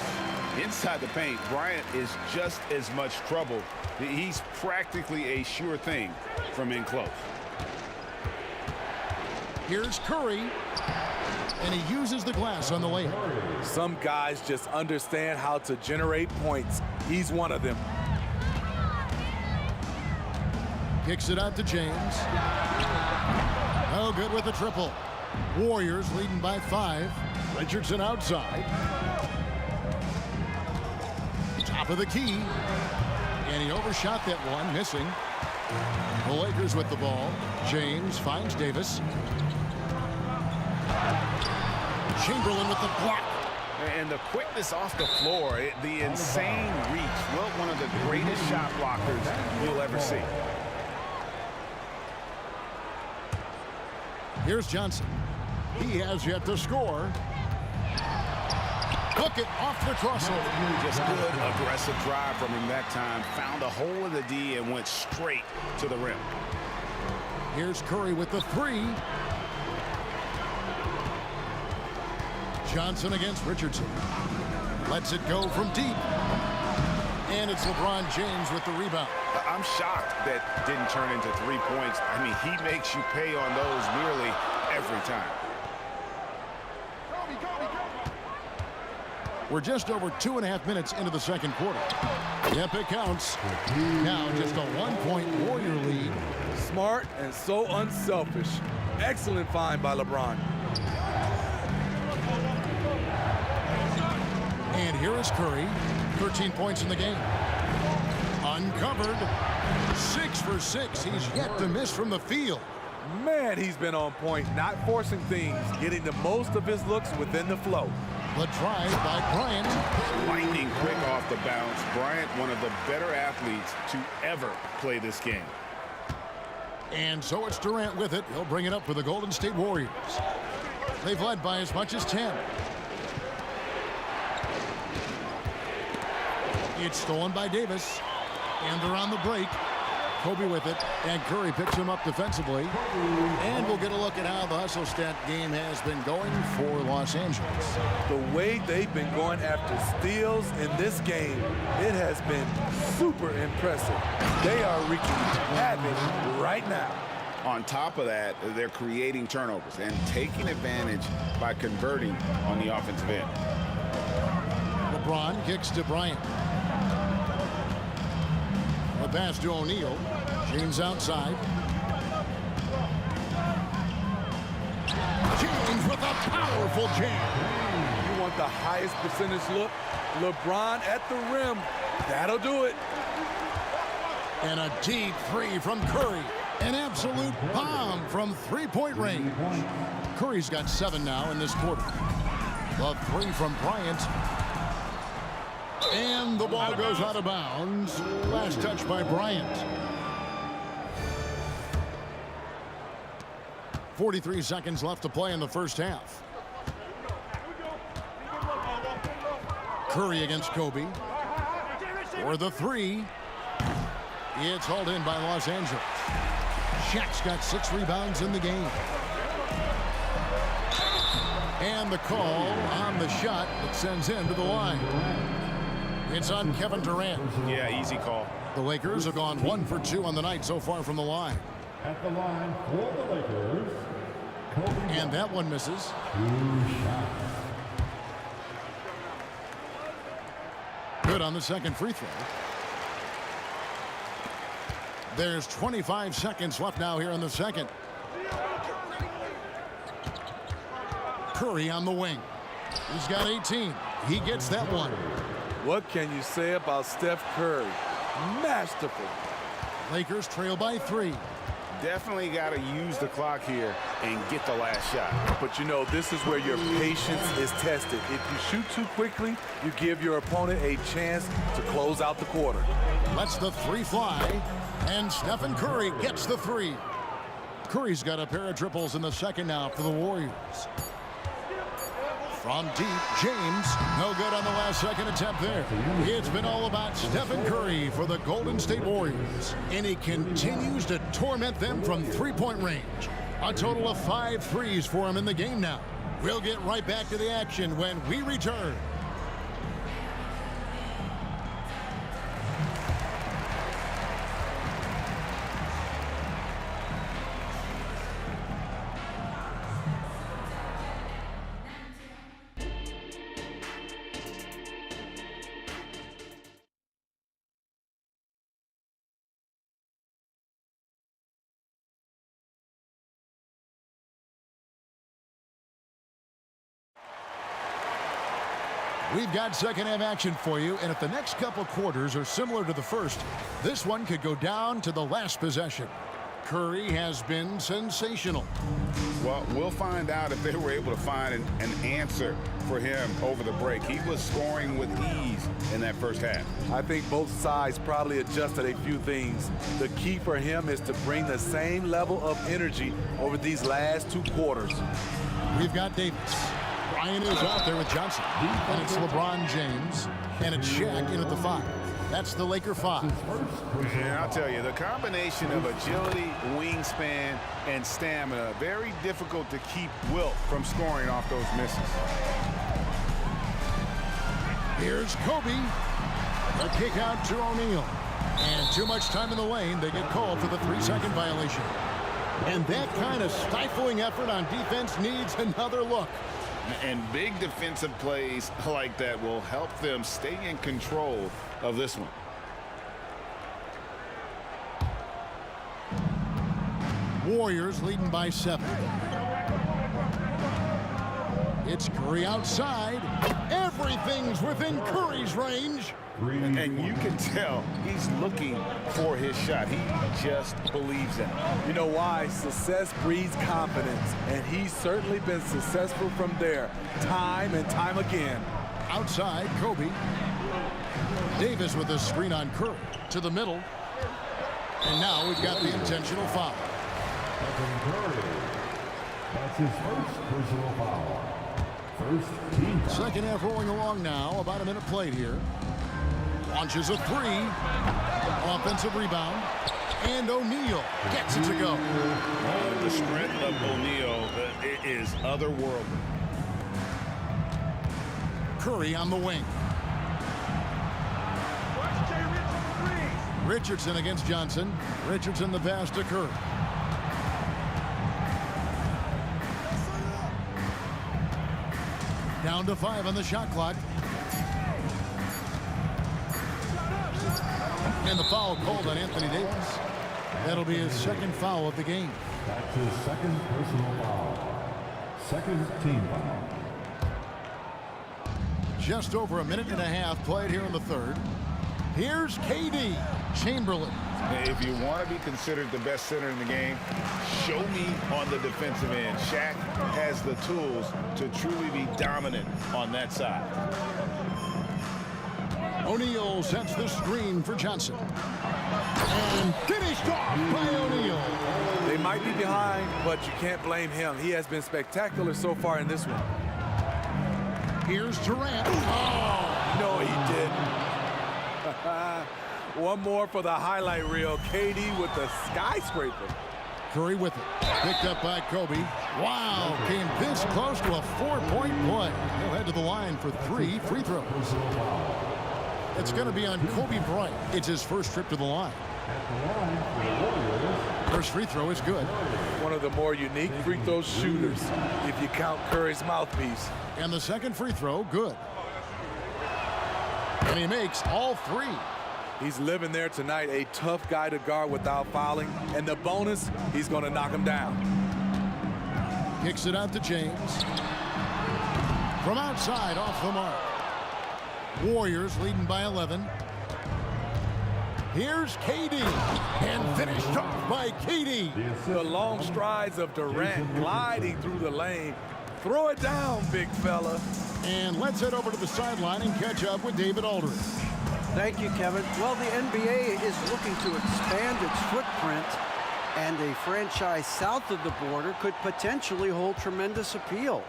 Inside the paint, Bryant is just as much trouble. He's practically a sure thing from in close. Here's Curry, and he uses the glass on the layup. Some guys just understand how to generate points. He's one of them. Kicks it out to James. Oh, good with the triple. Warriors leading by 5. Richardson outside. Top of the key. And he overshot that one, missing. The Lakers with the ball. James finds Davis. Chamberlain with the block. And the quickness off the floor, the insane reach. Well, one of the greatest shot blockers you'll ever see. Here's Johnson. He has yet to score. Hook it off the crossover. Just good aggressive drive from him that time. Found a hole in the D and went straight to the rim. Here's Curry with the 3. Johnson against Richardson. Lets it go from deep. And it's LeBron James with the rebound. I'm shocked that didn't turn into 3 points. I mean, he makes you pay on those nearly every time. We're just over 2.5 minutes into the second quarter. Yep, it counts. Now just a 1-point Warrior lead. Smart and so unselfish. Excellent find by LeBron. And here is Curry. 13 points in the game. Uncovered. 6 for 6. He's yet to miss from the field. Man, he's been on point, not forcing things, getting the most of his looks within the flow. The drive by Bryant. Lightning quick off the bounce. Bryant, one of the better athletes to ever play this game. And so it's Durant with it. He'll bring it up for the Golden State Warriors. They've led by as much as 10. It's stolen by Davis. And they're on the break. Kobe with it, and Curry picks him up defensively. And we'll get a look at how the hustle stat game has been going for Los Angeles. The way they've been going after steals in this game, it has been super impressive. They are wreaking havoc right now. On top of that, they're creating turnovers and taking advantage by converting on the offensive end. LeBron kicks to Bryant. The pass to O'Neal. James outside. James with a powerful jam. You want the highest percentage look? LeBron at the rim. That'll do it. And a deep three from Curry. An absolute bomb from three-point range. Curry's got 7 now in this quarter. The three from Bryant. And the ball goes out of bounds. Last touch by Bryant. 43 seconds left to play in the first half. Curry against Kobe. For the three. It's hauled in by Los Angeles. Shaq's got 6 rebounds in the game. And the call on the shot that sends him to the line. It's on Kevin Durant. Yeah, easy call. The Lakers have gone 1 for 2 on the night so far from the line. At the line for the Lakers, Kobe. And that one misses. 2 shots. Good on the second free throw. There's 25 seconds left now here in the second. Curry on the wing. He's got 18. He gets that one. What can you say about Steph Curry? Masterful. Lakers trail by 3. Definitely got to use the clock here and get the last shot. But you know, this is where your patience is tested. If you shoot too quickly, you give your opponent a chance to close out the quarter. Lets the 3 fly, and Stephen Curry gets the 3. Curry's got a pair of triples in the second now for the Warriors. From deep, James, no good on the last second attempt there. It's been all about Stephen Curry for the Golden State Warriors, and he continues to torment them from three-point range. A total of 5 threes for him in the game now. We'll get right back to the action when we return. We've got second half action for you, and if the next couple quarters are similar to the first, this one could go down to the last possession. Curry has been sensational. Well, we'll find out if they were able to find an answer for him over the break. He was scoring with ease in that first half. I think both sides probably adjusted a few things. The key for him is to bring the same level of energy over these last 2 quarters. We've got Davis. Ryan is out there with Johnson. And it's LeBron James. And it's Shaq in at the 5. That's the Laker 5. And I'll tell you, the combination of agility, wingspan, and stamina, very difficult to keep Wilt from scoring off those misses. Here's Kobe. The kick out to O'Neal. And too much time in the lane. They get called for the 3-second violation. And that kind of stifling effort on defense needs another look. And big defensive plays like that will help them stay in control of this one. Warriors leading by 7. It's Curry outside. Everything's within Curry's range. And you can tell he's looking for his shot. He just believes in it. You know why? Success breeds confidence, and he's certainly been successful from there, time and time again. Outside, Kobe. Davis with a screen on Curry to the middle. And now we've got the intentional foul. That's his first personal foul. First team foul. Second half rolling along now. About a minute played here. Launches a three. Offensive rebound. And O'Neal gets it to go. The strength of O'Neal is otherworldly. Curry on the wing. Richardson against Johnson. Richardson the pass to Curry. Down to 5 on the shot clock. And the foul called on Anthony Davis. That'll be his second foul of the game. That's his second personal foul. Second team foul. Just over a minute and a half played here in the third. Here's KD. Chamberlain. If you want to be considered the best center in the game, show me on the defensive end. Shaq has the tools to truly be dominant on that side. O'Neal sets the screen for Johnson. And finished off by O'Neal. They might be behind, but you can't blame him. He has been spectacular so far in this one. Here's Durant. Oh, no, he didn't. One more for the highlight reel. KD with the skyscraper. Curry with it. Picked up by Kobe. Wow, came this close to a 4-point play. He'll head to the line for 3 free throws. It's going to be on Kobe Bryant. It's his first trip to the line. First free throw is good. One of the more unique free throw shooters, if you count Curry's mouthpiece. And the second free throw, good. And he makes all 3. He's living there tonight, a tough guy to guard without fouling. And the bonus, he's going to knock him down. Kicks it out to James. From outside, off the mark. Warriors leading by 11. Here's KD. And finished off by KD. The long strides of Durant gliding through the lane. Throw it down, big fella. And let's head over to the sideline and catch up with David Aldridge. Thank you, Kevin. Well, the NBA is looking to expand its footprint, and a franchise south of the border could potentially hold tremendous appeal.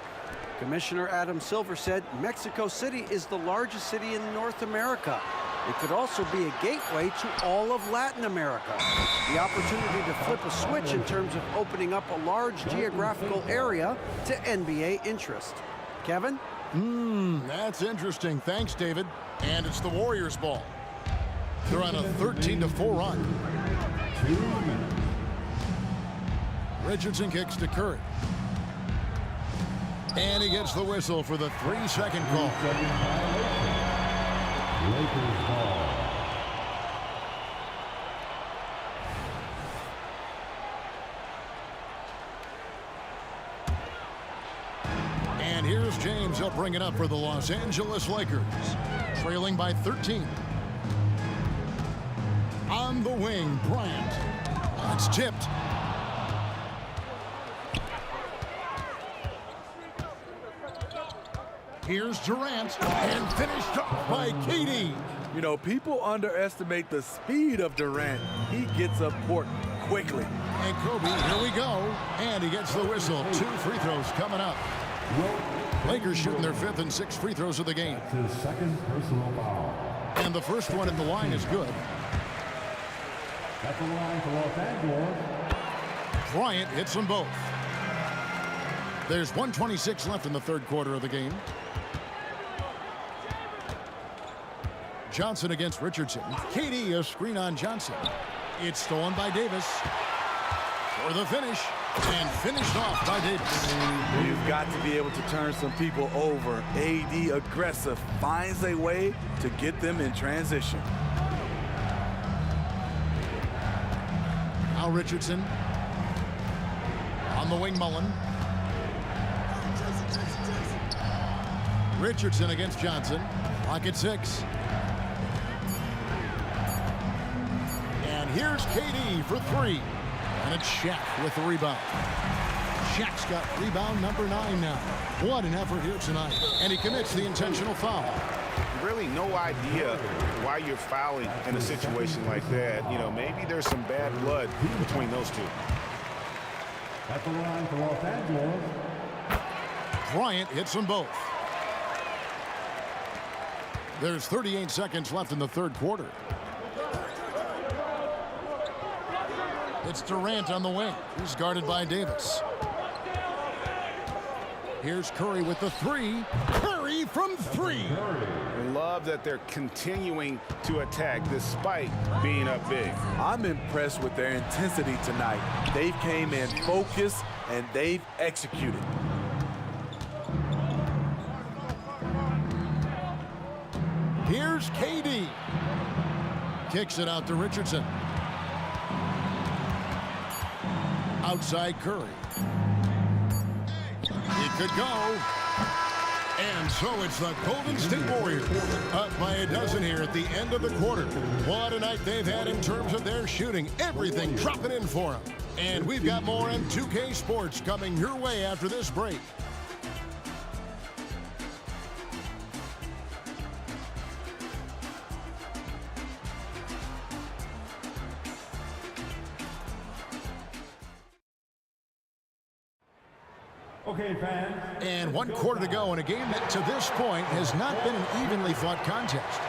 Commissioner Adam Silver said Mexico City is the largest city in North America. It could also be a gateway to all of Latin America. The opportunity to flip a switch in terms of opening up a large geographical area to NBA interest. Kevin? That's interesting. Thanks, David. And it's the Warriors' ball. They're on a 13-4 run. Richardson kicks to Curry. And he gets the whistle for the 3-second call. Lakers ball. And here's James. He'll bring it up for the Los Angeles Lakers. Trailing by 13. On the wing, Bryant. It's tipped. Here's Durant, and finished off by KD. You know, people underestimate the speed of Durant. He gets up court quickly. And Kobe, here we go. And he gets the whistle. 2 free throws coming up. Lakers shooting their 5th and 6th free throws of the game. That's his second personal foul. And the first one at the line is good. At the line for Los Angeles. Bryant hits them both. There's 1:26 left in the third quarter of the game. Johnson against Richardson. KD, a screen on Johnson. It's stolen by Davis. For the finish. And finished off by Davis. You've got to be able to turn some people over. AD aggressive. Finds a way to get them in transition. Now Richardson. On the wing, Mullen. Richardson against Johnson. Clock at 6. And here's KD for 3. And it's Shaq with the rebound. Shaq's got rebound number 9 now. What an effort here tonight. And he commits the intentional foul. Really no idea why you're fouling in a situation like that. You know, maybe there's some bad blood between those two. At the line for Los Angeles. Bryant hits them both. There's 38 seconds left in the third quarter. It's Durant on the wing. He's guarded by Davis. Here's Curry with the 3. Curry from 3. Love that they're continuing to attack despite being up big. I'm impressed with their intensity tonight. They came in focused and they've executed. Here's KD. Kicks it out to Richardson. Outside Curry. It could go. And so it's the Golden State Warriors up by a dozen here at the end of the quarter. What a night they've had in terms of their shooting. Everything dropping in for them. And we've got more on 2K Sports coming your way after this break. Okay, fans. And 1 quarter to go in a game that to this point has not been an evenly fought contest.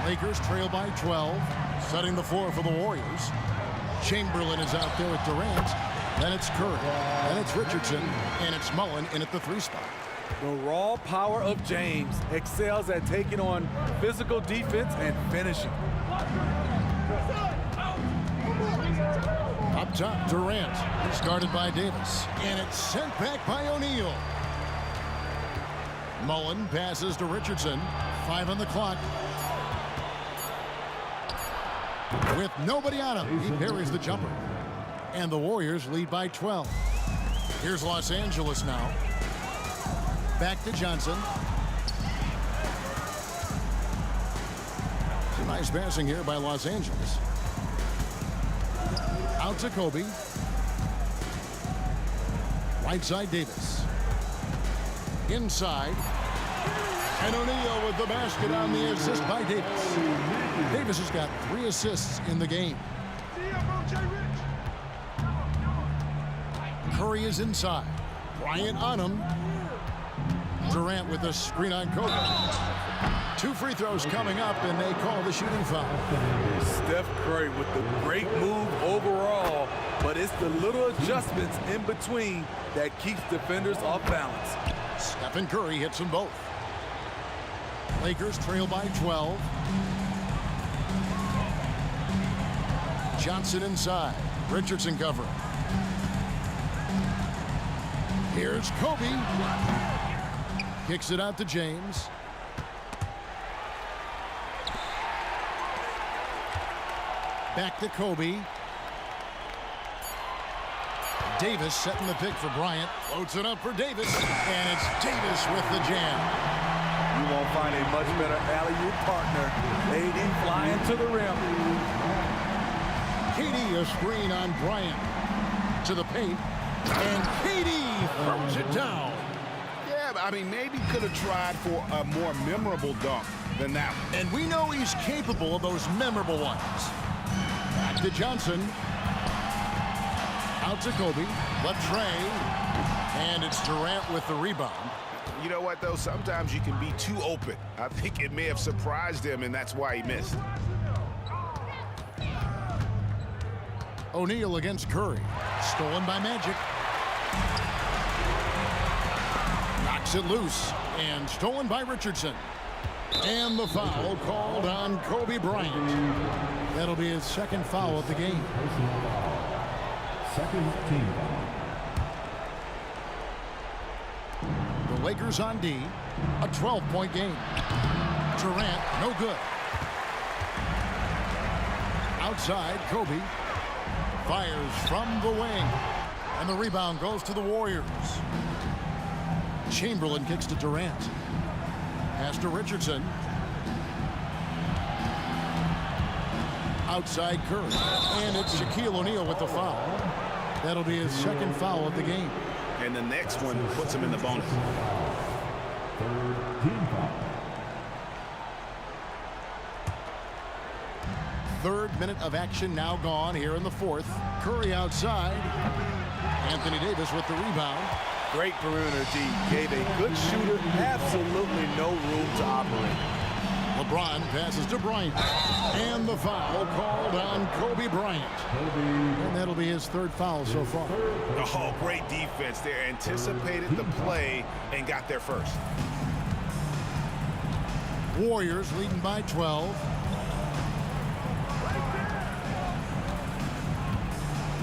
Lakers trail by 12, setting the floor for the Warriors. Chamberlain is out there with Durant. Then it's Curry. Then it's Richardson. And it's Mullen in at the 3 spot. The raw power of James excels at taking on physical defense and finishing. Up top, Durant. He's guarded by Davis. And it's sent back by O'Neal. Mullen passes to Richardson. 5 on the clock. With nobody on him, he parries the jumper. And the Warriors lead by 12. Here's Los Angeles now. Back to Johnson. Some nice passing here by Los Angeles. Out to Kobe. Right side, Davis. Inside. And O'Neal with the basket on the assist by Davis. Davis has got 3 assists in the game. Curry is inside. Bryant on him. Durant with a screen on Kobe. 2 free throws coming up, and they call the shooting foul. Steph Curry with the great move overall, but it's the little adjustments in between that keeps defenders off balance. Stephen Curry hits them both. Lakers trail by 12. Johnson inside. Richardson covering. Here's Kobe. Kicks it out to James. Back to Kobe. Davis setting the pick for Bryant. Floats it up for Davis. And it's Davis with the jam. You won't find a much better alley-oop partner. AD flying to the rim. KD a screen on Bryant. To the paint. And KD throws it down. Yeah, I mean, maybe could have tried for a more memorable dunk than that one. And we know he's capable of those memorable ones. Back to Johnson. Out to Kobe. The tray. And it's Durant with the rebound. You know what, though? Sometimes you can be too open. I think it may have surprised him, and that's why he missed. O'Neal against Curry. Stolen by Magic. Knocks it loose. And stolen by Richardson. And the foul called on Kobe Bryant. That'll be his 2nd foul of the game. Second team foul. The Lakers on D. A 12-point game. Durant, no good. Outside, Kobe. Fires from the wing. And the rebound goes to the Warriors. Chamberlain kicks to Durant. Pass to Richardson. Outside Curry. And it's Shaquille O'Neal with the foul. That'll be his second foul of the game. And the next one puts him in the bonus. Third team foul. Third minute of action now gone here in the fourth. Curry outside. Anthony Davis with the rebound. Great perimeter D. Gave a good shooter absolutely no room to operate. LeBron passes to Bryant. And the foul called on Kobe Bryant. And that'll be his third foul so far. Oh, great defense there. Anticipated the play and got there first. Warriors leading by 12.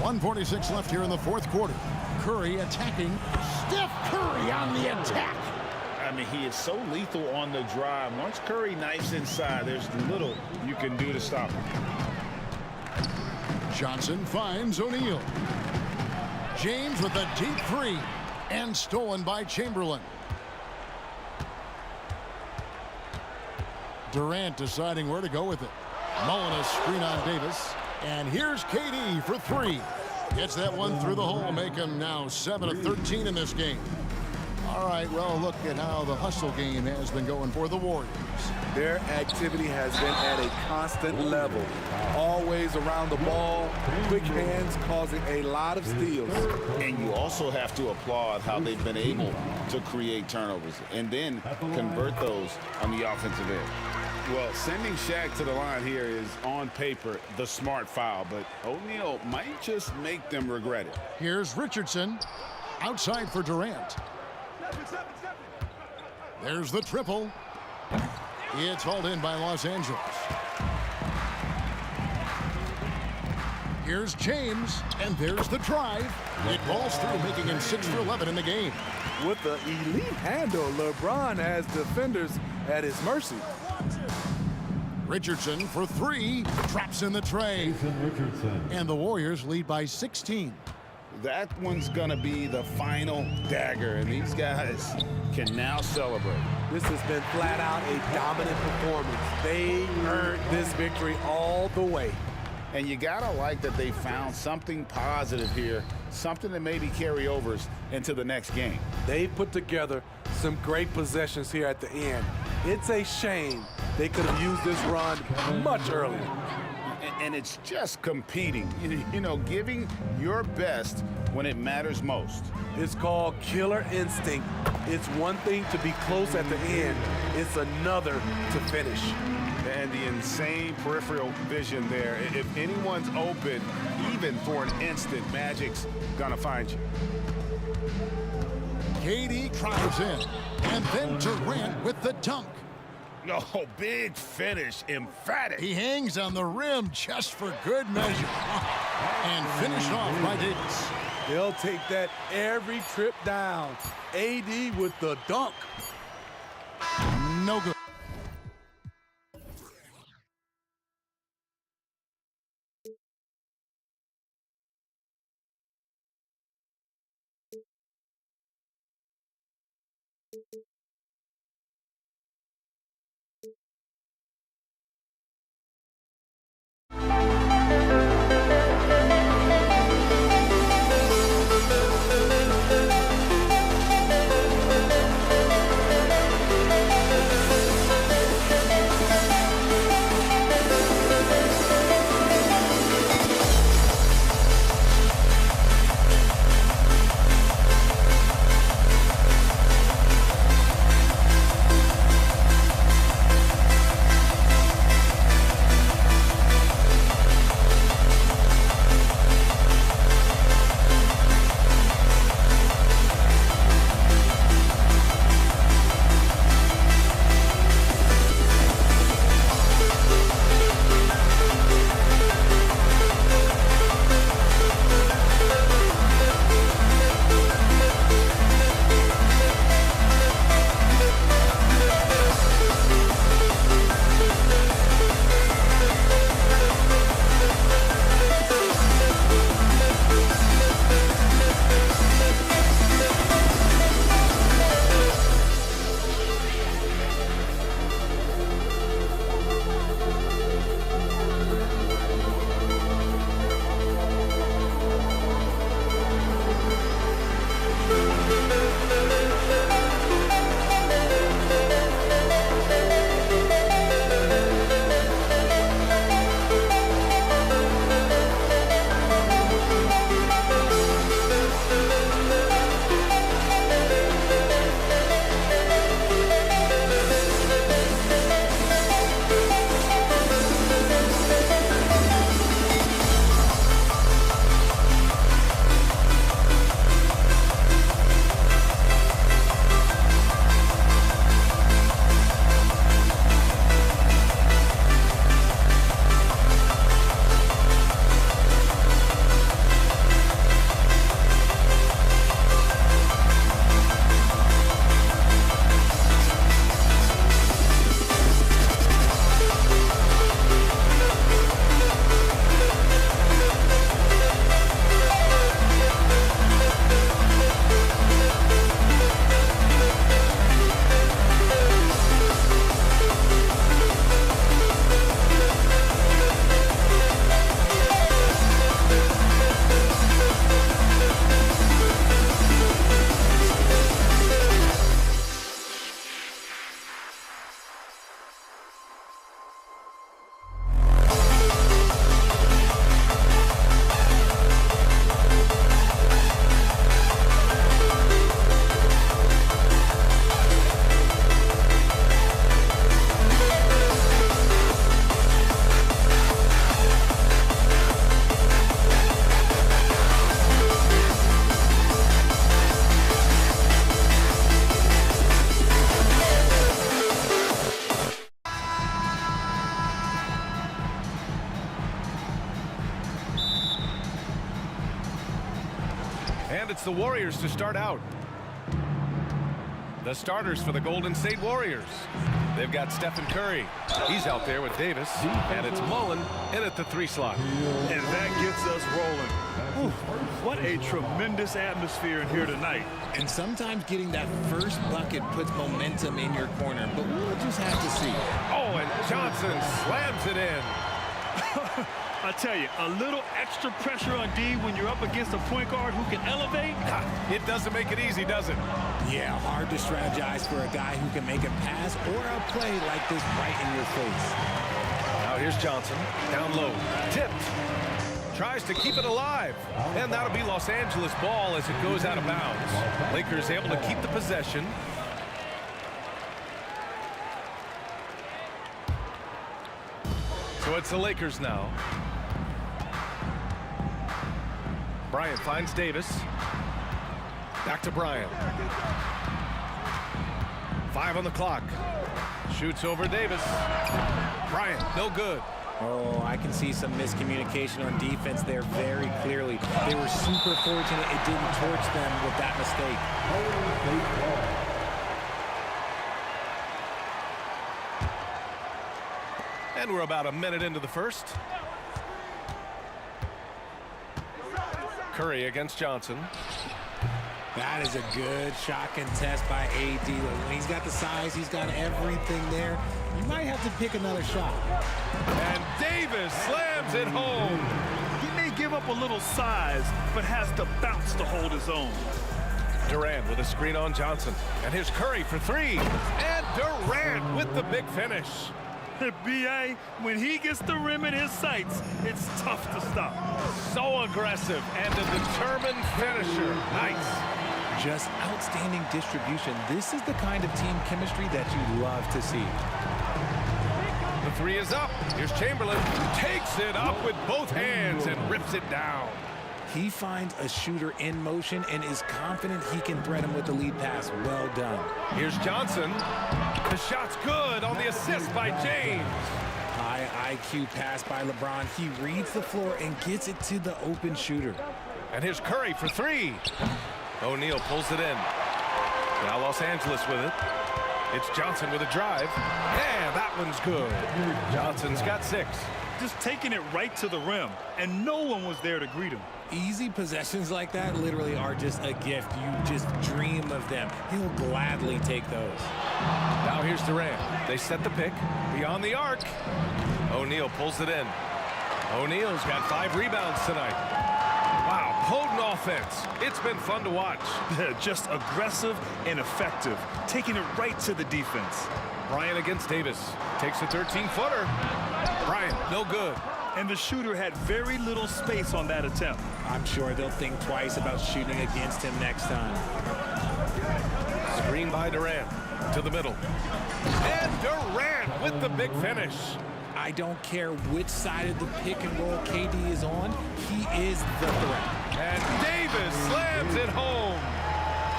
1:46 left here in the fourth quarter. Curry attacking. Steph Curry on the attack. I mean, he is so lethal on the drive. Once Curry knifes inside, there's little you can do to stop him. Johnson finds O'Neal. James with a deep three. And stolen by Chamberlain. Durant deciding where to go with it. Mullen a screen on Davis. And here's KD for three. Gets that one through the hole, make him now 7 of 13 in this game. All right, well, look at how the hustle game has been going for the Warriors. Their activity has been at a constant level. Always around the ball, quick hands causing a lot of steals. And you also have to applaud how they've been able to create turnovers and then convert those on the offensive end. Well, sending Shaq to the line here is, on paper, the smart foul, but O'Neal might just make them regret it. Here's Richardson. Outside for Durant. There's the triple. It's hauled in by Los Angeles. Here's James, and there's the drive. It balls through, making him 6 for 11 in the game. With the elite handle, LeBron has defenders at his mercy. Richardson for three. Traps in the tray. And the Warriors lead by 16. That one's going to be the final dagger, and these guys can now celebrate. This has been flat out a dominant performance. They earned this victory all the way. And you got to like that they found something positive here, something that maybe carry overs into the next game. They put together some great possessions here at the end. It's a shame they could have used this run much earlier. And it's just competing, you know, giving your best when it matters most. It's called killer instinct. It's one thing to be close at the end. It's another to finish. And the insane peripheral vision there. If anyone's open, even for an instant, Magic's gonna find you. KD drives in, and then Durant with the dunk. Oh, big finish, emphatic. He hangs on the rim just for good measure. And finished off by Davis. They'll take that every trip down. AD with the dunk. No good. And it's the Warriors to start out. The starters for the Golden State Warriors. They've got Stephen Curry. He's out there with Davis. And it's Mullen in at the 3 slot. And that gets us rolling. Whew, what a tremendous atmosphere in here tonight. And sometimes getting that first bucket puts momentum in your corner, but we'll just have to see. Oh, and Johnson slams it in. I tell you, a little extra pressure on D when you're up against a point guard who can elevate. It doesn't make it easy, does it? Yeah, hard to strategize for a guy who can make a pass or a play like this right in your face. Now here's Johnson, down low, tipped. Tries to keep it alive. And that'll be Los Angeles ball as it goes out of bounds. Lakers able to keep the possession. So it's the Lakers now. Bryant finds Davis. Back to Bryant. 5 on the clock. Shoots over Davis. Bryant, no good. Oh, I can see some miscommunication on defense there very clearly. They were super fortunate it didn't torch them with that mistake. And we're about a minute into the first. Curry against Johnson. That is a good shot contest by AD. When he's got the size, he's got everything there. You might have to pick another shot. And Davis slams it home. He may give up a little size, but has to bounce to hold his own. Durant with a screen on Johnson. And here's Curry for 3. And Durant with the big finish. B.A., when he gets the rim in his sights, it's tough to stop. So aggressive and a determined finisher. Nice. Just outstanding distribution. This is the kind of team chemistry that you love to see. The 3 is up. Here's Chamberlain. Takes it up with both hands and rips it down. He finds a shooter in motion and is confident he can thread him with the lead pass. Well done. Here's Johnson. The shot's good on the assist by James. High IQ pass by LeBron. He reads the floor and gets it to the open shooter. And here's Curry for 3. O'Neal pulls it in. Now Los Angeles with it. It's Johnson with a drive. And that one's good. Johnson's got 6. Just taking it right to the rim, and no one was there to greet him. Easy possessions like that literally are just a gift. You just dream of them. He'll gladly take those. Now here's Durant. They set the pick beyond the arc. O'Neal pulls it in. O'Neal's got 5 rebounds tonight. Wow, potent offense. It's been fun to watch. Just aggressive and effective, taking it right to the defense. Bryant against Davis. Takes a 13-footer. Bryant, no good. And the shooter had very little space on that attempt. I'm sure they'll think twice about shooting against him next time. Screen by Durant to the middle. And Durant with the big finish. I don't care which side of the pick and roll KD is on. He is the threat. And Davis slams it home.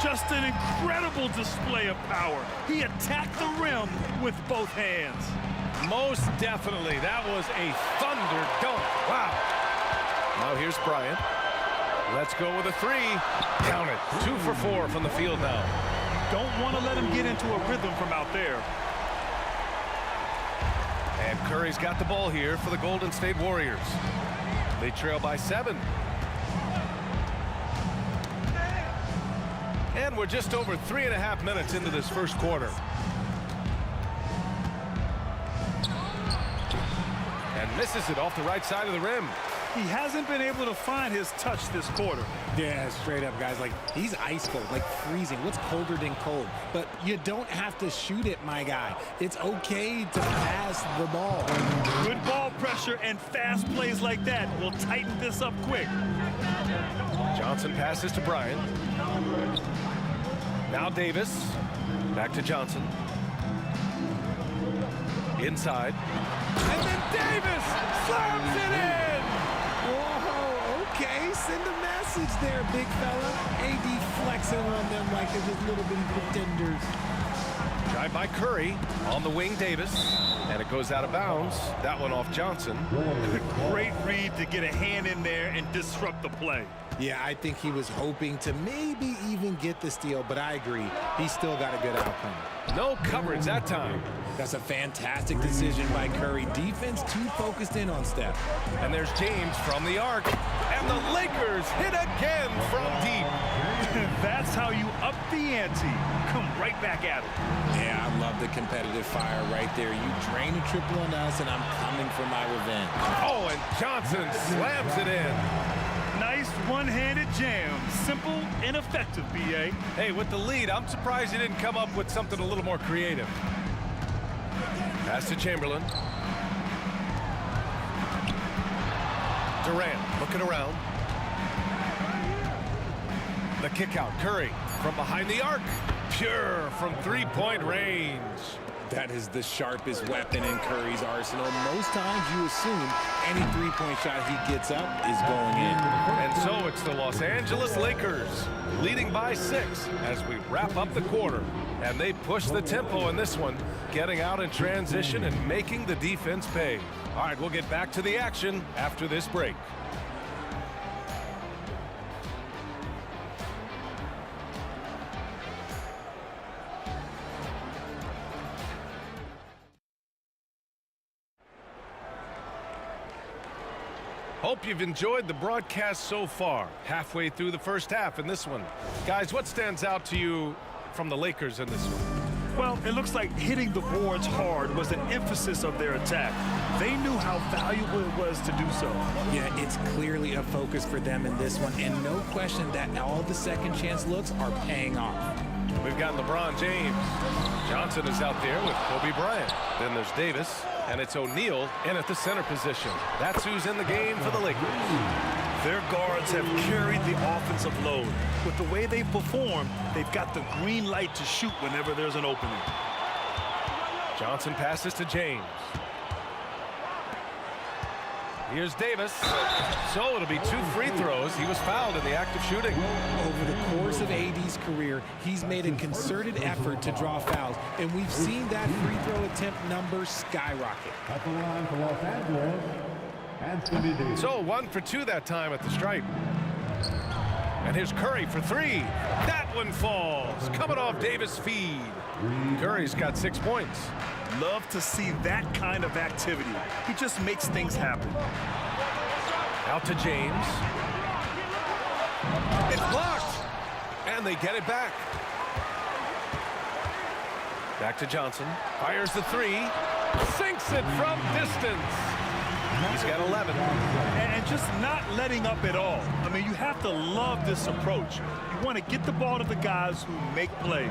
Just an incredible display of power. He attacked the rim with both hands. Most definitely. That was a thunder dunk. Wow. Now here's Bryant. Let's go with a 3. Count it. 2 for 4 from the field now. Don't want to let him get into a rhythm from out there. And Curry's got the ball here for the Golden State Warriors. They trail by 7. And we're just over 3.5 minutes into this first quarter. And misses it off the right side of the rim. He hasn't been able to find his touch this quarter. Yeah, straight up, guys. Like, he's ice cold, like freezing. What's colder than cold? But you don't have to shoot it, my guy. It's okay to pass the ball. Good ball pressure and fast plays like that will tighten this up quick. Johnson passes to Bryant. Now Davis. Back to Johnson. Inside. And then Davis slams it in! Whoa, okay. Send a message there, big fella. AD flexing on them like they're just little bitty pretenders. Drive by Curry. On the wing, Davis. And it goes out of bounds. That one off Johnson. Great read to get a hand in there and disrupt the play. Yeah, I think he was hoping to maybe even get the steal, but I agree. He still got a good outcome. No coverage that time. That's a fantastic decision by Curry. Defense too focused in on Steph. And there's James from the arc. And the Lakers hit again from deep. That's how you up the ante. Come right back at it. Yeah, I love the competitive fire right there. You drain a triple on us, and I'm coming for my revenge. Oh, and Johnson slams it in. Nice one-handed jam. Simple and effective, B.A. Hey, with the lead, I'm surprised he didn't come up with something a little more creative. Pass to Chamberlain. Durant looking around. The kick out. Curry from behind the arc. Pure from three-point range. That is the sharpest weapon in Curry's arsenal. Most times you assume any three-point shot he gets up is going in. And so it's the Los Angeles Lakers leading by 6 as we wrap up the quarter. And they push the tempo in this one, getting out in transition and making the defense pay. All right, we'll get back to the action after this break. Hope you've enjoyed the broadcast so far. Halfway through the first half in this one. Guys, what stands out to you from the Lakers in this one? Well, it looks like hitting the boards hard was an emphasis of their attack. They knew how valuable it was to do so. Yeah, it's clearly a focus for them in this one, and no question that all the second chance looks are paying off. We've got LeBron James. Johnson is out there with Kobe Bryant. Then there's Davis, and it's O'Neal in at the center position. That's who's in the game for the Lakers. Their guards have carried the offensive load. With the way they perform, they've got the green light to shoot whenever there's an opening. Johnson passes to James. Here's Davis. So it'll be 2 free throws. He was fouled in the act of shooting. Over the course of AD's career, he's made a concerted effort to draw fouls, and we've seen that free throw attempt number skyrocket. At the line for Los Angeles, Anthony Davis. So 1 for 2 that time at the stripe. And here's Curry for 3. That one falls. Coming off Davis' feed. Curry's got 6 points. Love to see that kind of activity. He just makes things happen. Out to James. It's blocked. And they get it back. Back to Johnson. Fires the 3. Sinks it from distance. He's got 11. And just not letting up at all. I mean, you have to love this approach. You want to get the ball to the guys who make plays.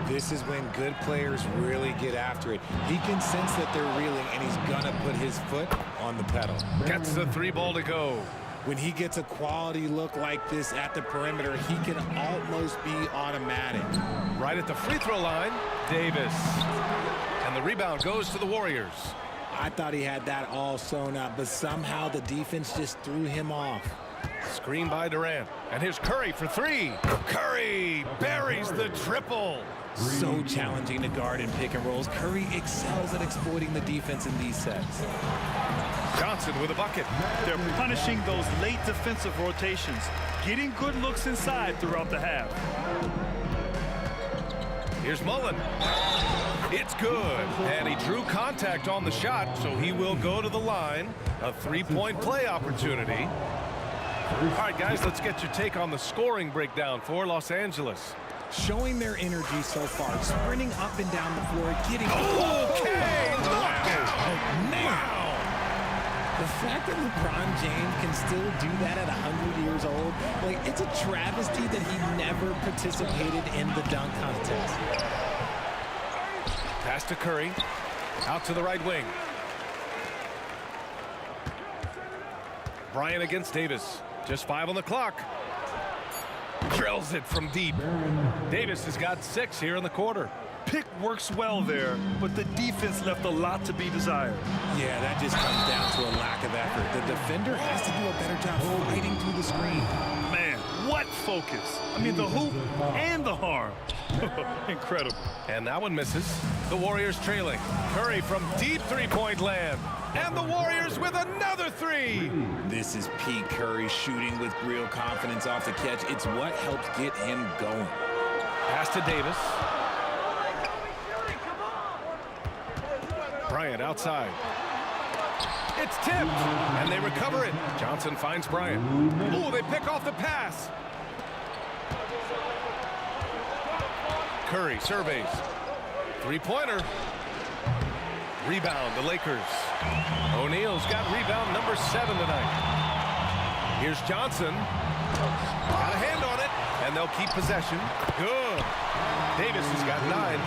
This is when good players really get after it. He can sense that they're reeling, and he's going to put his foot on the pedal. Gets the 3 ball to go. When he gets a quality look like this at the perimeter, he can almost be automatic. Right at the free throw line, Davis. And the rebound goes to the Warriors. I thought he had that all sewn up, but somehow the defense just threw him off. Screen by Durant. And here's Curry for 3. Curry buries the triple. So challenging to guard in pick and rolls. Curry excels at exploiting the defense in these sets. Johnson with a bucket. They're punishing those late defensive rotations, getting good looks inside throughout the half. Here's Mullen. It's good. And he drew contact on the shot, so he will go to the line. A 3-point play opportunity. All right, guys, let's get your take on the scoring breakdown for Los Angeles. Showing their energy so far, sprinting up and down the floor, getting... Okay, knockout! Wow! The fact that LeBron James can still do that at 100 years old, like, it's a travesty that he never participated in the dunk contest. Pass to Curry. Out to the right wing. Bryant against Davis. Just 5 on the clock. Drills it from deep. Davis has got 6 here in the quarter. Pick works well there, but the defense left a lot to be desired. Yeah, that just comes down to a lack of effort. The defender has to do a better job fighting through the screen. Man, What focus? I mean, the hoop and the harm. Incredible. And that one misses. The Warriors trailing. Curry from deep three-point land. And the Warriors with another three. This is Pete Curry shooting with real confidence off the catch. It's what helps get him going. Pass to Davis. Bryant outside. It's tipped, and they recover it. Johnson finds Bryant. Ooh, they pick off the pass. Curry surveys. Three-pointer. Rebound, the Lakers. O'Neal's got rebound number 7 tonight. Here's Johnson. Got a hand on it, and they'll keep possession. Good. Davis has got 9.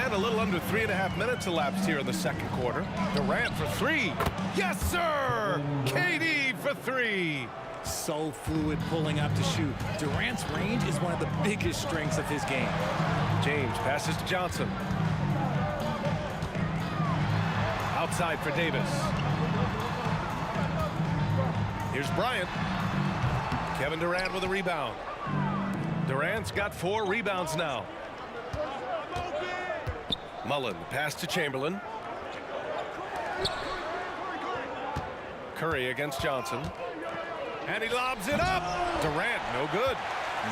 And a little under 3.5 minutes elapsed here in the second quarter. Durant for 3. Yes, sir! KD for 3. So fluid pulling up to shoot. Durant's range is one of the biggest strengths of his game. James passes to Johnson. Outside for Davis. Here's Bryant. Kevin Durant with a rebound. Durant's got 4 rebounds now. Mullen, pass to Chamberlain. Curry against Johnson. And he lobs it up. Durant, no good.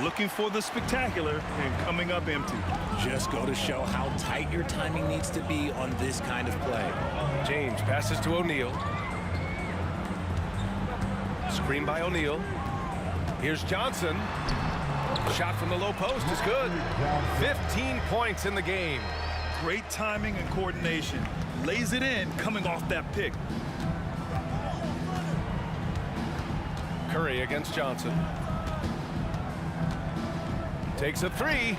Looking for the spectacular and coming up empty. Just go to show how tight your timing needs to be on this kind of play. James passes to O'Neal. Screen by O'Neal. Here's Johnson. Shot from the low post is good. 15 points in the game. Great timing and coordination. Lays it in coming off that pick. Curry against Johnson. Takes a 3.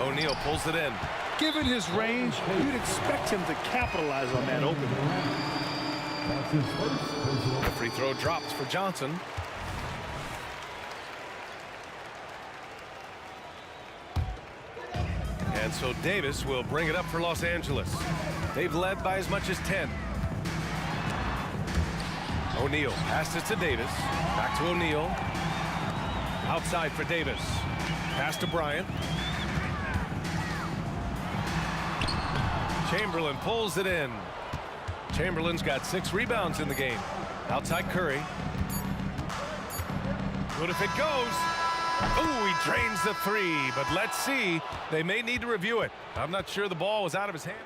O'Neal pulls it in. Given his range, you'd expect him to capitalize on that opening. The free throw drops for Johnson. And so Davis will bring it up for Los Angeles. They've led by as much as 10. O'Neal passes to Davis. Back to O'Neal. Outside for Davis. Pass to Bryant. Chamberlain pulls it in. Chamberlain's got 6 rebounds in the game. Outside Curry. Good if it goes. Ooh, he drains the 3, but let's see. They may need to review it. I'm not sure the ball was out of his hand.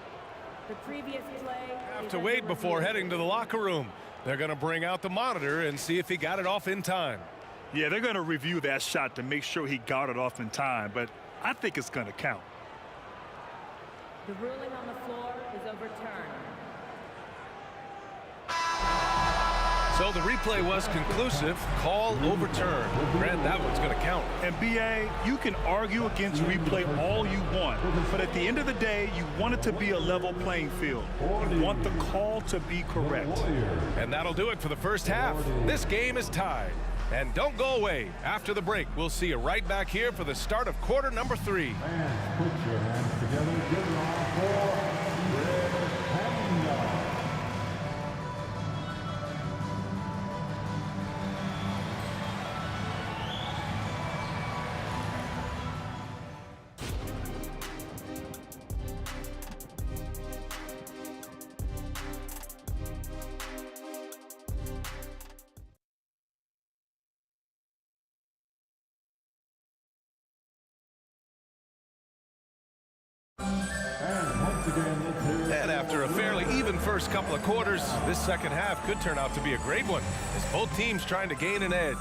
The previous play. Have to wait before heading to the locker room. They're going to bring out the monitor and see if he got it off in time. Yeah, they're going to review that shot to make sure he got it off in time, but I think it's going to count. The ruling on the floor is overturned. So the replay was conclusive. Call overturned. Grant, that one's going to count. And BA, you can argue against replay all you want, but at the end of the day, you want it to be a level playing field. You want the call to be correct. And that'll do it for the first half. This game is tied. And don't go away. After the break, we'll see you right back here for the start of quarter number 3. Fans, put your hands together. Give it on for Red Panda. And after a fairly even first couple of quarters, this second half could turn out to be a great one as both teams trying to gain an edge.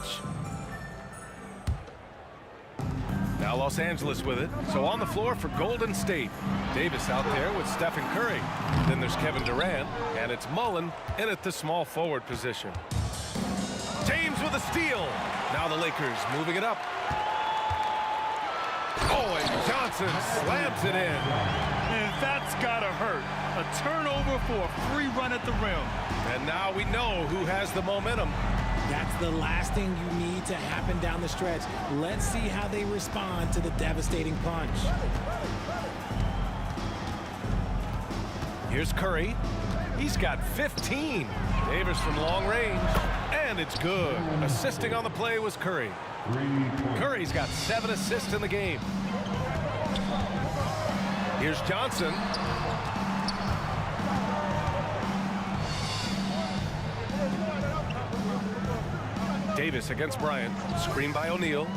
Now Los Angeles with it. So on the floor for Golden State. Davis out there with Stephen Curry. Then there's Kevin Durant, and it's Mullen in at the small forward position. James with a steal. Now the Lakers moving it up. Oh, and Johnson slams it in. And that's gotta hurt. A turnover for a free run at the rim. And now we know who has the momentum. That's the last thing you need to happen down the stretch. Let's see how they respond to the devastating punch. Here's Curry. He's got 15. Davis from long range. And it's good. Assisting on the play was Curry. Curry's got 7 assists in the game. Here's Johnson. Davis against Bryant. Screen by O'Neal.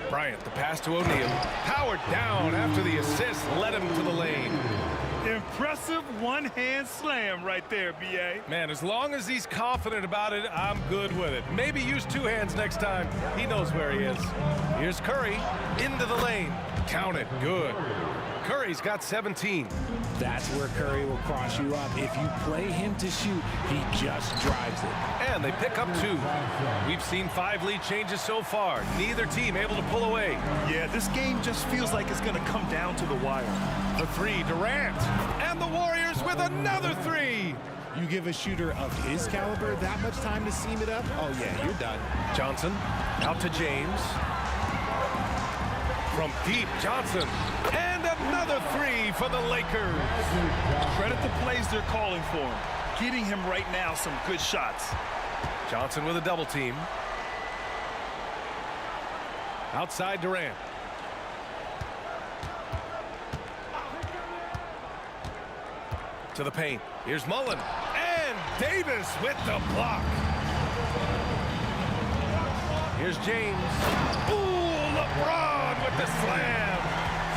Bryant, the pass to O'Neal. Powered down after the assist led him to the lane. Impressive one-hand slam right there, B.A. Man, as long as he's confident about it, I'm good with it. Maybe use 2 hands next time. He knows where he is. Here's Curry into the lane. Count it. Good. Curry's got 17. That's where Curry will cross you up. If you play him to shoot, he just drives it. And they pick up 2. We've seen 5 lead changes so far. Neither team able to pull away. Yeah, this game just feels like it's going to come down to the wire. The 3, Durant. And the Warriors with another 3. You give a shooter of his caliber that much time to seam it up, oh yeah, you're done. Johnson out to James. From deep, Johnson. And another 3 for the Lakers. Credit the plays they're calling for him. Getting him right now some good shots. Johnson with a double team. Outside Durant. To the paint. Here's Mullen. And Davis with the block. Here's James. Ooh, LeBron with the slam.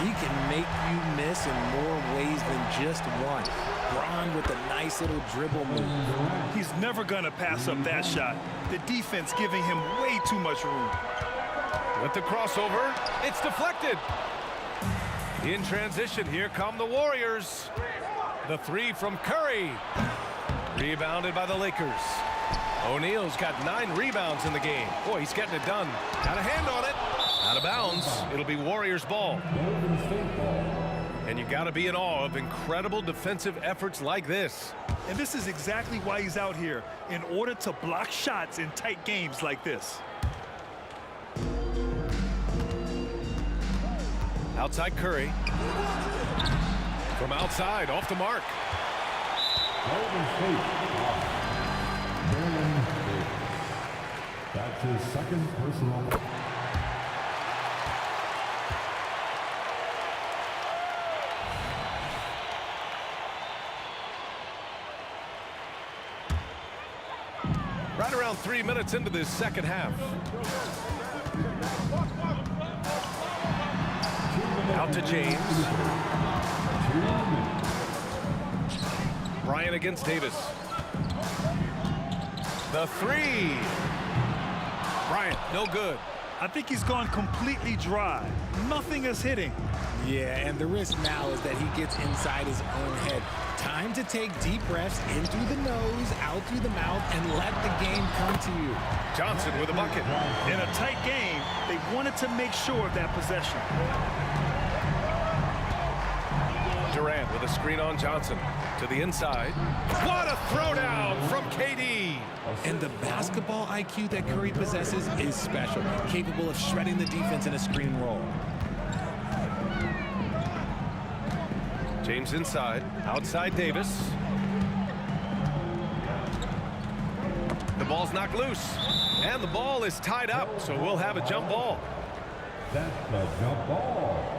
He can make you miss in more ways than just one. Bron with a nice little dribble move. He's never going to pass up that shot. The defense giving him way too much room. With the crossover, it's deflected. In transition, here come the Warriors. The 3 from Curry. Rebounded by the Lakers. O'Neal's got 9 rebounds in the game. Boy, he's getting it done. Got a hand on it. Out of bounds. It'll be Warriors ball. And you got to be in awe of incredible defensive efforts like this. And this is exactly why he's out here, in order to block shots in tight games like this. Outside Curry. From outside, off the mark. That's his second personal. Right around 3 minutes into this second half. Out to James. Bryant against Davis. The 3. Bryant, no good. I think he's gone completely dry. Nothing is hitting. Yeah, and the risk now is that he gets inside his own head. Time to take deep breaths in through the nose, out through the mouth, and let the game come to you. Johnson with a bucket. In a tight game, they wanted to make sure of that possession. Durant with a screen on Johnson. To the inside. What a throwdown from KD. And the basketball IQ that Curry possesses is special, capable of shredding the defense in a screen roll. James inside. Outside Davis. The ball's knocked loose. And the ball is tied up, so we'll have a jump ball. That's the jump ball.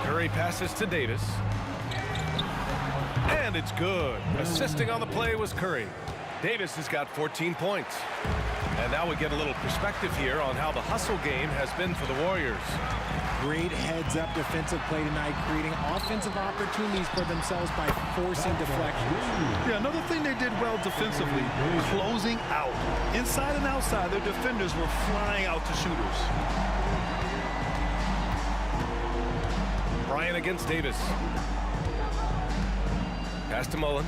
Curry passes to Davis. And it's good. Assisting on the play was Curry. Davis has got 14 points. And now we get a little perspective here on how the hustle game has been for the Warriors. Great heads-up defensive play tonight, creating offensive opportunities for themselves by forcing deflections. Yeah, another thing they did well defensively, closing out. Inside and outside, their defenders were flying out to shooters. Bryant against Davis. Pass to Mullen.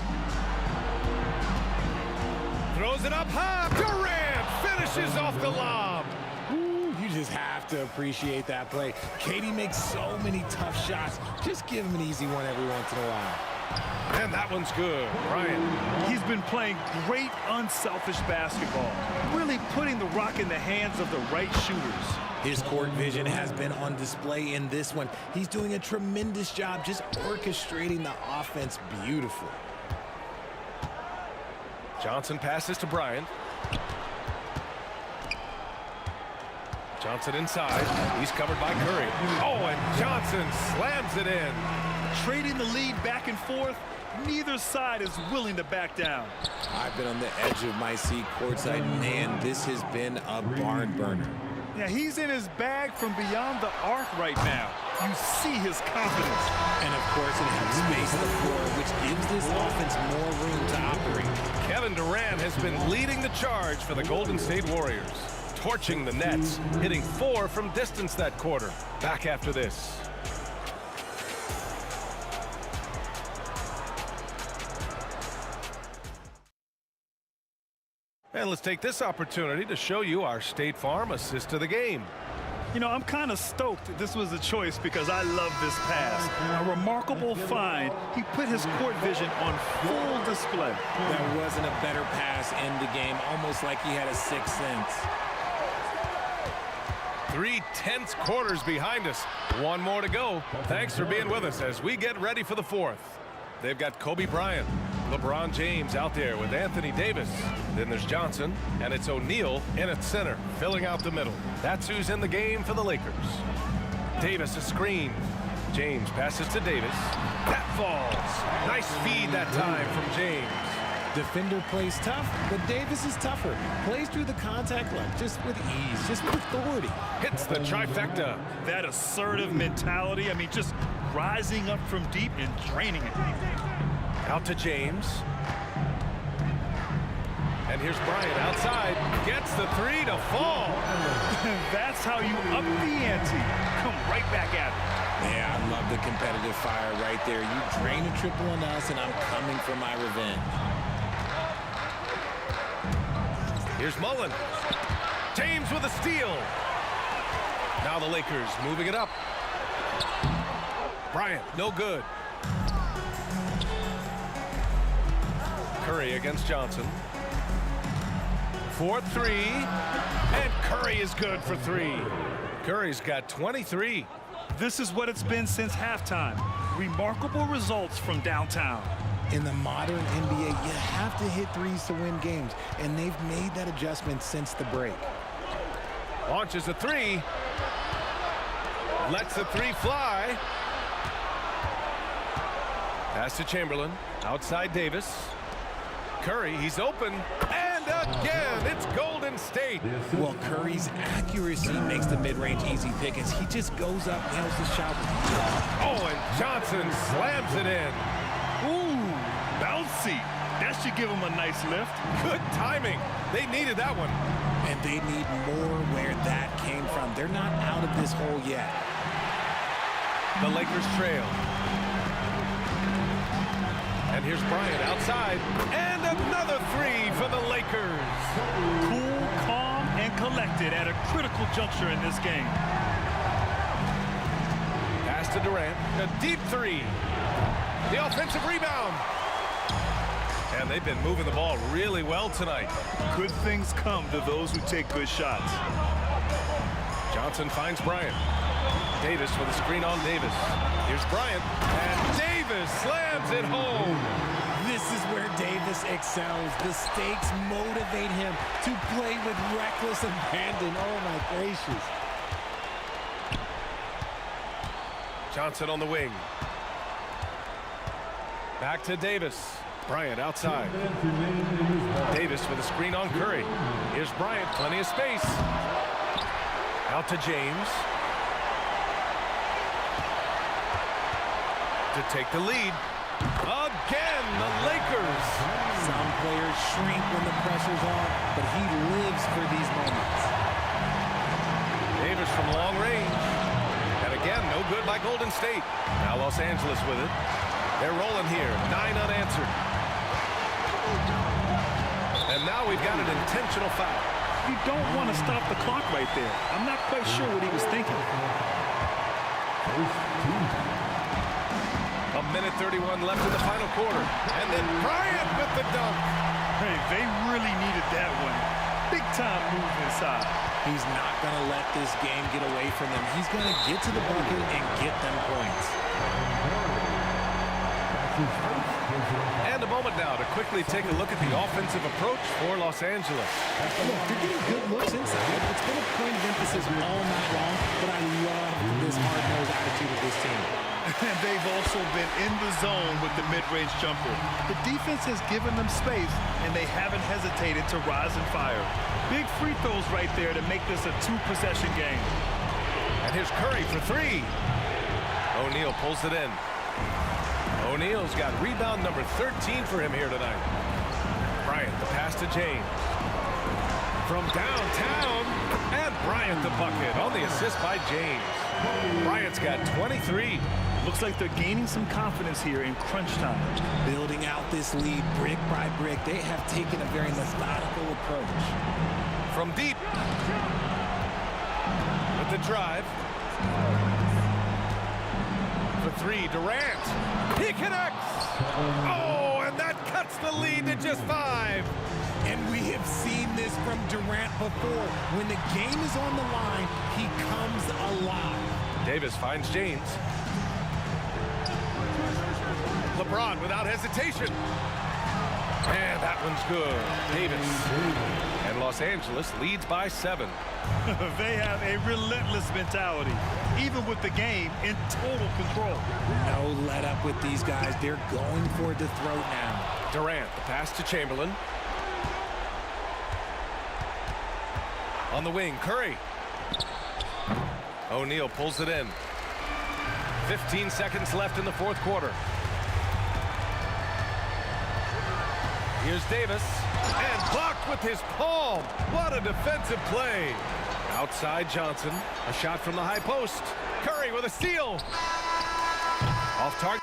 Throws it up high. Durant finishes off the lob. Ooh, you just have to appreciate that play. KD makes so many tough shots. Just give him an easy one every once in a while. And that one's good. Bryant. He's been playing great unselfish basketball, really putting the rock in the hands of the right shooters. His court vision has been on display in this one. He's doing a tremendous job just orchestrating the offense beautifully. Johnson passes to Bryant. Johnson inside. He's covered by Curry. Oh, and Johnson slams it in. Trading the lead back and forth, neither side is willing to back down. I've been on the edge of my seat courtside. Man, this has been a barn burner. Yeah, he's in his bag from beyond the arc right now. You see his confidence. And of course, it helps space the floor, which gives this offense more room to operate. Kevin Durant has been leading the charge for the Golden State Warriors, torching the Nets, hitting 4 from distance that quarter. Back after this. And let's take this opportunity to show you our State Farm assist of the game. You know, I'm kind of stoked this was a choice because I love this pass. A remarkable find. He put his court vision on full display. There wasn't a better pass in the game, almost like he had a sixth sense. 3 tense quarters behind us. One more to go. Thanks for being with us as we get ready for the fourth. They've got Kobe Bryant, LeBron James out there with Anthony Davis. Then there's Johnson, and it's O'Neal in at center, filling out the middle. That's who's in the game for the Lakers. Davis a screen. James passes to Davis. That falls. Nice feed that time from James. Defender plays tough, but Davis is tougher. Plays through the contact line just with ease, just with authority. Hits the trifecta. That assertive mentality, I mean, just rising up from deep and draining it. Out to James. And here's Bryant outside. Gets the 3 to fall. That's how you up the ante. Come right back at it. Yeah, I love the competitive fire right there. You drain a triple on us, and I'm coming for my revenge. Here's Mullen. James with a steal. Now the Lakers moving it up. Bryant, no good. Curry against Johnson. 4-3. And Curry is good for 3. Curry's got 23. This is what it's been since halftime. Remarkable results from downtown. In the modern NBA, you have to hit threes to win games, and they've made that adjustment since the break. Launches a 3. Lets the 3 fly. Pass to Chamberlain. Outside Davis. Curry, he's open. And again, it's Golden State. Well, Curry's accuracy makes the mid-range easy pickings. He just goes up, nails the shot. Oh, and Johnson slams it in. Ooh, bouncy. That should give him a nice lift. Good timing. They needed that one. And they need more where that came from. They're not out of this hole yet. The Lakers trail. And here's Bryant outside. And another 3 for the Lakers. Cool, calm, and collected at a critical juncture in this game. Pass to Durant. A deep 3. The offensive rebound. And they've been moving the ball really well tonight. Good things come to those who take good shots. Johnson finds Bryant. Davis with a screen on Davis. Here's Bryant. And Davis slams it home. This is where Davis excels. The stakes motivate him to play with reckless abandon. Oh, my gracious. Johnson on the wing. Back to Davis. Bryant outside. Davis with a screen on Curry. Here's Bryant, plenty of space. Out to James. To take the lead. Again, the Lakers. Some players shrink when the pressure's on, but he lives for these moments. Davis from long range. And again, no good by Golden State. Now Los Angeles with it. They're rolling here, 9 unanswered. And now we've got an intentional foul. You don't want to stop the clock right there. I'm not quite sure what he was thinking. A minute 31 left in the final quarter. And then Bryant with the dunk. Hey, they really needed that one. Big time move inside. He's not going to let this game get away from him. He's going to get to the bucket and get them points. And a moment now to quickly take a look at the offensive approach for Los Angeles. Look, they're getting good looks inside. It's been a point of emphasis all night long, but I love this hard-nosed attitude of this team. And they've also been in the zone with the mid-range jumper. The defense has given them space, and they haven't hesitated to rise and fire. Big free throws right there to make this a two-possession game. And here's Curry for three. O'Neal pulls it in. O'Neal's got rebound number 13 for him here tonight. Bryant, the pass to James. From downtown, and Bryant the bucket on the assist by James. Bryant's got 23. Looks like they're gaining some confidence here in crunch time. Building out this lead brick by brick, they have taken a very methodical approach. From deep. With the drive. For three, Durant. He connects. Oh, and that cuts the lead to just 5. And we have seen this from Durant before. When the game is on the line, he comes alive. Davis finds James. LeBron without hesitation. And that one's good. Davis. And Los Angeles leads by 7. They have a relentless mentality, even with the game in total control. No let up with these guys. They're going for the throat now. Durant, the pass to Chamberlain. On the wing, Curry. O'Neal pulls it in. 15 seconds left in the fourth quarter. Here's Davis. And blocked with his palm. What a defensive play. Outside Johnson. A shot from the high post. Curry with a steal. Off target.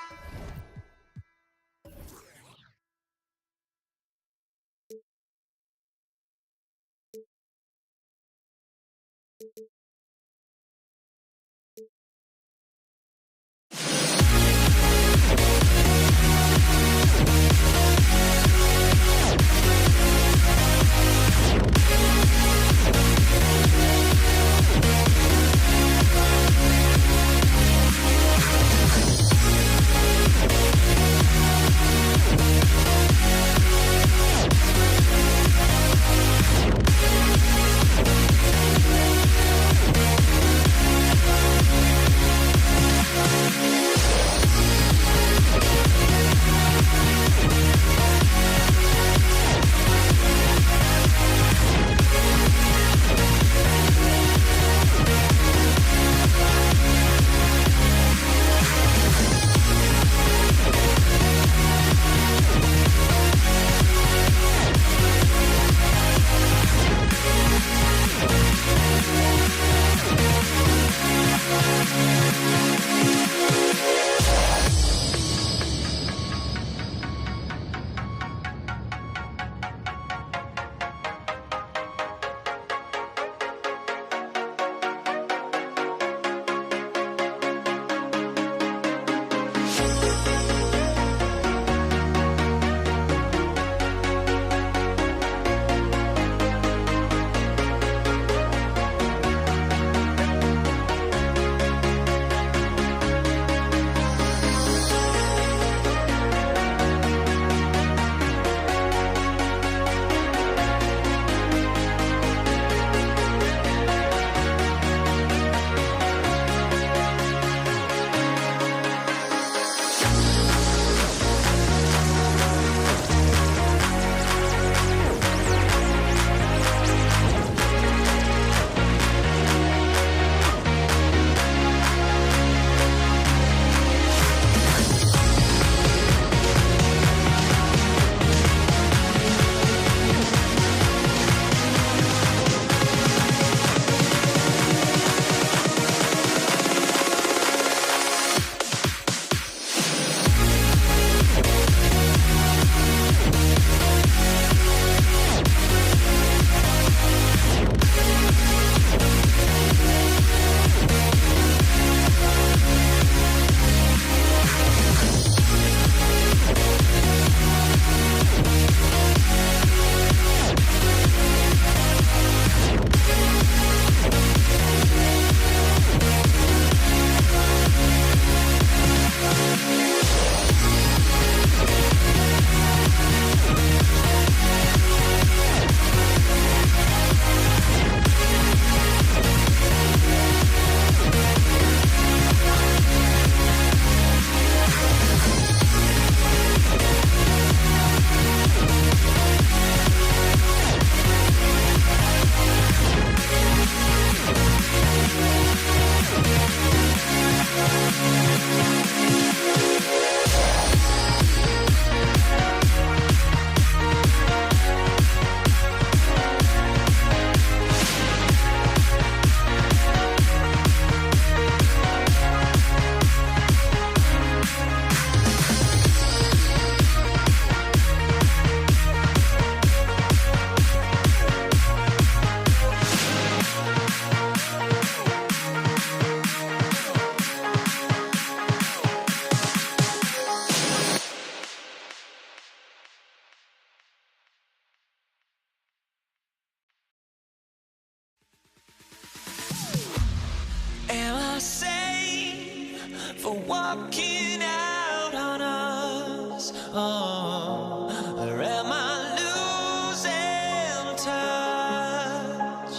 for walking out on us? Oh, or am I losing touch?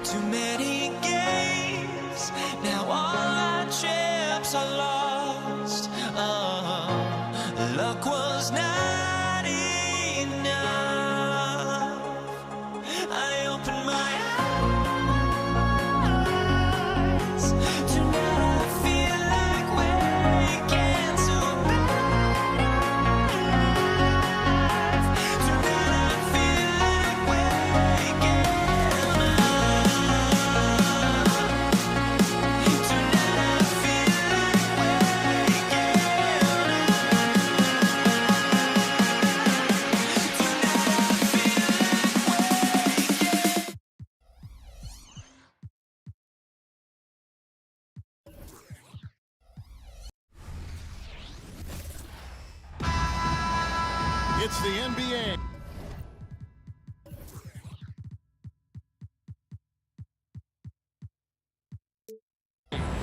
Too many games, now all our chips are lost. Oh, luck was not enough. I opened my eyes. Tonight I feel like waking to a life. Tonight I feel like waking up. Tonight I feel like waking It's the NBA.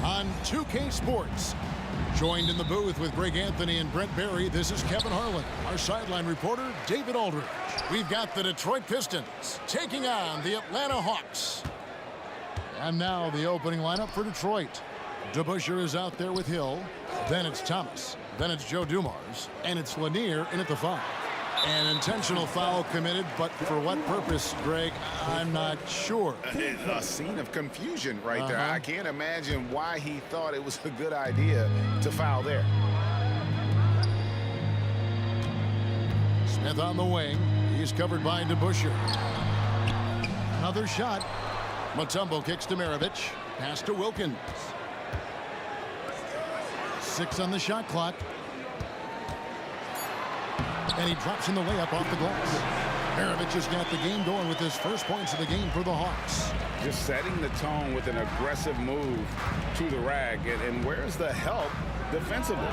On 2K Sports. Joined in the booth with Greg Anthony and Brent Barry, this is Kevin Harlan. Our sideline reporter, David Aldridge. We've got the Detroit Pistons taking on the Atlanta Hawks. And now the opening lineup for Detroit. DeBusschere is out there with Hill. Then it's Thomas. Then it's Joe Dumars. And it's Lanier in at the 5. An intentional foul committed, but for what purpose, Greg? I'm not sure. A scene of confusion right there. I can't imagine why he thought it was a good idea to foul there. Smith on the wing. He's covered by DeBusschere. Another shot. Mutombo kicks to Maravich. Pass to Wilkins. 6 on the shot clock. And he drops in the layup off the glass. Maravich has got the game going with his first points of the game for the Hawks. Just setting the tone with an aggressive move to the rag. And where's the help defensively?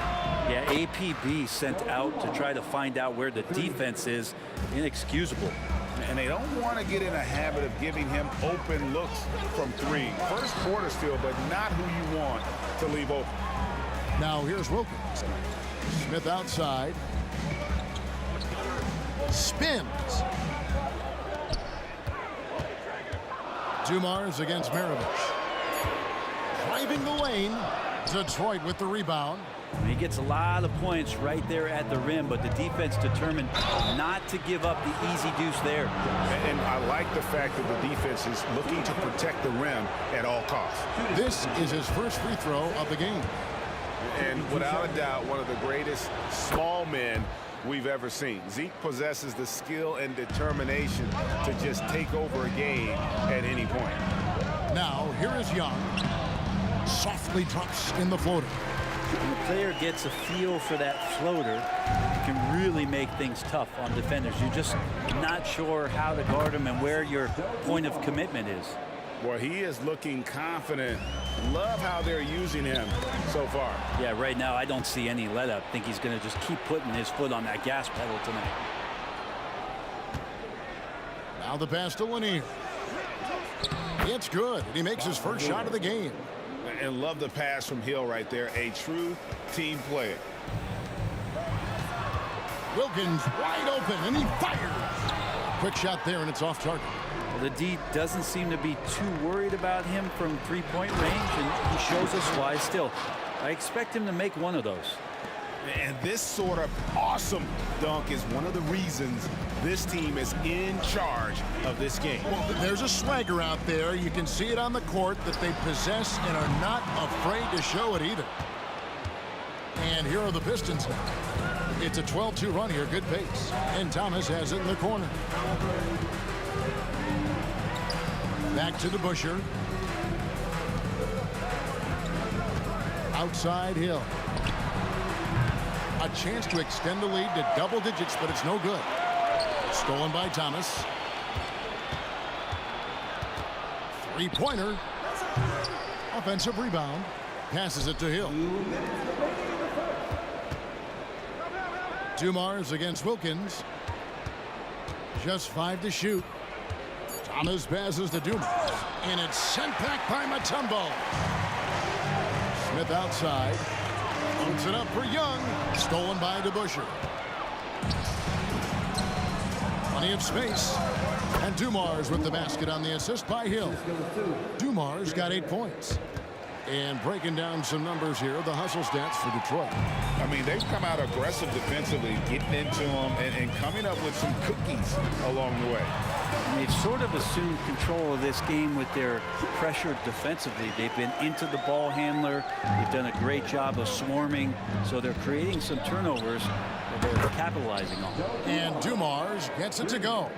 Yeah, APB sent out to try to find out where the defense is. Inexcusable. And they don't want to get in a habit of giving him open looks from 3. First quarter still, but not who you want to leave open. Now here's Wilkins. Smith outside. Spins. Dumars against Maravich. Driving the lane. Detroit with the rebound. He gets a lot of points right there at the rim, but the defense determined not to give up the easy deuce there. And I like the fact that the defense is looking to protect the rim at all costs. This is his first free throw of the game. And without a doubt, one of the greatest small men we've ever seen. Zeke possesses the skill and determination to just take over a game at any point. Now, here is Young. Softly drops in the floater. When the player gets a feel for that floater, it can really make things tough on defenders. You're just not sure how to guard him and where your point of commitment is. Well, he is looking confident. Love how they're using him so far. Yeah, right now I don't see any let up. I think he's going to just keep putting his foot on that gas pedal tonight. Now the pass to Lanier. It's good. He makes his first shot of the game. And love the pass from Hill right there. A true team player. Wilkins wide open, and he fires. Quick shot there, and it's off target. Well, the D doesn't seem to be too worried about him from three-point range, and he shows us why still. I expect him to make one of those. And this sort of awesome dunk is one of the reasons this team is in charge of this game. Well, there's a swagger out there. You can see it on the court that they possess and are not afraid to show it either. And here are the Pistons now. It's a 12-2 run here, good pace. And Thomas has it in the corner. Back to DeBusschere. Outside Hill. A chance to extend the lead to double digits, but it's no good. Stolen by Thomas. Three-pointer. Offensive rebound. Passes it to Hill. Dumars against Wilkins. Just 5 to shoot. Thomas passes to Dumars. And it's sent back by Mutombo. Smith outside. Puts it up for Young. Stolen by DeBusschere. Plenty of space. And Dumars with the basket on the assist by Hill. Dumars got 8 points. And breaking down some numbers here, the hustle stats for Detroit. I mean, they've come out aggressive defensively, getting into them and coming up with some cookies along the way. And they've sort of assumed control of this game with their pressure defensively. They've been into the ball handler. They've done a great job of swarming. So they're creating some turnovers that they're capitalizing on. And Dumars gets it to go.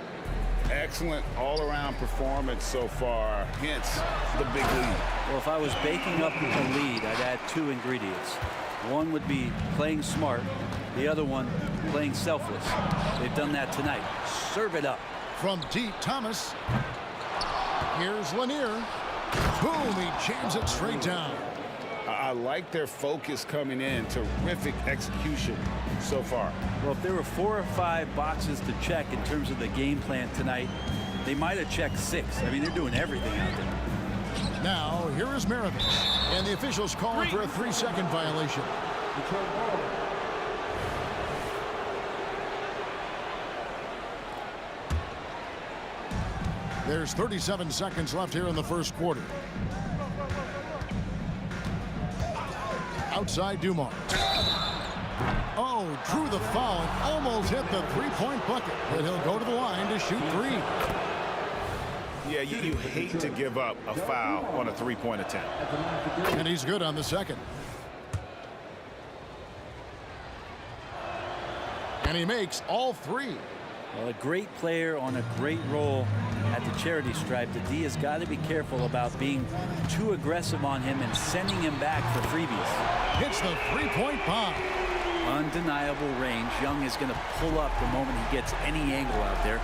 Excellent all-around performance so far, hence the big lead. Well, if I was baking up a lead, I'd add 2 ingredients. One would be playing smart. The other one, playing selfless. They've done that tonight. Serve it up. From deep, Thomas. Here's Lanier. Boom, he jams it straight down. I like their focus coming in. Terrific execution so far. Well, if there were 4 or 5 boxes to check in terms of the game plan tonight, they might have checked 6. I mean, they're doing everything out there. Now, here is Maravich. And the officials call for a 3-second violation. There's 37 seconds left here in the first quarter. Outside Dumars. Oh, drew the foul and almost hit the 3-point bucket. But he'll go to the line to shoot 3. Yeah, you hate to give up a foul on a 3-point attempt. And he's good on the second. And he makes all 3. Well, a great player on a great role at the charity stripe. The D has got to be careful about being too aggressive on him and sending him back for freebies. Hits the 3-point bomb. Undeniable range. Young is going to pull up the moment he gets any angle out there.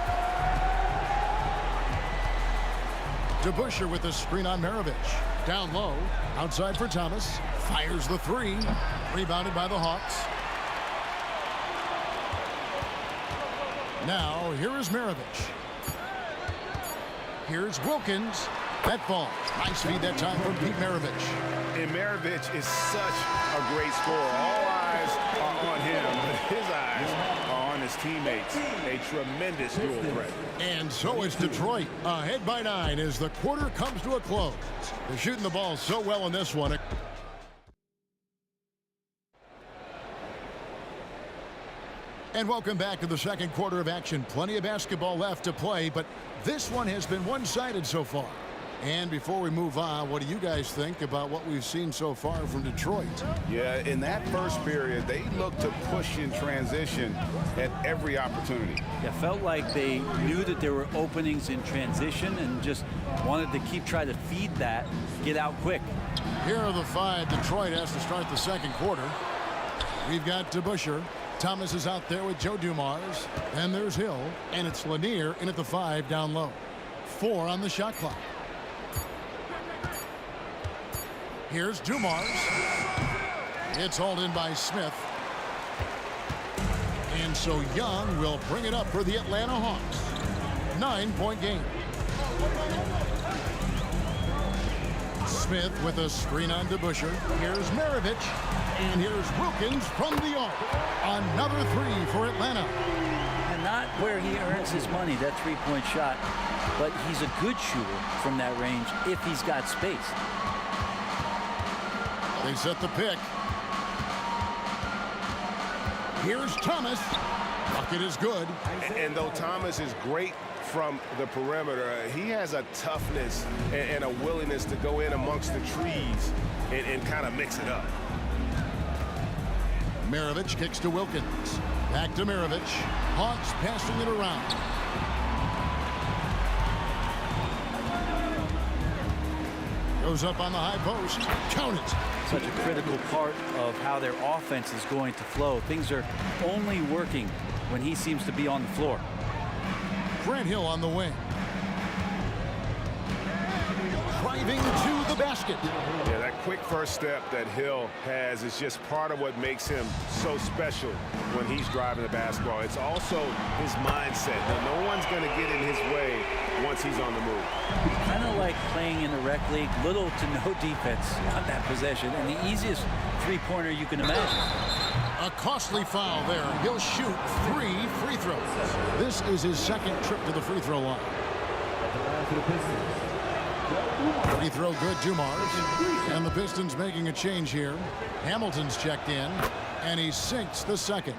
DeBusschere with the screen on Maravich. Down low. Outside for Thomas. Fires the 3. Rebounded by the Hawks. Now, here is Maravich. Here's Wilkins. That falls. Nice feed that time from Pete Maravich. And Maravich is such a great scorer. All eyes are on him, but his eyes are on his teammates. A tremendous dual threat. And so is Detroit. Ahead by 9 as the quarter comes to a close. They're shooting the ball so well in this one. And welcome back to the second quarter of action. Plenty of basketball left to play, but this one has been one-sided so far. And before we move on, what do you guys think about what we've seen so far from Detroit? Yeah, in that first period, they looked to push in transition at every opportunity. Yeah, felt like they knew that there were openings in transition and just wanted to keep trying to feed that, get out quick. Here are the 5 Detroit has to start the second quarter. We've got DeBusschere. Thomas is out there with Joe Dumars. Then there's Hill, and it's Lanier in at the 5 down low. 4 on the shot clock. Here's Dumars. It's hauled in by Smith. And so Young will bring it up for the Atlanta Hawks. 9-point game. Smith with a screen on DeBusschere. Here's Maravich. And here's Wilkins from the arc. Another 3 for Atlanta. And not where he earns his money, that 3-point shot. But he's a good shooter from that range if he's got space. They set the pick. Here's Thomas. Bucket is good. And though Thomas is great from the perimeter, he has a toughness and a willingness to go in amongst the trees and kind of mix it up. Maravich kicks to Wilkins. Back to Maravich. Hawks passing it around. Goes up on the high post. Count it. Such a critical part of how their offense is going to flow. Things are only working when he seems to be on the floor. Grant Hill on the wing. driving to the basket. Yeah, that quick first step that Hill has is just part of what makes him so special when he's driving the basketball. It's also his mindset. Now, no one's going to get in his way once he's on the move. Kind of like playing in the rec league, little to no defense on that possession, and the easiest three-pointer you can imagine. A costly foul there. He'll shoot 3 free throws. This is his second trip to the free throw line. Free throw good, Dumars. And the Pistons making a change here. Hamilton's checked in, and he sinks the second.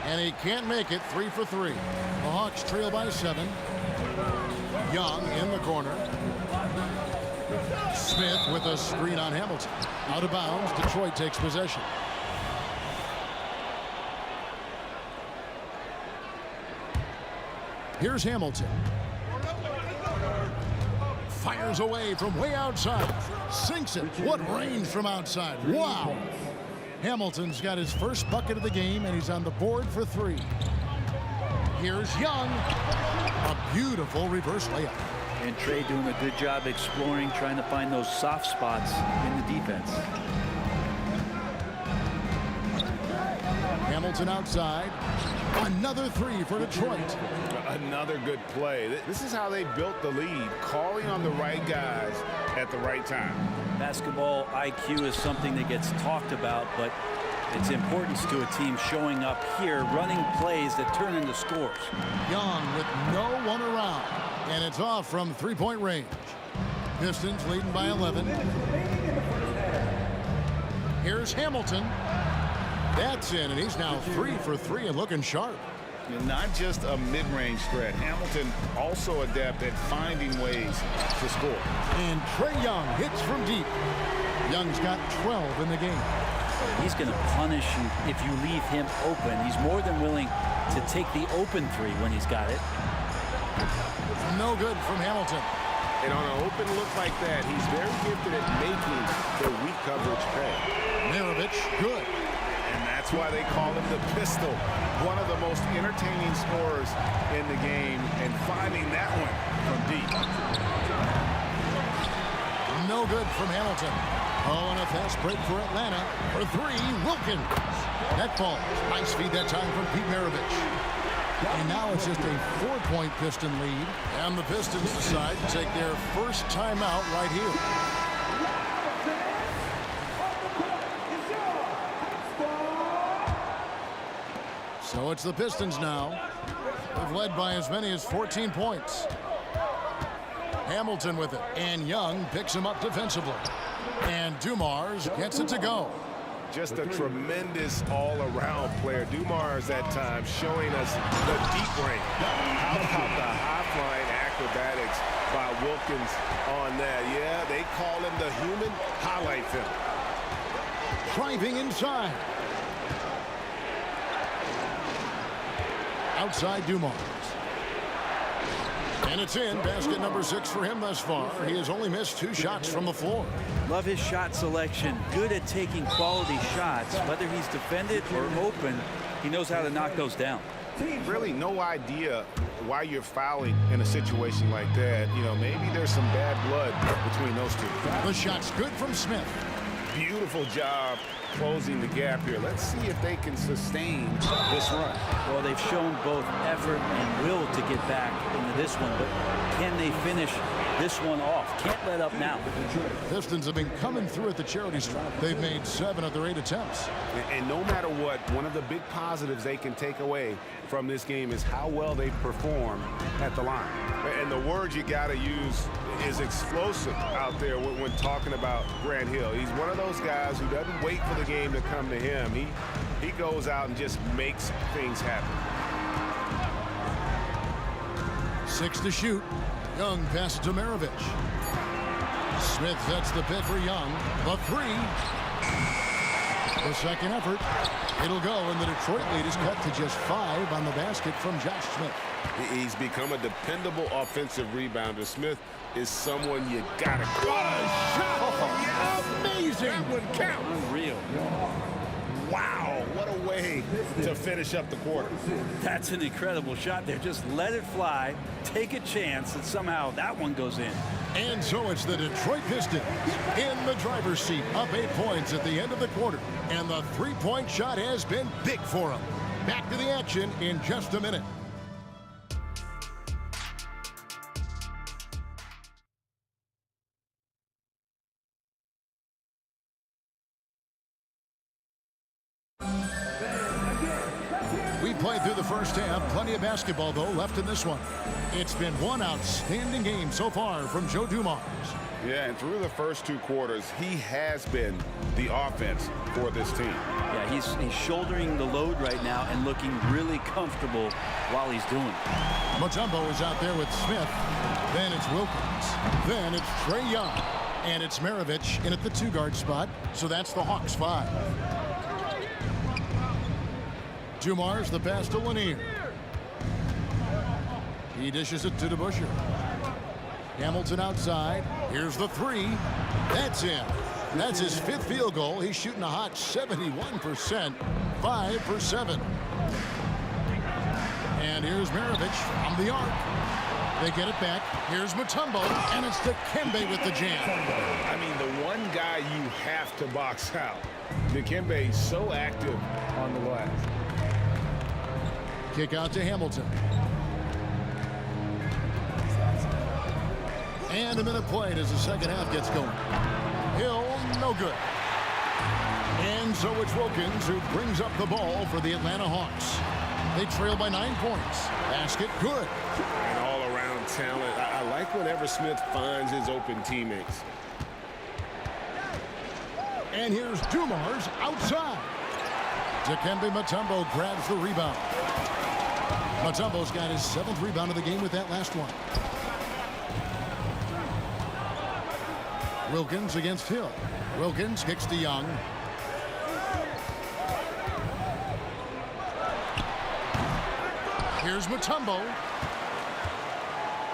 And he can't make it. 3 for 3. The Hawks trail by 7. Young in the corner. Smith with a screen on Hamilton. Out of bounds. Detroit takes possession. Here's Hamilton. Fires away from way outside. Sinks it. What range from outside. Wow. Hamilton's got his first bucket of the game, and he's on the board for 3. Here's Young. A beautiful reverse layup. And Trey doing a good job exploring, trying to find those soft spots in the defense. Hamilton outside. Another 3 for Detroit. Another good play. This is how they built the lead, calling on the right guys at the right time. Basketball IQ is something that gets talked about, but its importance to a team showing up here, running plays that turn into scores. Young with no one around, and it's off from three-point range. Pistons leading by 11. Here's Hamilton. That's in, and he's now 3 for 3 and looking sharp. Not just a mid-range threat. Hamilton also adept at finding ways to score. And Trae Young hits from deep. Young's got 12 in the game. He's going to punish you if you leave him open. He's more than willing to take the open 3 when he's got it. No good from Hamilton. And on an open look like that, he's very gifted at making the weak coverage pay. Maravich, good. And that's why they call him the pistol. One of the most entertaining scorers in the game, and finding that one from deep. No good from Hamilton. Oh, and a fast break for Atlanta. For 3, Wilkins. That falls. Nice feed that time from Pete Maravich. And now it's just a 4-point Piston lead. And the Pistons decide to take their first timeout right here. So it's the Pistons now. They've led by as many as 14 points. Hamilton with it. And Young picks him up defensively. And Dumars gets it to go. Just a tremendous all-around player. Dumars at times showing us the deep range. How about the high-flying acrobatics by Wilkins on that? Yeah, they call him the human highlight film. Driving inside. Outside Dumars. And it's in. Basket number 6 for him thus far. He has only missed 2 shots from the floor. Love his shot selection. Good at taking quality shots. Whether he's defended or open, he knows how to knock those down. Really no idea why you're fouling in a situation like that. You know, maybe there's some bad blood between those two. The shot's good from Smith. Beautiful job closing the gap here. Let's see if they can sustain this run. Well, they've shown both effort and will to get back into this one, but can they finish this one off? Can't let up now. Pistons have been coming through at the charity stripe. They've made 7 of their 8 attempts. And no matter what, one of the big positives they can take away from this game is how well they perform at the line. And the word you got to use is explosive out there when talking about Grant Hill. He's one of those guys who doesn't wait for the game to come to him. He goes out and just makes things happen. 6 to shoot. Young passes to Maravich. Smith sets the pick for Young. The 3. The second effort. It'll go, and the Detroit lead is cut to just 5 on the basket from Josh Smith. He's become a dependable offensive rebounder. Smith is someone you gotta. What a shot! Amazing! That would count. Unreal. Wow, what a way to finish up the quarter. That's an incredible shot there. Just let it fly, take a chance, and somehow that one goes in. And so it's the Detroit Pistons in the driver's seat, up 8 points at the end of the quarter. And the three-point shot has been big for them. Back to the action in just a minute. We played through the first half. Plenty of basketball, though, left in this one. It's been one outstanding game so far from Joe Dumars. Yeah, and through the first 2 quarters, he has been the offense for this team. Yeah, he's shouldering the load right now and looking really comfortable while he's doing it. Mutombo is out there with Smith. Then it's Wilkins. Then it's Trae Young. And it's Maravich in at the 2-guard spot. So that's the Hawks 5. Dumars the pass to Lanier. He dishes it to DeBusschere. Hamilton outside. Here's the 3. That's in. That's his 5th field goal. He's shooting a hot 71%. 5 for 7. And here's Maravich from the arc. They get it back. Here's Mutombo, and it's Dikembe with the jam. I mean, the one guy you have to box out. Dikembe is so active on the glass. Kick out to Hamilton. And a minute played as the second half gets going. Hill, no good. And so it's Wilkins who brings up the ball for the Atlanta Hawks. They trail by 9 points. Basket, good. And all-around talent. I like whenever Smith finds his open teammates. And here's Dumars outside. Dikembe Mutombo grabs the rebound. Mutombo's got his 7th rebound of the game with that last one. Wilkins against Hill. Wilkins kicks to Young. Here's Mutombo.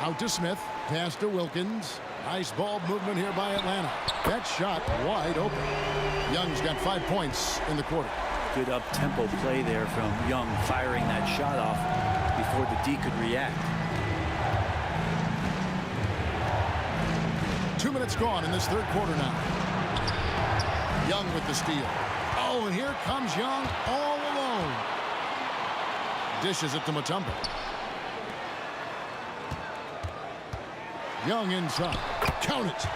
Out to Smith. Pass to Wilkins. Nice ball movement here by Atlanta. That shot wide open. Young's got 5 points in the quarter. Good up-tempo play there from Young, firing that shot off before the D could react. 2 minutes gone in this third quarter now. Young with the steal. Oh, and here comes Young all alone. Dishes it to Mutombo. Young inside. Count it.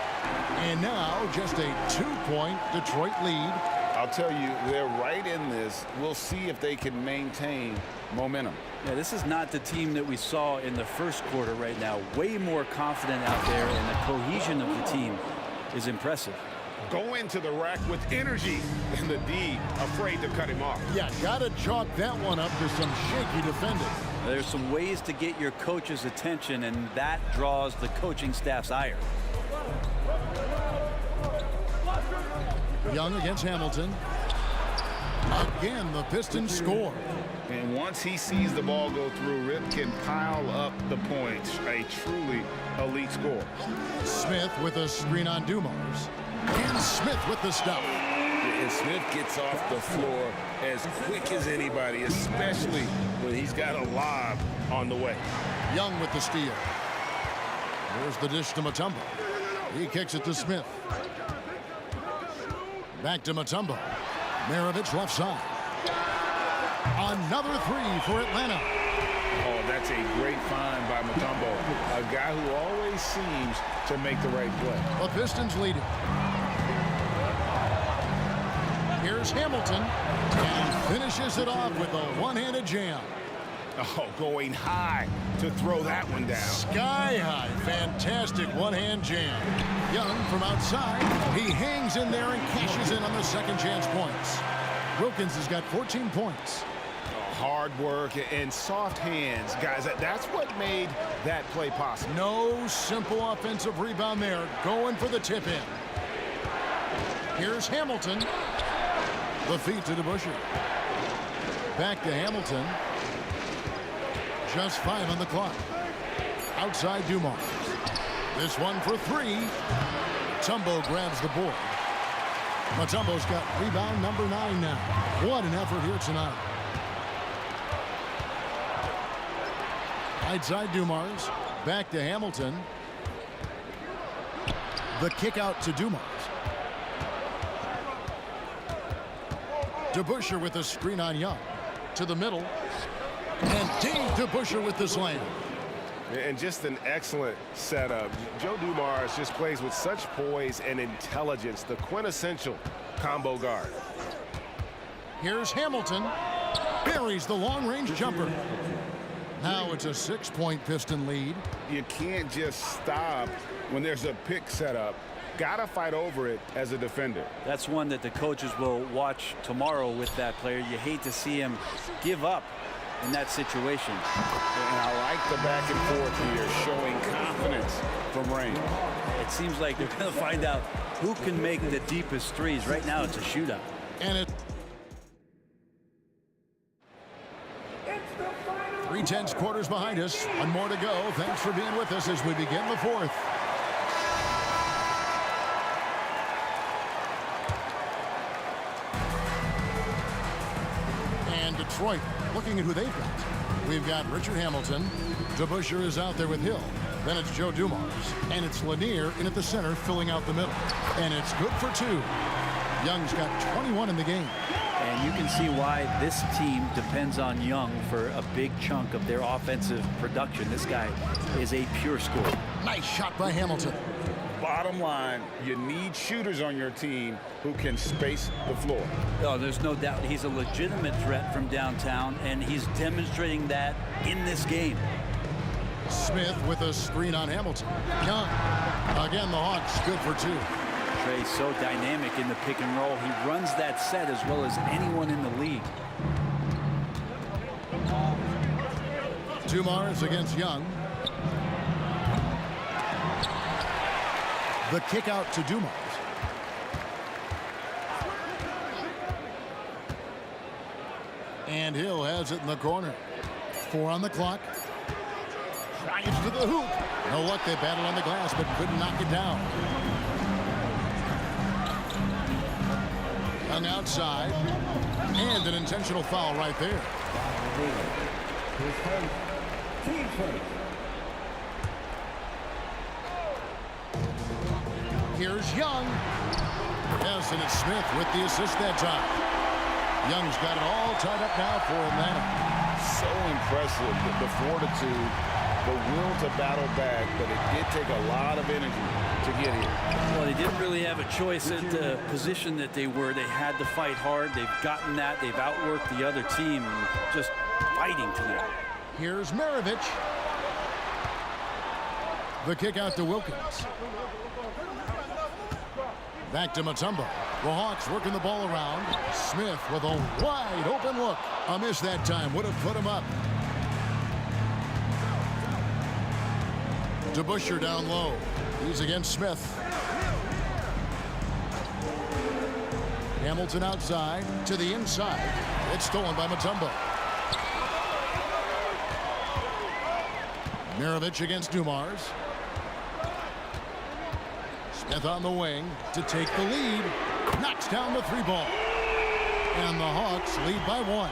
And now just a 2-point Detroit lead. I'll tell you, they're right in this. We'll see if they can maintain momentum. Yeah, this is not the team that we saw in the first quarter right now. Way more confident out there, and the cohesion of the team is impressive. Go into the rack with energy, and the D afraid to cut him off. Yeah, gotta chalk that one up to some shaky defending. There's some ways to get your coach's attention, and that draws the coaching staff's ire. Young against Hamilton. Again, the Pistons score. And once he sees the ball go through, Rip can pile up the points. A truly elite score. Smith with a screen on Dumars. And Smith with the stop. And Smith gets off the floor as quick as anybody, especially when he's got a lob on the way. Young with the steal. There's the dish to Mutombo. He kicks it to Smith. Back to Mutombo. Maravich left side. Another 3 for Atlanta. Oh, that's a great find by Mutombo. A guy who always seems to make the right play. The Pistons leading. Here's Hamilton. And finishes it off with a one-handed jam. Oh, going high to throw that one down. Sky high. Fantastic one-hand jam. Young from outside. He hangs in there and cashes in on the second chance points. Wilkins has got 14 points. Hard work and soft hands, guys. That's what made that play possible. No simple offensive rebound there. Going for the tip-in. Here's Hamilton. The feed to DeBusschere. Back to Hamilton. Just 5 on the clock. Outside Dumars. This one for 3. Mutombo grabs the board. Mutombo's got rebound number 9 now. What an effort here tonight. Right side Dumars. Back to Hamilton. The kick out to Dumars. DeBusschere with a screen on Young. To the middle. And deep DeBusschere with the slam. And just an excellent setup. Joe Dumars just plays with such poise and intelligence, the quintessential combo guard. Here's Hamilton. Buries the long-range jumper. Now it's a 6-point Piston lead. You can't just stop when there's a pick set up. Gotta fight over it as a defender. That's one that the coaches will watch tomorrow with that player. You hate to see him give up in that situation. And I like the back and forth here, showing confidence from Rain. It seems like they're going to find out who can make the deepest threes. Right now it's a shootout. And it 3/10 quarters behind us. One more to go. Thanks for being with us as we begin the fourth. And Detroit looking at who they've got. We've got Richard Hamilton. DeBusschere is out there with Hill. Then it's Joe Dumars. And it's Lanier in at the center filling out the middle. And it's good for 2. Young's got 21 in the game. And you can see why this team depends on Young for a big chunk of their offensive production. This guy is a pure scorer. Nice shot by Hamilton. Bottom line, you need shooters on your team who can space the floor. Oh, there's no doubt he's a legitimate threat from downtown, and he's demonstrating that in this game. Smith with a screen on Hamilton. Young. Again, the Hawks good for 2. Trey's so dynamic in the pick and roll. He runs that set as well as anyone in the league. Dumars against Young. The kick out to Dumars. And Hill has it in the corner. 4 on the clock. Drives to the hoop. No luck. They battled on the glass but couldn't knock it down. Young outside. And an intentional foul right there. Here's Young. Yes, and it's Smith with the assist that time. Young's got it all tied up now for Atlanta. So impressive, the fortitude, the will to battle back, but it did take a lot of energy to get here. Well, they didn't really have a choice at the position that they were. They had to fight hard. They've gotten that. They've outworked the other team, just fighting tonight. Here's Maravich. The kick out to Wilkins. Back to Mutombo. The Hawks working the ball around. Smith with a wide open look. A miss that time. Would have put him up. DeBusschere down low. He's against Smith. Hamilton outside to the inside. It's stolen by Mutombo. Maravich against Dumars. Smith on the wing to take the lead. Knocks down the 3-ball. And the Hawks lead by 1.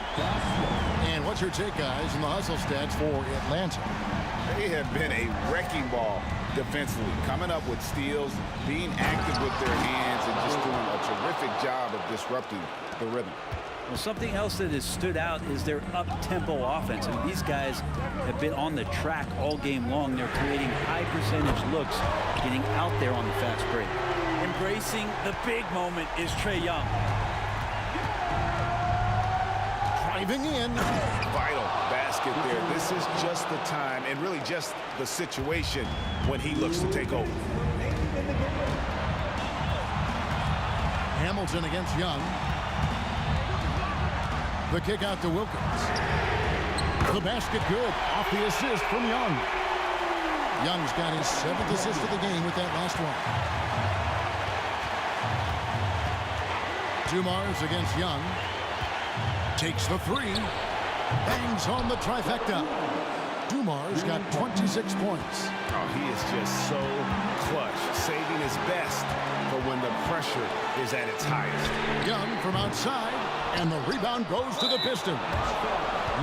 And what's your take, guys, in the hustle stats for Atlanta? They have been a wrecking ball defensively, coming up with steals, being active with their hands, and just doing a terrific job of disrupting the rhythm. Well, something else that has stood out is their up-tempo offense. I mean, these guys have been on the track all game long. They're creating high-percentage looks, getting out there on the fast break. Embracing the big moment is Trae Young. Driving in. Vital basket there. This is just the time, and really just the situation when he looks to take over. Hamilton against Young. The kick out to Wilkins. The basket good. Off the assist from Young. Young's got his 7th assist of the game with that last one. Dumars against Young. Takes the 3. Bangs home the trifecta. Dumars got 26 points. Oh, he is just so clutch, saving his best for when the pressure pressure is at its highest. Young from outside, and the rebound goes to the Pistons.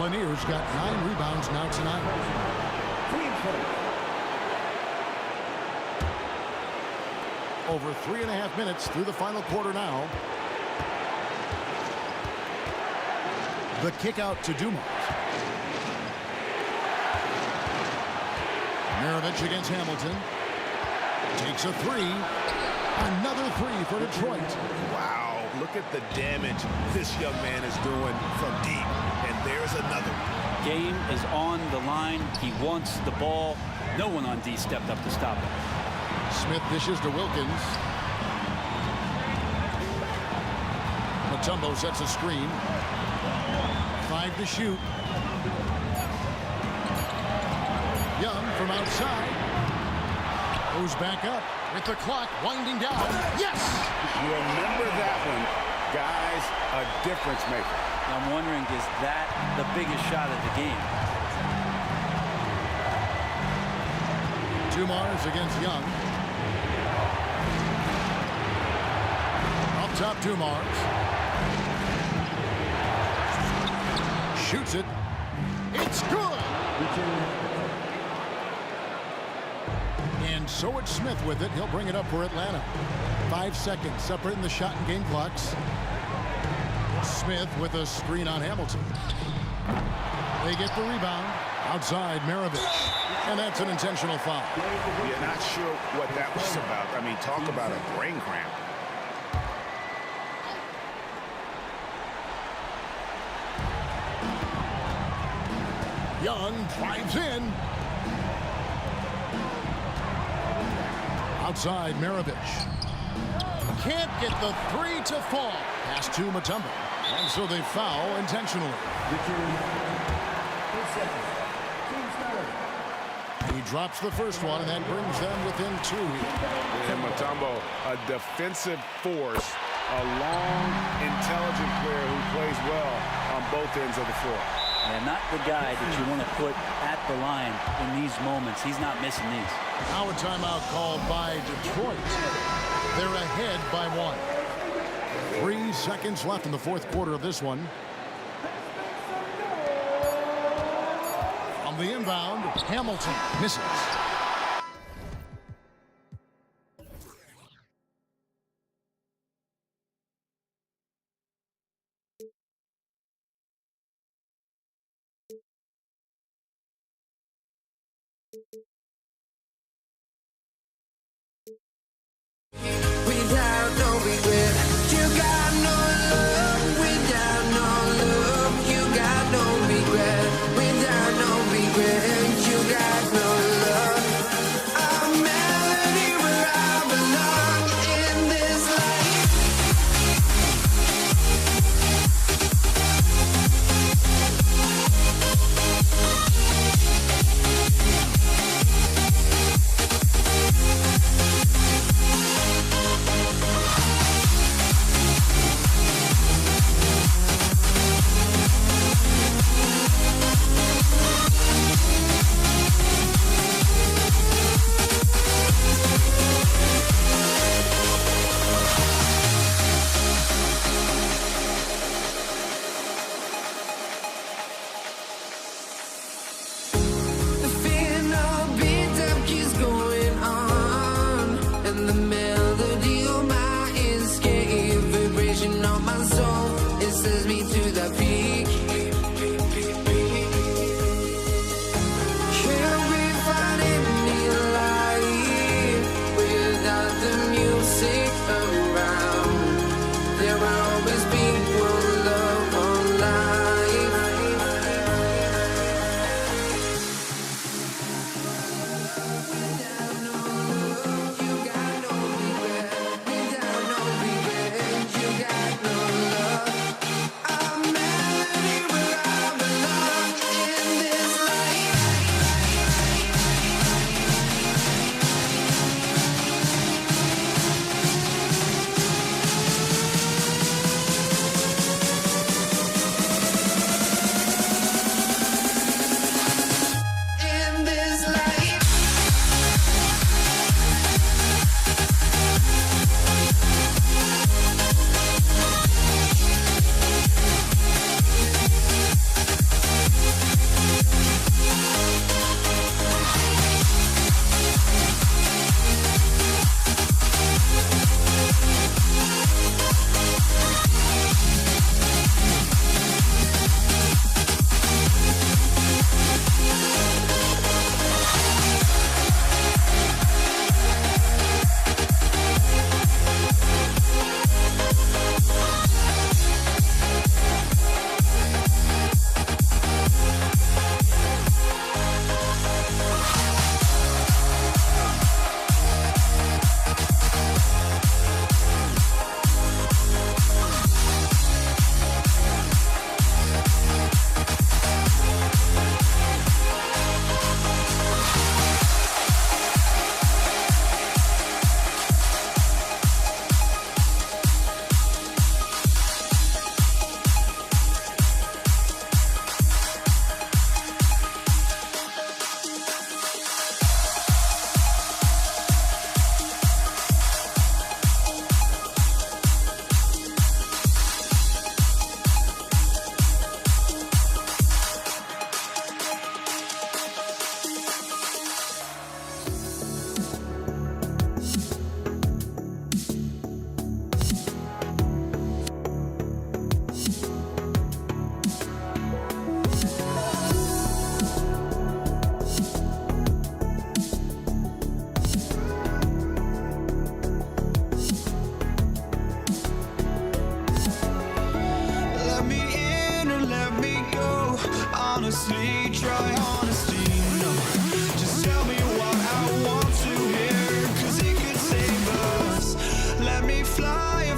Lanier's got 9 rebounds now tonight. Over 3.5 minutes through the final quarter now. The kick out to Dumars. Maravich against Hamilton. Takes a 3. Another 3 for Detroit. Wow, look at the damage this young man is doing from deep. And there's another. Game is on the line. He wants the ball. No one on D stepped up to stop him. Smith dishes to Wilkins. Mutombo sets a screen. 5 to shoot. Young from outside. Goes back up with the clock winding down. Yes! You remember that one, guys, a difference maker. I'm wondering, is that the biggest shot of the game? Dumars against Young. Up top, Dumars. Shoots it. It's good! And so it's Smith with it. He'll bring it up for Atlanta. 5 seconds separating the shot and game clocks. Smith with a screen on Hamilton. They get the rebound. Outside, Maravich. And that's an intentional foul. You're not sure what that was about. I mean, talk about a brain cramp. Young drives in. Outside, Maravich. Can't get the 3 to fall. Pass to Mutombo. And so they foul intentionally. He drops the first one, and that brings them within 2 here. And Mutombo, a defensive force, a long, intelligent player who plays well on both ends of the floor. And not the guy that you want to put at the line in these moments. He's not missing these. Now a timeout called by Detroit. They're ahead by 1. 3 seconds left in the fourth quarter of this one. On the inbound, Hamilton misses. Without no regret, you got no love. Without no love, you got no regret. Without no regret, you got no love.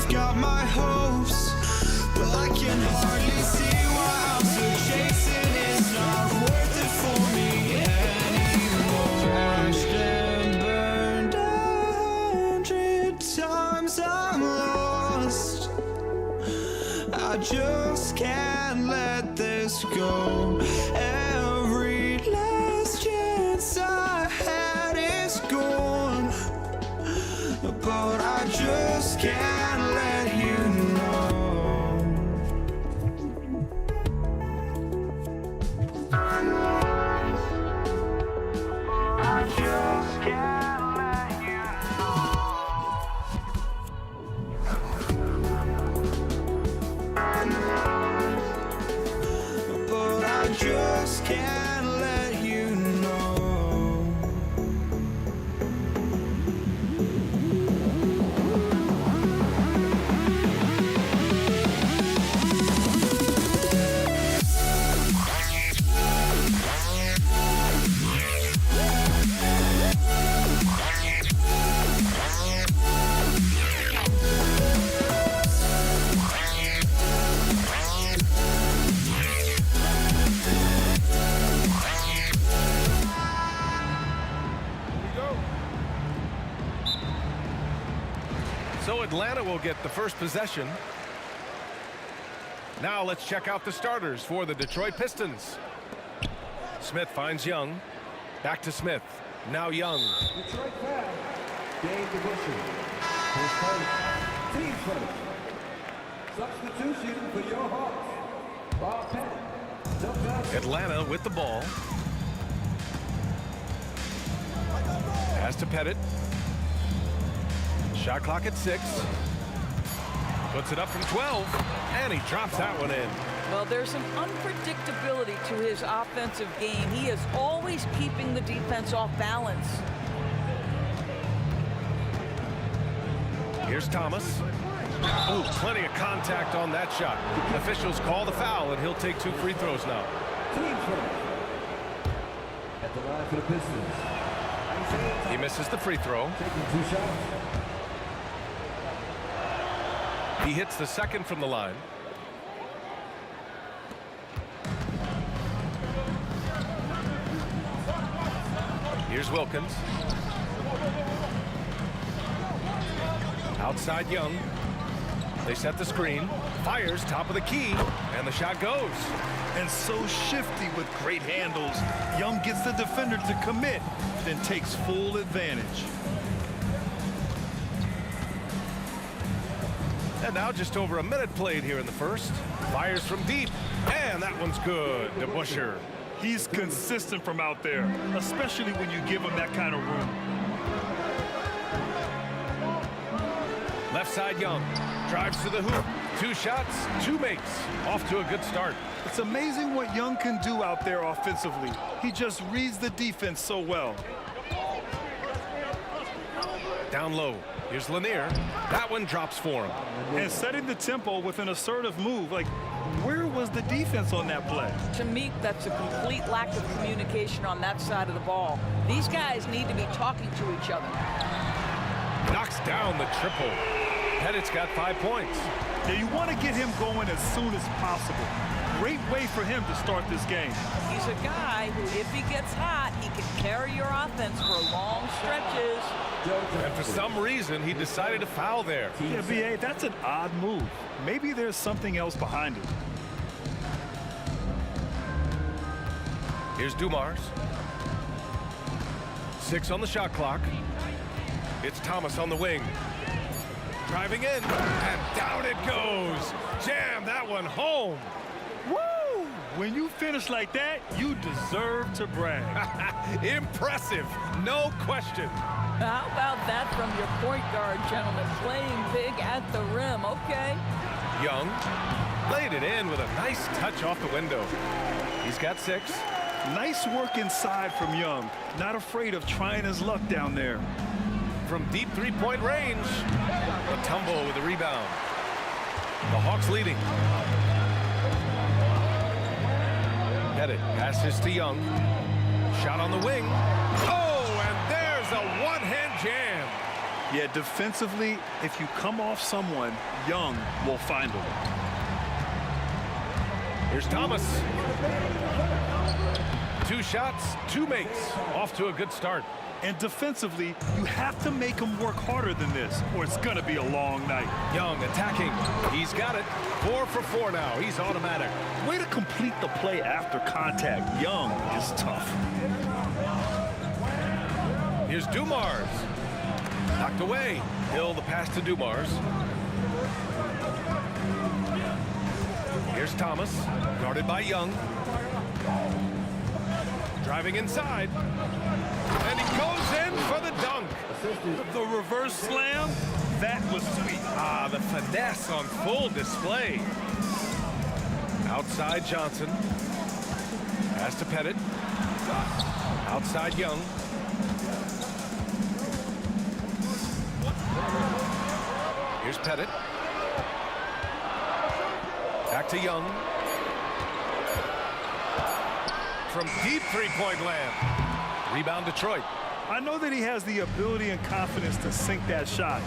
I've got my hopes, but I can hardly see why I'm still chasing. It's not worth it for me anymore. Crashed and burned 100 times, I'm lost. I just can't let this go. Every last chance I had is gone, but I just can't let you know. I just can't let you know. But I just can't let you know. So Atlanta will get the first possession. Now let's check out the starters for the Detroit Pistons. Smith finds Young. Back to Smith. Now Young. Detroit foul. Dave DeBusschere. His first team first. Substitution for your Hawks. Bob Pettit. Atlanta with the ball. Pass to Pettit. Shot clock at 6. Puts it up from 12, and he drops that one in. Well, there's an unpredictability to his offensive game. He is always keeping the defense off balance. Here's Thomas. Oh, plenty of contact on that shot. Officials call the foul, and he'll take 2 free throws now. Team first. At the line for the Pistons. He misses the free throw. Taking 2 shots. He hits the second from the line. Here's Wilkins. Outside Young. They set the screen. Fires top of the key. And the shot goes. And so shifty with great handles. Young gets the defender to commit, then takes full advantage. And now just over a minute played here in the first. Fires from deep. And that one's good. DeBusschere. He's consistent from out there, especially when you give him that kind of room. Left side Young. Drives to the hoop. 2 shots, 2 makes. Off to a good start. It's amazing what Young can do out there offensively. He just reads the defense so well. Down low. Here's Lanier. That one drops for him. And setting the tempo with an assertive move. Like, where was the defense on that play? To me, that's a complete lack of communication on that side of the ball. These guys need to be talking to each other. Knocks down the triple. Pettit's got 5 points. Yeah, you want to get him going as soon as possible. Great way for him to start this game. He's a guy who, if he gets hot, he can carry your offense for long stretches. And for some reason, he decided to foul there. Yeah, B.A., that's an odd move. Maybe there's something else behind it. Here's Dumars. 6 on the shot clock. It's Thomas on the wing. Driving in, and down it goes. Jam that one home. Woo! When you finish like that, you deserve to brag. Impressive, no question. How about that from your point guard, gentlemen? Playing big at the rim, okay. Young laid it in with a nice touch off the window. He's got 6. Nice work inside from Young. Not afraid of trying his luck down there. From deep 3-point range. A tumble with the rebound. The Hawks leading. Pettit passes to Young. Shot on the wing. Oh, and there's a one-hand jam. Yeah, defensively, if you come off someone, Young will find them. Here's Thomas. 2 shots, 2 makes. Off to a good start. And defensively, you have to make them work harder than this, or it's going to be a long night. Young attacking. He's got it. 4 for 4 now. He's automatic. Way to complete the play after contact. Young is tough. Here's Dumars. Knocked away. Hill the pass to Dumars. Here's Thomas. Guarded by Young. Driving inside. And he goes in for the dunk. The reverse slam, that was sweet. Ah, the finesse on full display. Outside Johnson. Pass to Pettit. Outside Young. Here's Pettit. Back to Young. From deep three-point land. Rebound Detroit. I know that he has the ability and confidence to sink that shot,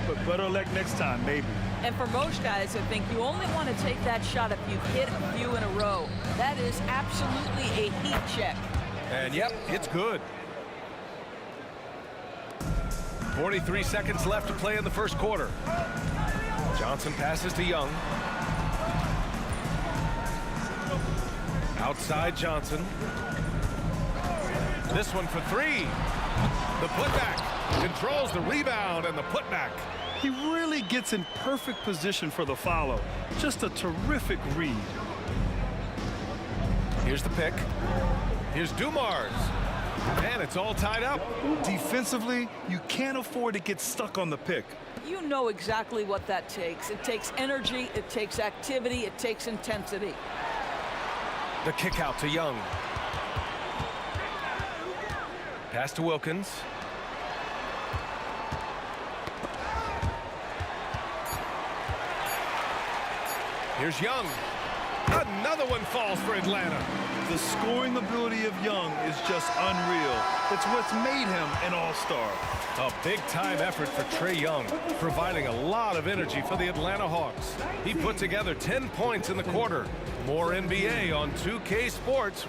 but better luck next time, maybe. And for most guys, I think you only want to take that shot if you've hit a few in a row. That is absolutely a heat check. And yep, it's good. 43 seconds left to play in the first quarter. Johnson passes to Young. Outside Johnson. This one for 3. The putback. Controls the rebound and the putback. He really gets in perfect position for the follow. Just a terrific read. Here's the pick. Here's Dumars. And it's all tied up. Defensively, you can't afford to get stuck on the pick. You know exactly what that takes. It takes energy, it takes activity, it takes intensity. The kick out to Young. Pass to Wilkins. Here's Young. Another one falls for Atlanta. The scoring ability of Young is just unreal. It's what's made him an all-star. A big-time effort for Trae Young, providing a lot of energy for the Atlanta Hawks. He put together 10 points in the quarter. More NBA on 2K Sports.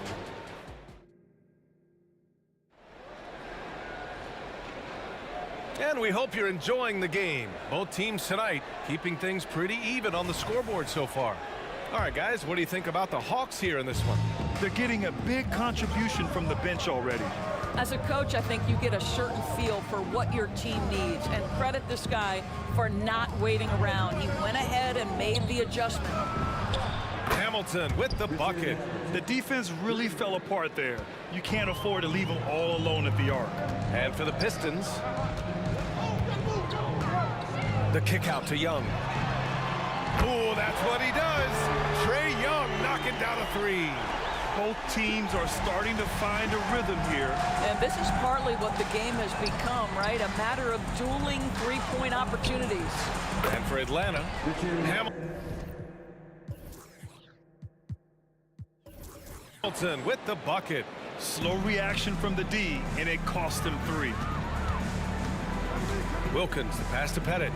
And we hope you're enjoying the game. Both teams tonight keeping things pretty even on the scoreboard so far. All right, guys, what do you think about the Hawks here in this one? They're getting a big contribution from the bench already. As a coach, I think you get a certain feel for what your team needs, and credit this guy for not waiting around. He went ahead and made the adjustment. Hamilton with the bucket. The defense really fell apart there. You can't afford to leave them all alone at the arc. And for the Pistons, the kick out to Young. Oh, that's what he does. Trae Young knocking down a 3. Both teams are starting to find a rhythm here. And this is partly what the game has become, right? A matter of dueling three-point opportunities. And for Atlanta, Hamilton with the bucket. Slow reaction from the D, and it cost him 3. Wilkins, the pass to Pettit.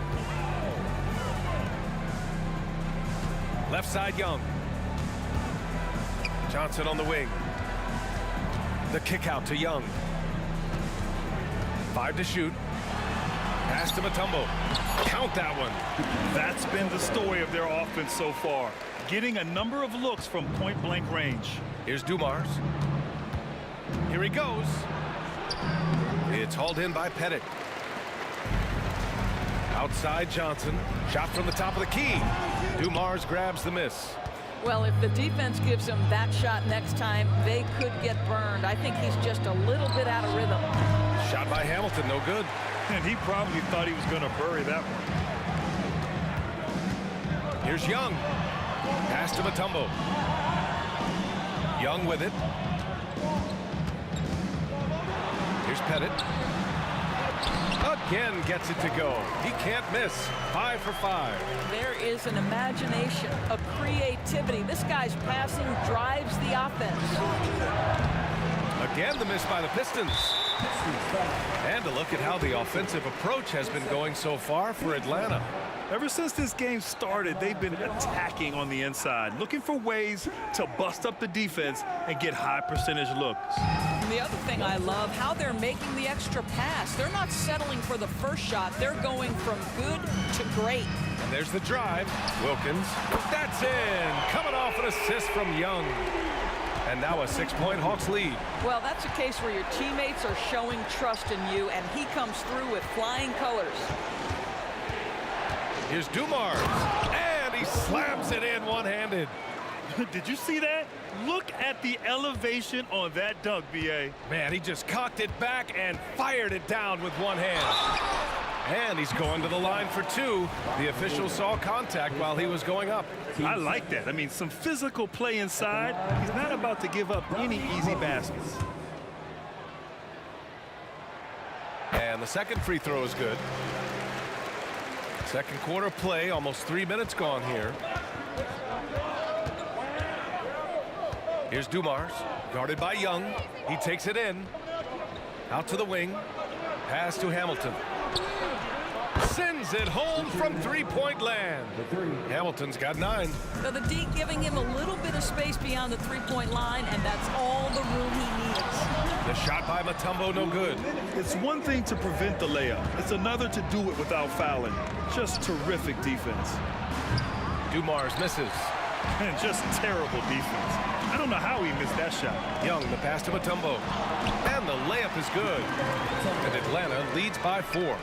Left side Young. Johnson on the wing. The kick out to Young. 5 to shoot. Pass to Mutombo. Count that one. That's been the story of their offense so far. Getting a number of looks from point-blank range. Here's Dumars. Here he goes. It's hauled in by Pettit. Outside Johnson. Shot from the top of the key. Dumars grabs the miss. Well, if the defense gives him that shot next time, they could get burned. I think he's just a little bit out of rhythm. Shot by Hamilton, no good. And he probably thought he was going to bury that one. Here's Young. Pass to Mutombo. Young with it. Here's Pettit. Again gets it to go. He can't miss. 5 for 5. There is an imagination, a creativity. This guy's passing drives the offense. Again the miss by the Pistons. And to look at how the offensive approach has been going so far for Atlanta. Ever since this game started, they've been attacking on the inside, looking for ways to bust up the defense and get high percentage looks. And the other thing I love, how they're making the extra pass. They're not settling for the first shot. They're going from good to great. And there's the drive. Wilkins. That's in. Coming off an assist from Young. And now a 6-point Hawks lead. Well, that's a case where your teammates are showing trust in you, and he comes through with flying colors. Here's Dumars, and he slams it in one-handed. Did you see that? Look at the elevation on that dunk, B.A. Man, he just cocked it back and fired it down with one hand. And he's going to the line for two. The official saw contact while he was going up. I like that. I mean, some physical play inside. He's not about to give up any easy baskets. And the second free throw is good. Second quarter play, almost 3 minutes gone here. Here's Dumars, guarded by Young. He takes it in. Out to the wing. Pass to Hamilton. Sends it home from three-point land. Hamilton's got 9. So the D giving him a little bit of space beyond the three-point line, and that's all the room he needs. The shot by Mutombo, no good. It's one thing to prevent the layup. It's another to do it without fouling. Just terrific defense. Dumars misses. And just terrible defense. I don't know how he missed that shot. Young, the pass to Mutombo. And the layup is good. And Atlanta leads by 4.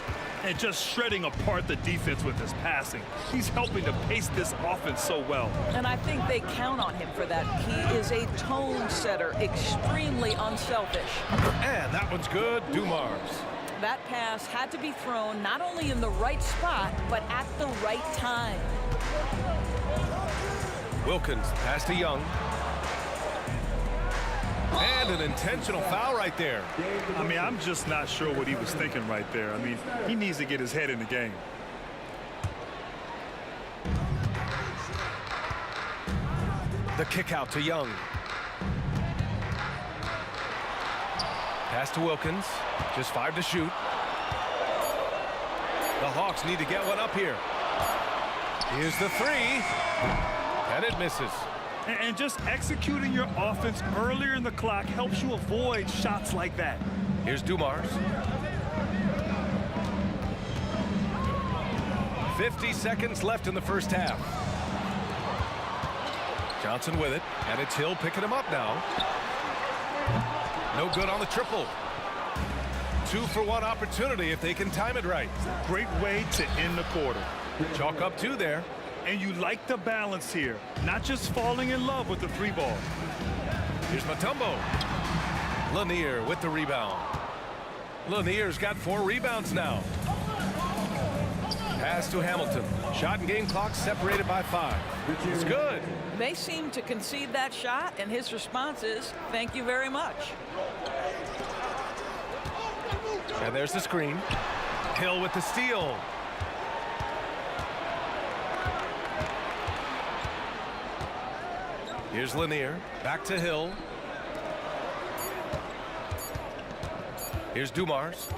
And just shredding apart the defense with his passing. He's helping to pace this offense so well. And I think they count on him for that. He is a tone setter, extremely unselfish. And that one's good, Dumars. That pass had to be thrown not only in the right spot, but at the right time. Wilkins, pass to Young. And an intentional foul right there. I mean, I'm just not sure what he was thinking right there. I mean, he needs to get his head in the game. The kick out to Young. Pass to Wilkins. Just 5 to shoot. The Hawks need to get one up here. Here's the 3. And it misses. And just executing your offense earlier in the clock helps you avoid shots like that. Here's Dumars. 50 seconds left in the first half. Johnson with it, and it's Hill picking him up now. No good on the triple. 2-for-1 opportunity if they can time it right. Great way to end the quarter. Chalk up 2 there. And you like the balance here, not just falling in love with the 3 ball. Here's Mutombo. Lanier with the rebound. Lanier's got 4 rebounds now. Pass to Hamilton. Shot and game clock separated by 5. It's good. They seem to concede that shot, and his response is, thank you very much. And there's the screen. Hill with the steal. Here's Lanier. Back to Hill. Here's Dumars.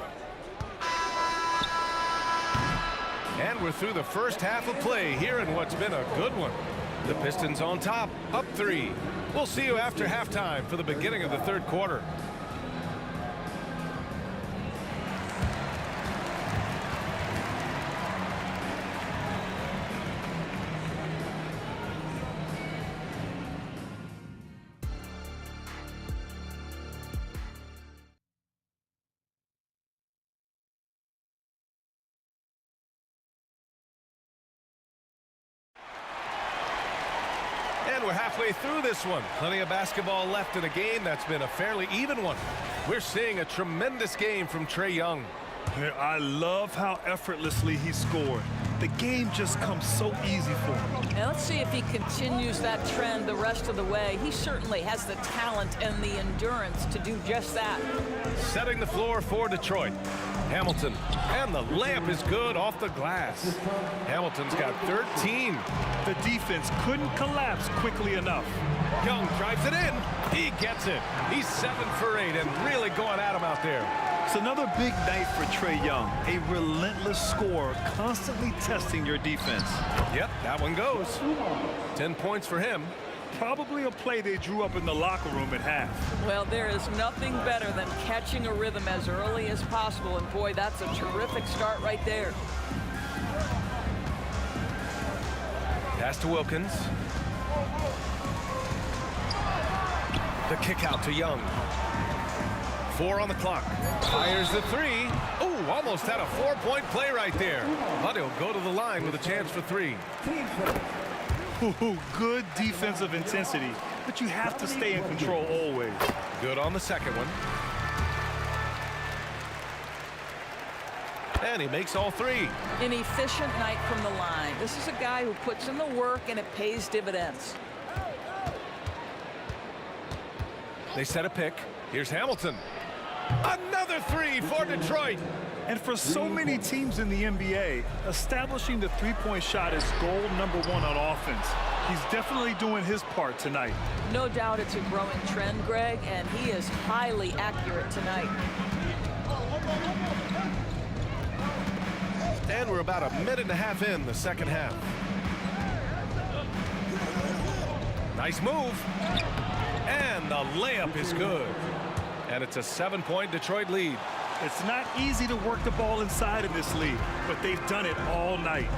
And we're through the first half of play here in what's been a good one. The Pistons on top, up 3. We'll see you after halftime for the beginning of the third quarter. And we're halfway through this one. Plenty of basketball left in a game that's been a fairly even one. We're seeing a tremendous game from Trae Young. I love how effortlessly he scored. The game just comes so easy for him. And let's see if he continues that trend the rest of the way. He certainly has the talent and the endurance to do just that. Setting the floor for Detroit. Hamilton, and the layup is good off the glass. Hamilton's got 13. The defense couldn't collapse quickly enough. Young drives it in. He gets it. He's 7 for 8 and really going at him out there. It's another big night for Trae Young, a relentless scorer, constantly testing your defense. Yep, that one goes. 10 points for him. Probably a play they drew up in the locker room at half. Well, there is nothing better than catching a rhythm as early as possible, and boy, that's a terrific start right there. Pass to Wilkins. The kick out to Young. 4 on the clock. Fires the 3. Ooh, almost had a 4-point play right there. But he'll go to the line with a chance for 3. Good defensive intensity, but you have to stay in control always. Good on the second one. And he makes all 3. An efficient night from the line. This is a guy who puts in the work and it pays dividends. They set a pick. Here's Hamilton. Another 3 for Detroit. And for so many teams in the NBA, establishing the three-point shot is goal number 1 on offense. He's definitely doing his part tonight. No doubt it's a growing trend, Greg, and he is highly accurate tonight. And we're about a minute and a half in the second half. Nice move. And the layup is good. And it's a 7-point Detroit lead. It's not easy to work the ball inside in this league, but they've done it all night.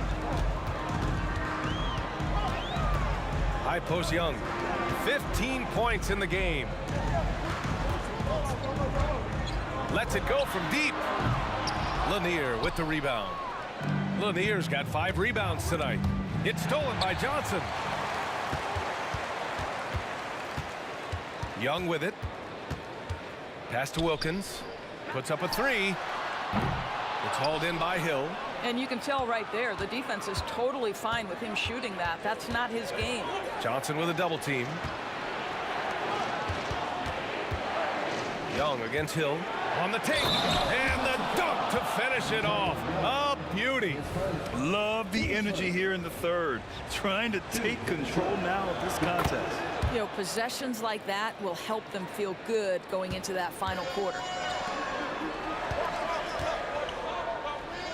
High post Young. 15 points in the game. Lets it go from deep. Lanier with the rebound. Lanier's got 5 rebounds tonight. It's stolen by Johnson. Young with it. Pass to Wilkins. Puts up a 3. It's hauled in by Hill. And you can tell right there, the defense is totally fine with him shooting that. That's not his game. Johnson with a double team. Young against Hill. On the take. And the dunk to finish it off. A beauty. Love the energy here in the third. Trying to take control now of this contest. You know, possessions like that will help them feel good going into that final quarter.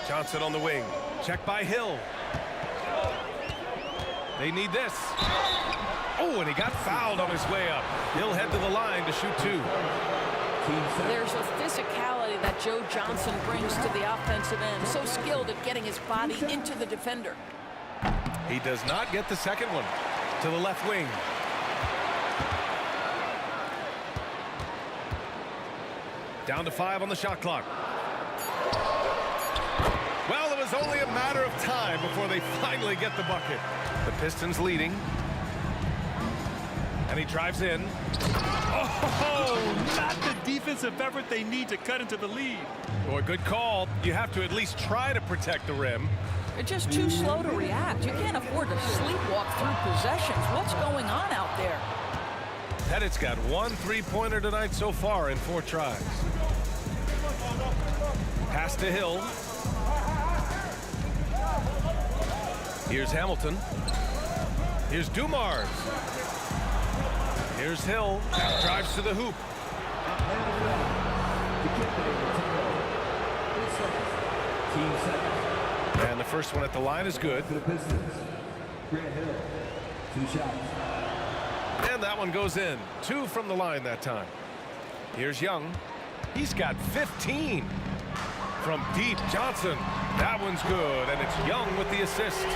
Johnson on the wing. Check by Hill. They need this. Oh, and he got fouled on his way up. He'll head to the line to shoot 2. There's a physicality that Joe Johnson brings to the offensive end. So skilled at getting his body into the defender. He does not get the second one. To the left wing. Down to 5 on the shot clock. Well, it was only a matter of time before they finally get the bucket. The Pistons leading. And he drives in. Oh, not the defensive effort they need to cut into the lead. Boy, good call. You have to at least try to protect the rim. They're just too slow to react. You can't afford to sleepwalk through possessions. What's going on out there? Pettit's got 1 3-pointer tonight so far in 4 tries. Pass to Hill. Here's Hamilton. Here's Dumars. Here's Hill. Drives to the hoop. And the first one at the line is good. And that one goes in. 2 from the line that time. Here's Young. He's got 15. From deep, Johnson. That one's good, and it's Young with the assist.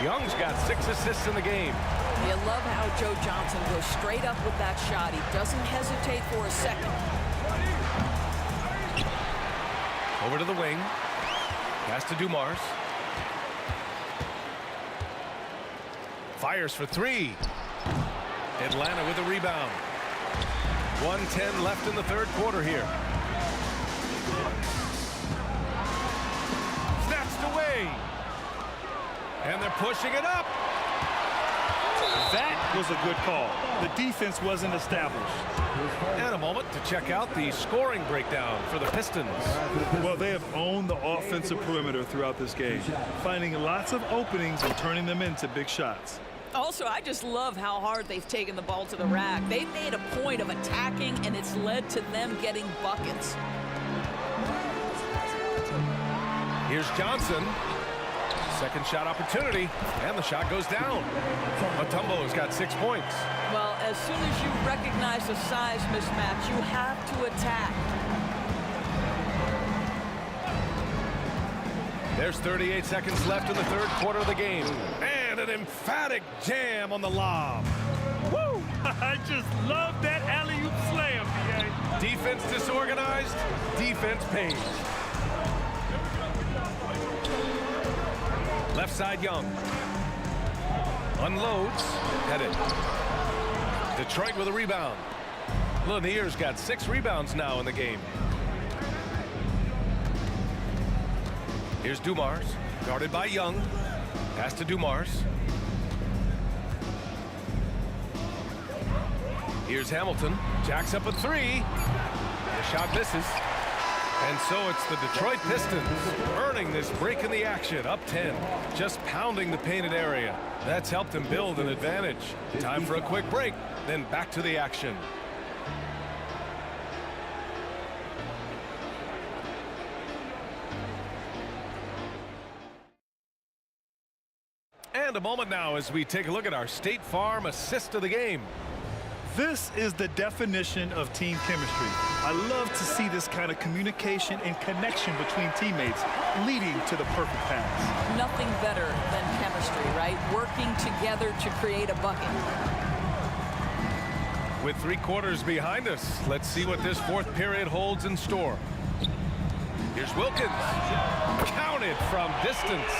Young's got 6 assists in the game. You love how Joe Johnson goes straight up with that shot. He doesn't hesitate for a second. Over to the wing. Pass to Dumars. Fires for 3. Atlanta with a rebound. 1:10 left in the third quarter here. Snatched away. And they're pushing it up. That was a good call. The defense wasn't established. And a moment to check out the scoring breakdown for the Pistons. Well, they have owned the offensive perimeter throughout this game, finding lots of openings and turning them into big shots. Also, I just love how hard they've taken the ball to the rack. They've made a point of attacking, and it's led to them getting buckets. Here's Johnson. Second shot opportunity, and the shot goes down. Mutombo's got 6 points. Well, as soon as you recognize a size mismatch, you have to attack. There's 38 seconds left in the third quarter of the game. And an emphatic jam on the lob. Woo! I just love that alley-oop slam, BA. Defense disorganized, defense pays. Left side, Young. Unloads. Headed. Detroit with a rebound. Lanier's got 6 rebounds now in the game. Here's Dumars. Guarded by Young. Pass to Dumars. Here's Hamilton. Jacks up a 3. The shot misses. And so it's the Detroit Pistons earning this break in the action, up 10, just pounding the painted area. That's helped them build an advantage. Time for a quick break, then back to the action. And a moment now as we take a look at our State Farm assist of the game. This is the definition of team chemistry. I love to see this kind of communication and connection between teammates leading to the perfect pass. Nothing better than chemistry, right? Working together to create a bucket. With 3 quarters behind us, let's see what this fourth period holds in store. Here's Wilkins. Counted from distance.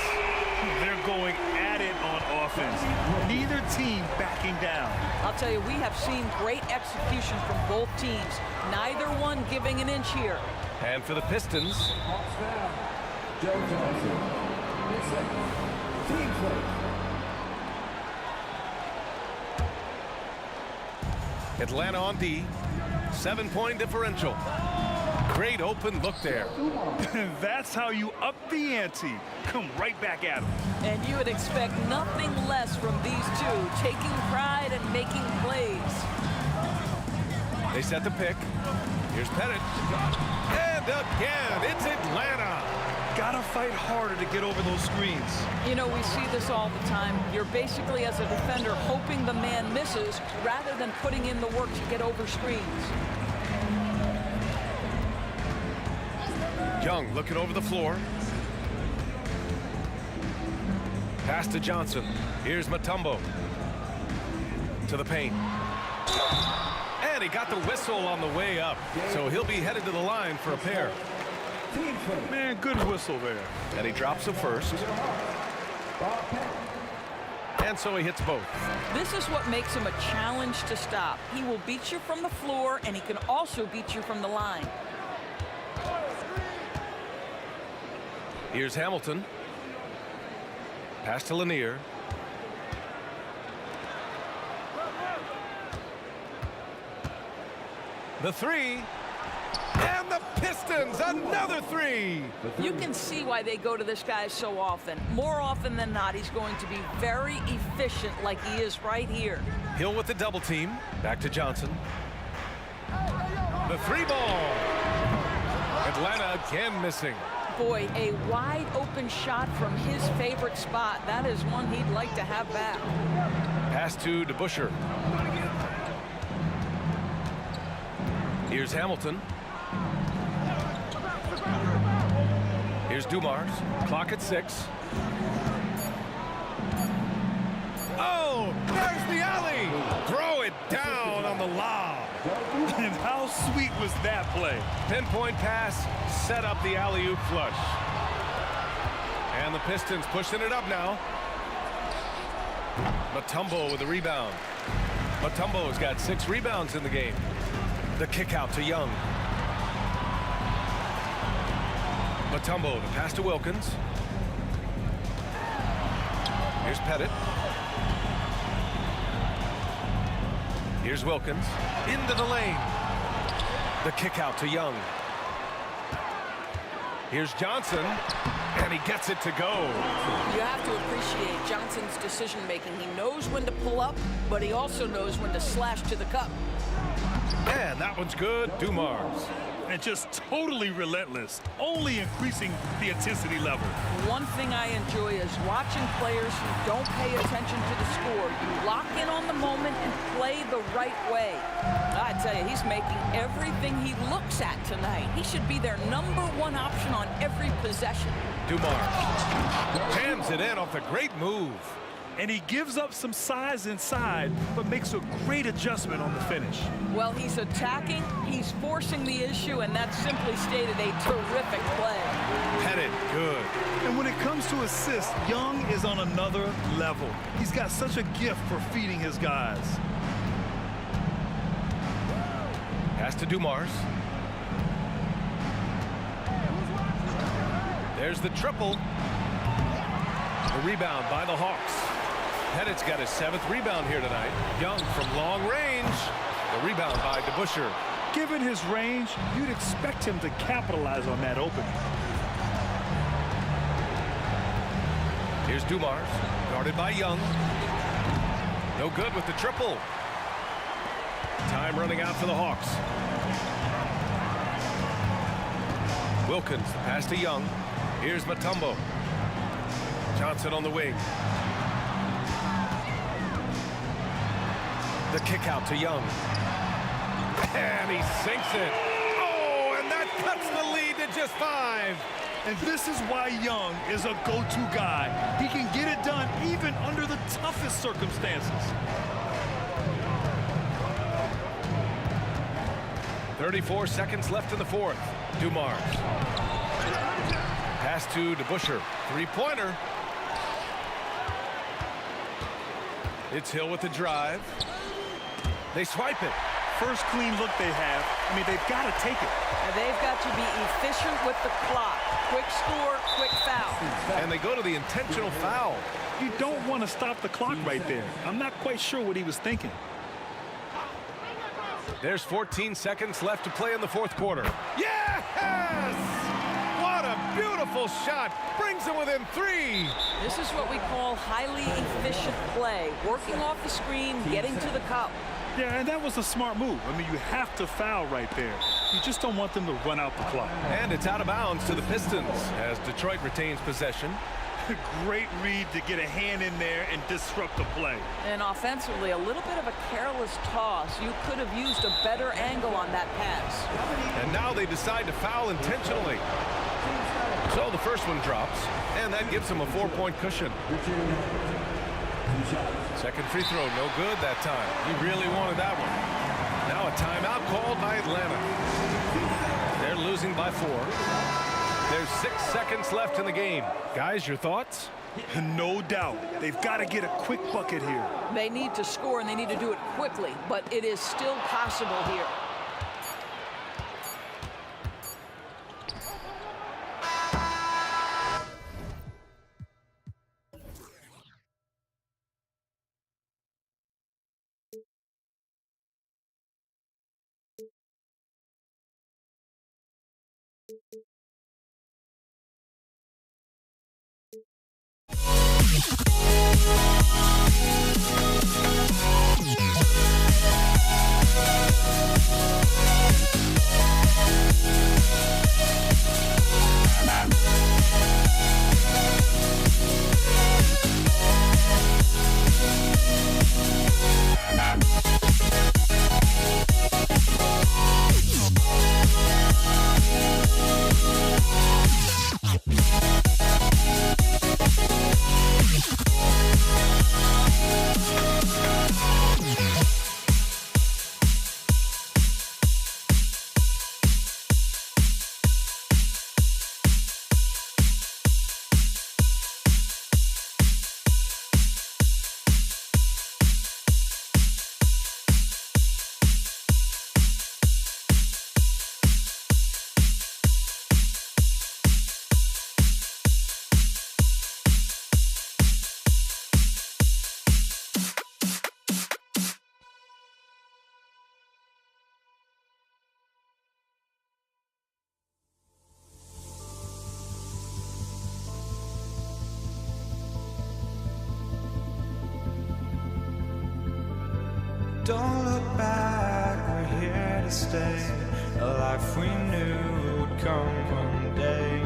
They're going at it on offense. Neither team backing down. I'll tell you, we have seen great execution from both teams. Neither one giving an inch here. And for the Pistons, Atlanta on D, 7-point differential. Great open look there. That's how you up the ante. Come right back at them. And you would expect nothing less from these two, taking pride and making plays. They set the pick. Here's Pettit. And again, it's Atlanta. Gotta fight harder to get over those screens. You know, we see this all the time. You're basically, as a defender, hoping the man misses rather than putting in the work to get over screens. Young looking over the floor. Pass to Johnson. Here's Mutombo. To the paint. And he got the whistle on the way up. So he'll be headed to the line for a pair. Man, good whistle there. And he drops the first. And so he hits both. This is what makes him a challenge to stop. He will beat you from the floor, and he can also beat you from the line. Here's Hamilton. Pass to Lanier. The 3. And the Pistons, another 3. You can see why they go to this guy so often. More often than not, he's going to be very efficient like he is right here. Hill with the double team. Back to Johnson. The 3 ball. Atlanta again missing. Boy, a wide open shot from his favorite spot. That is one he'd like to have back. Pass to DeBusschere. Here's Hamilton. Here's Dumars. Clock at 6. Oh, there's the alley. Throw it down on the lob. And how sweet was that play? Pinpoint pass, set up the alley-oop flush. And the Pistons pushing it up now. Mutombo with a rebound. Mutombo's got 6 rebounds in the game. The kick out to Young. Mutombo, the pass to Wilkins. Here's Pettit. Here's Wilkins into the lane. The kick out to Young. Here's Johnson, and he gets it to go. You have to appreciate Johnson's decision making. He knows when to pull up, but he also knows when to slash to the cup. And that one's good. Dumars. And just totally relentless, only increasing the intensity level. One thing I enjoy is watching players who don't pay attention to the score. You lock in on the moment and play the right way. I tell you, he's making everything he looks at tonight. He should be their #1 option on every possession. Dumars jams it in off a great move. And he gives up some size inside, but makes a great adjustment on the finish. Well, he's attacking, he's forcing the issue, and that's simply stated a terrific play. Headed good. And when it comes to assists, Young is on another level. He's got such a gift for feeding his guys. Pass to Dumars. There's the triple. The rebound by the Hawks. Pettit's got his 7th rebound here tonight. Young from long range. The rebound by DeBusschere. Given his range, you'd expect him to capitalize on that opening. Here's Dumars, guarded by Young. No good with the triple. Time running out for the Hawks. Wilkins, the pass to Young. Here's Mutombo. Johnson on the wing. The kick out to Young. And he sinks it. Oh, and that cuts the lead to just 5. And this is why Young is a go-to guy. He can get it done even under the toughest circumstances. 34 seconds left in the 4th. Dumars. Pass to DeBusschere. 3-pointer. It's Hill with the drive. They swipe it. First clean look they have. I mean, they've got to take it. And they've got to be efficient with the clock. Quick score, quick foul. And they go to the intentional foul. You don't want to stop the clock right there. I'm not quite sure what he was thinking. There's 14 seconds left to play in the 4th quarter. Yes! What a beautiful shot. Brings them within 3. This is what we call highly efficient play. Working off the screen, getting to the cup. Yeah, and that was a smart move. I mean, you have to foul right there. You just don't want them to run out the clock. And it's out of bounds to the Pistons as Detroit retains possession. Great read to get a hand in there and disrupt the play. And offensively, a little bit of a careless toss. You could have used a better angle on that pass. And now they decide to foul intentionally. So the first one drops, and that gives them a 4-point cushion. Second free throw, no good that time. He really wanted that one. Now a timeout called by Atlanta. They're losing by 4. There's 6 seconds left in the game. Guys, your thoughts? No doubt. They've got to get a quick bucket here. They need to score, and they need to do it quickly, but it is still possible here. Don't look back, we're here to stay. A life we knew would come one day.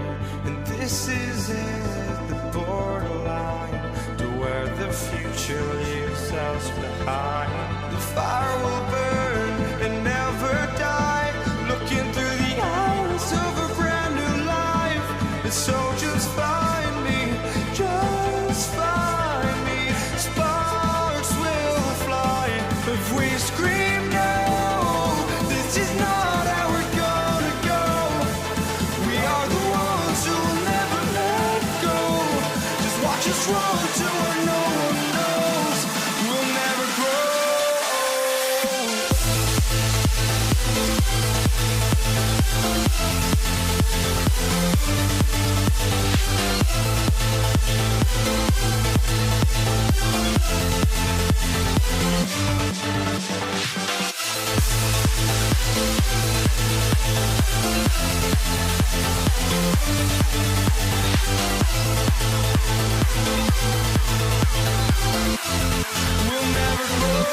And this is it, the borderline to where the future leaves us behind. The fire will burn and never die, looking through the eyes of a brand new life. And so just find me, just find me. Sparks will fly if we scream no. This is not how we're gonna go. We are the ones who will never let go. Just watch us run to where no one knows. We'll never grow. We'll never grow.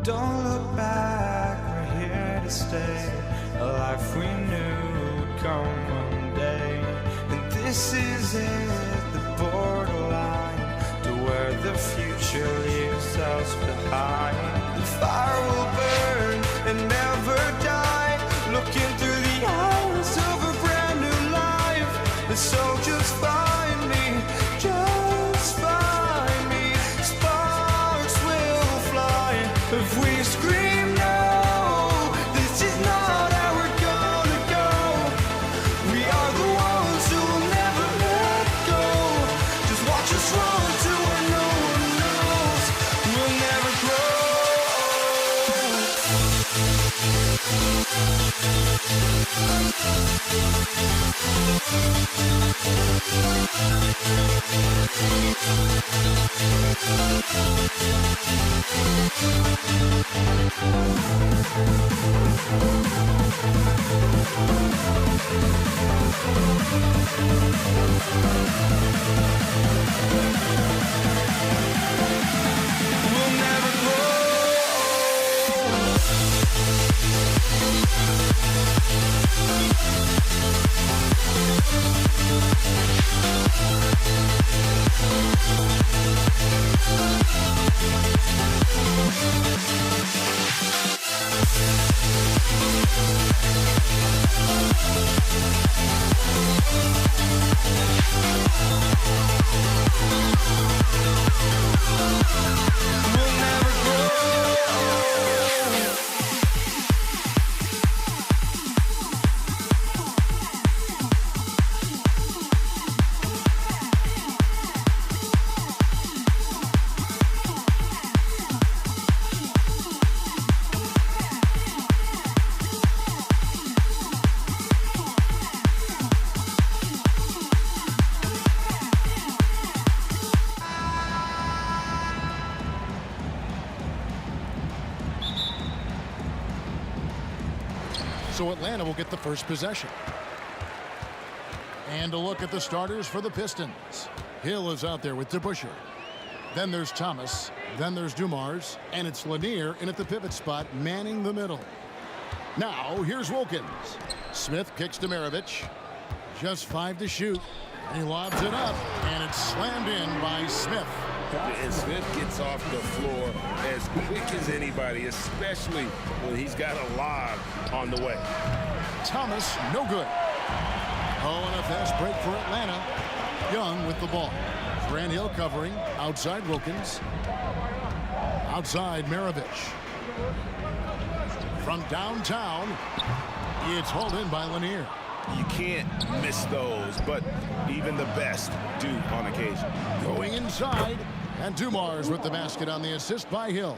Don't look back, we're here to stay. A life we knew would come one day. And this is it, the borderline to where the future leaves us behind. The fire will burn and never die, looking through the eyes of a brand new life. And so just find me, just find me. Sparks will fly if we scream no. This is not how we're gonna go. We are the ones who will never let go. Just watch us run to where no one knows. We'll never grow. We'll never grow. We'll never grow. So Atlanta will get the first possession. And a look at the starters for the Pistons. Hill is out there with DeBusschere. Then there's Thomas. Then there's Dumars. And it's Lanier in at the pivot spot, manning the middle. Now, here's Wilkins. Smith kicks to Maravich. Just 5 to shoot. He lobs it up, and it's slammed in by Smith. And Smith gets off the floor as quick as anybody, especially when he's got a lob on the way. Thomas, no good. Oh, and a fast break for Atlanta. Young with the ball. Grant Hill covering. Outside Wilkins. Outside Maravich. From downtown, it's hauled in by Lanier. You can't miss those, but even the best do on occasion. Going inside, and Dumars with the basket on the assist by Hill.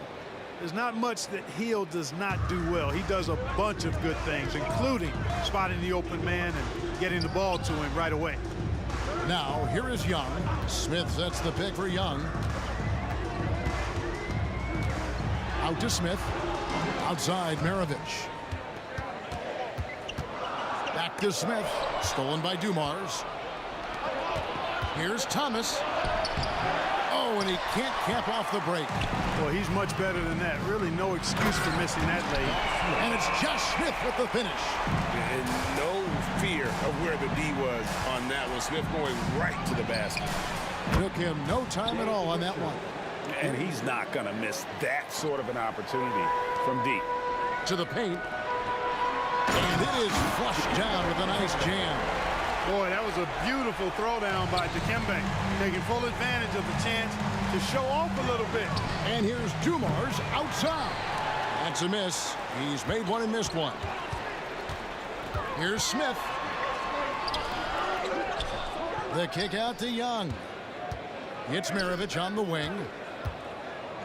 There's not much that Hill does not do well. He does a bunch of good things, including spotting the open man and getting the ball to him right away. Now, here is Young. Smith sets the pick for Young. Out to Smith. Outside Maravich. Back to Smith. Stolen by Dumars. Here's Thomas. Oh, and he can't cap off the break. Well, he's much better than that. Really no excuse for missing that lane. And it's Josh Smith with the finish. And no fear of where the D was on that one. Smith going right to the basket. Took him no time at all on that one. And he's not going to miss that sort of an opportunity from deep. To the paint. And it is flushed down with a nice jam. Boy, that was a beautiful throwdown by Dikembe, taking full advantage of the chance to show off a little bit. And here's Dumars outside. That's a miss. He's made one and missed one. Here's Smith. The kick out to Young. It's Maravich on the wing.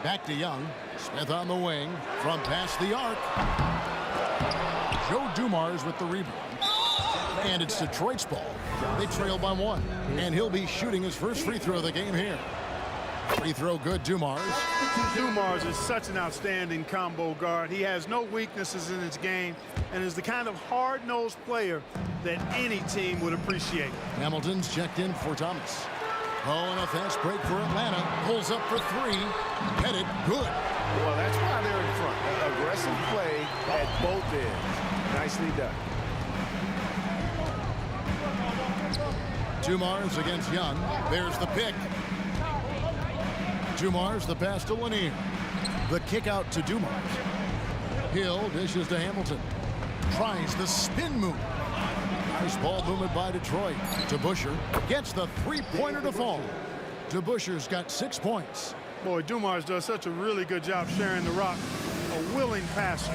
Back to Young. Smith on the wing. From past the arc. Joe Dumars with the rebound. And it's Detroit's ball. They trail by one. And he'll be shooting his first free throw of the game here. Free throw good, Dumars. Dumars is such an outstanding combo guard. He has no weaknesses in his game and is the kind of hard-nosed player that any team would appreciate. Hamilton's checked in for Thomas. Oh, and a fast break for Atlanta. Pulls up for three. Headed good. Well, that's why they're in front. Aggressive play at both ends. Nicely done. Dumars against Young. There's the pick. Dumars, the pass to Lanier. The kick out to Dumars. Hill dishes to Hamilton. Tries the spin move. Nice ball movement by Detroit. To Busher. Gets the three-pointer to fall. To Busher's got 6 points. Boy, Dumars does such a really good job sharing the rock. A willing passer.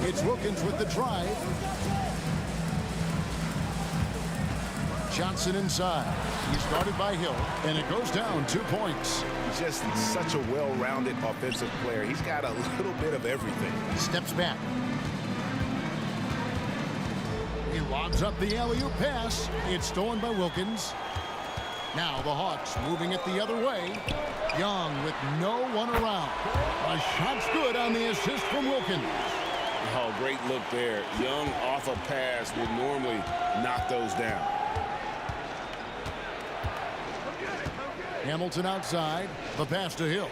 It's Wilkins with the drive. Johnson inside. He started by Hill, and it goes down 2 points. Just such a well-rounded offensive player. He's got a little bit of everything. Steps back. He lobs up the alley-oop pass. It's stolen by Wilkins. Now the Hawks moving it the other way. Young with no one around. A shot's good on the assist from Wilkins. Oh, great look there. Young off a pass would normally knock those down. Hamilton outside. The pass to Hill.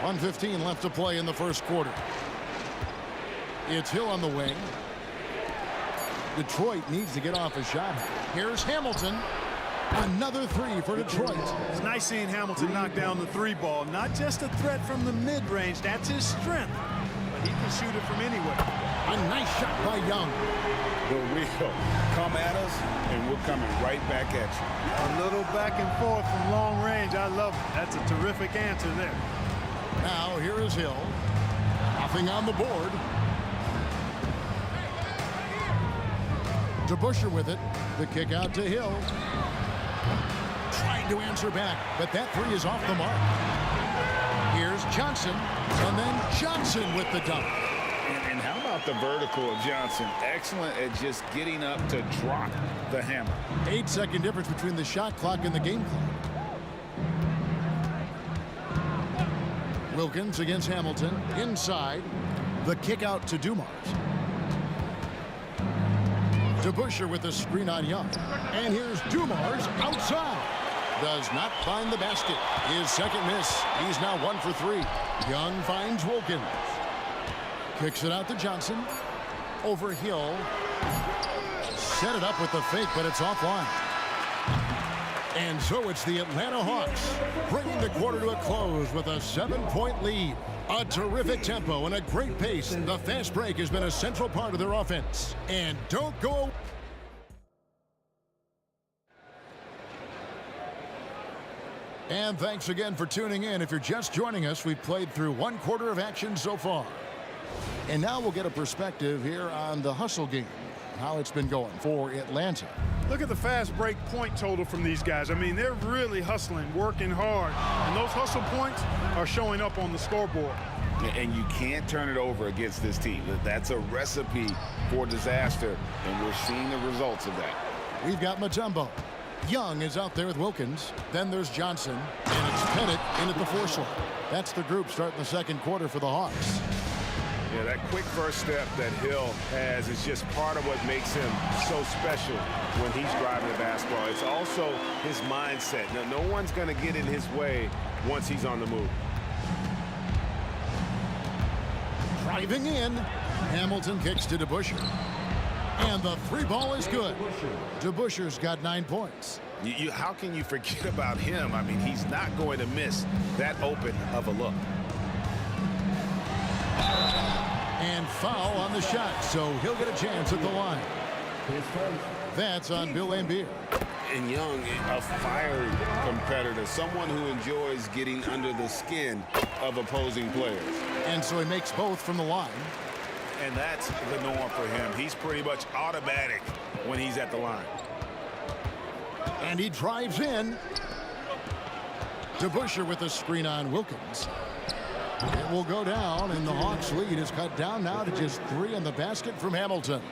1:15 left to play in the first quarter. It's Hill on the wing. Detroit needs to get off a shot. Here's Hamilton. Another three for Detroit. It's nice seeing Hamilton knock down the three ball. Not just a threat from the mid-range. That's his strength. But he can shoot it from anywhere. A nice shot by Young. We'll come at us, and we're coming right back at you. A little back and forth from long range. I love it. That's a terrific answer there. Now here is Hill. Nothing on the board. To Busher with it. The kick out to Hill. Trying to answer back, but that three is off the mark. Here's Johnson, and then Johnson with the dunk. And how about the vertical of Johnson? Excellent at just getting up to drop the hammer. 8-second difference between the shot clock and the game clock. Wilkins against Hamilton. Inside. The kick out to Dumars. To Busher with the screen on Young. And here's Dumars outside. Does not find the basket. His second miss. He's now 1 for 3. Young finds Wilkins. Kicks it out to Johnson. Over Hill. Set it up with the fake, but it's offline. And so it's the Atlanta Hawks bringing the quarter to a close with a 7-point lead. A terrific tempo and a great pace. The fast break has been a central part of their offense. And don't go. And thanks again for tuning in. If you're just joining us, we've played through 1 quarter of action so far. And now we'll get a perspective here on the hustle game, how it's been going for Atlanta. Look at the fast break point total from these guys. I mean, they're really hustling, working hard. And those hustle points are showing up on the scoreboard. And you can't turn it over against this team. That's a recipe for disaster, and we're seeing the results of that. We've got Mutombo. Young is out there with Wilkins. Then there's Johnson. And it's Pettit in at the 4 slot. That's the group starting the second quarter for the Hawks. Yeah, that quick first step that Hill has is just part of what makes him so special when he's driving the basketball. It's also his mindset. Now, no one's going to get in his way once he's on the move. Driving in, Hamilton kicks to DeBusschere. And the 3 ball is good. DeBusschere's got 9 points. How can you forget about him? I mean, he's not going to miss that open of a look. And foul on the shot, so he'll get a chance at the line. That's on Bill Laimbeer. And Young, a fiery competitor, someone who enjoys getting under the skin of opposing players. And so he makes both from the line. And that's the norm for him. He's pretty much automatic when he's at the line. And he drives in. DeBusschere with a screen on Wilkins. It will go down, and the Hawks lead is cut down now to just 3 in the basket from Hamilton.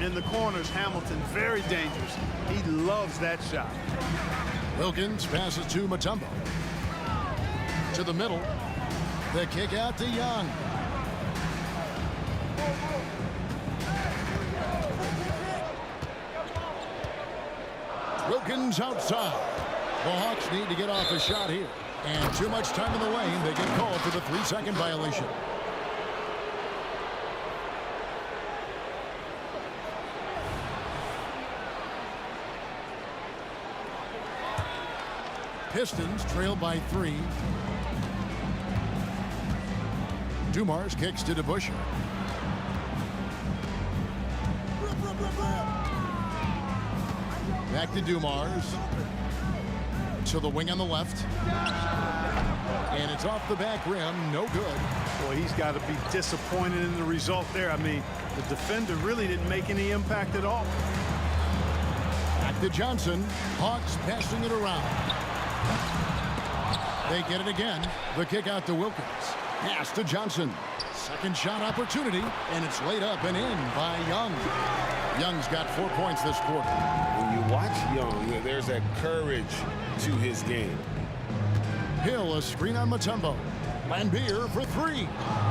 In the corners, Hamilton very dangerous. He loves that shot. Wilkins passes to Mutombo. To the middle. The kick out to Young. Wilkins outside. The Hawks need to get off a shot here. And too much time in the lane. They get called for the 3-second violation. Pistons trail by 3. Dumars kicks to DeBusschere. Back to Dumars. To the wing on the left. And it's off the back rim. No good. Boy, he's got to be disappointed in the result there. I mean, the defender really didn't make any impact at all. Back to Johnson. Hawks passing it around. They get it again. The kick out to Wilkins. Pass to Johnson. Second shot opportunity. And it's laid up and in by Young. Young's got 4 points this quarter. When you watch Young, there's that courage to his game. Hill, a screen on Mutombo. Laimbeer for 3.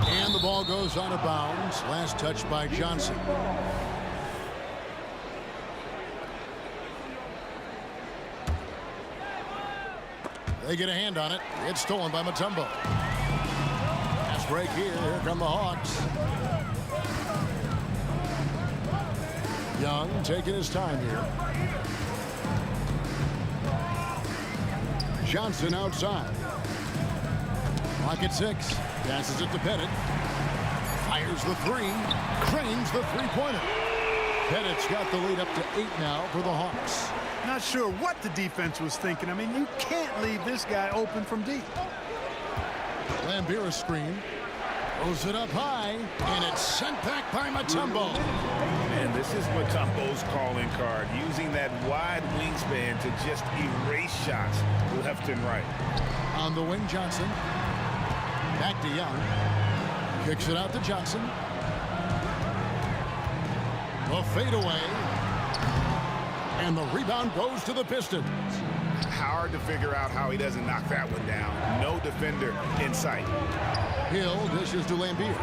And the ball goes out of bounds. Last touch by Johnson. They get a hand on it. It's stolen by Mutombo. Pass break here. Here come the Hawks. Young taking his time here. Johnson outside. Clock at 6. Passes it to Pettit. Fires the 3. Cranes the 3-pointer. Pettit's got the lead up to 8 now for the Hawks. Not sure what the defense was thinking. I mean, you can't leave this guy open from deep. Laimbeer screen. Throws it up high. And it's sent back by Mutombo. And this is Mutombo's calling card, using that wide wingspan to just erase shots left and right. On the wing, Johnson. Back to Young. Kicks it out to Johnson. The fadeaway. And the rebound goes to the Pistons. Hard to figure out how he doesn't knock that one down. No defender in sight. Hill dishes to Laimbeer.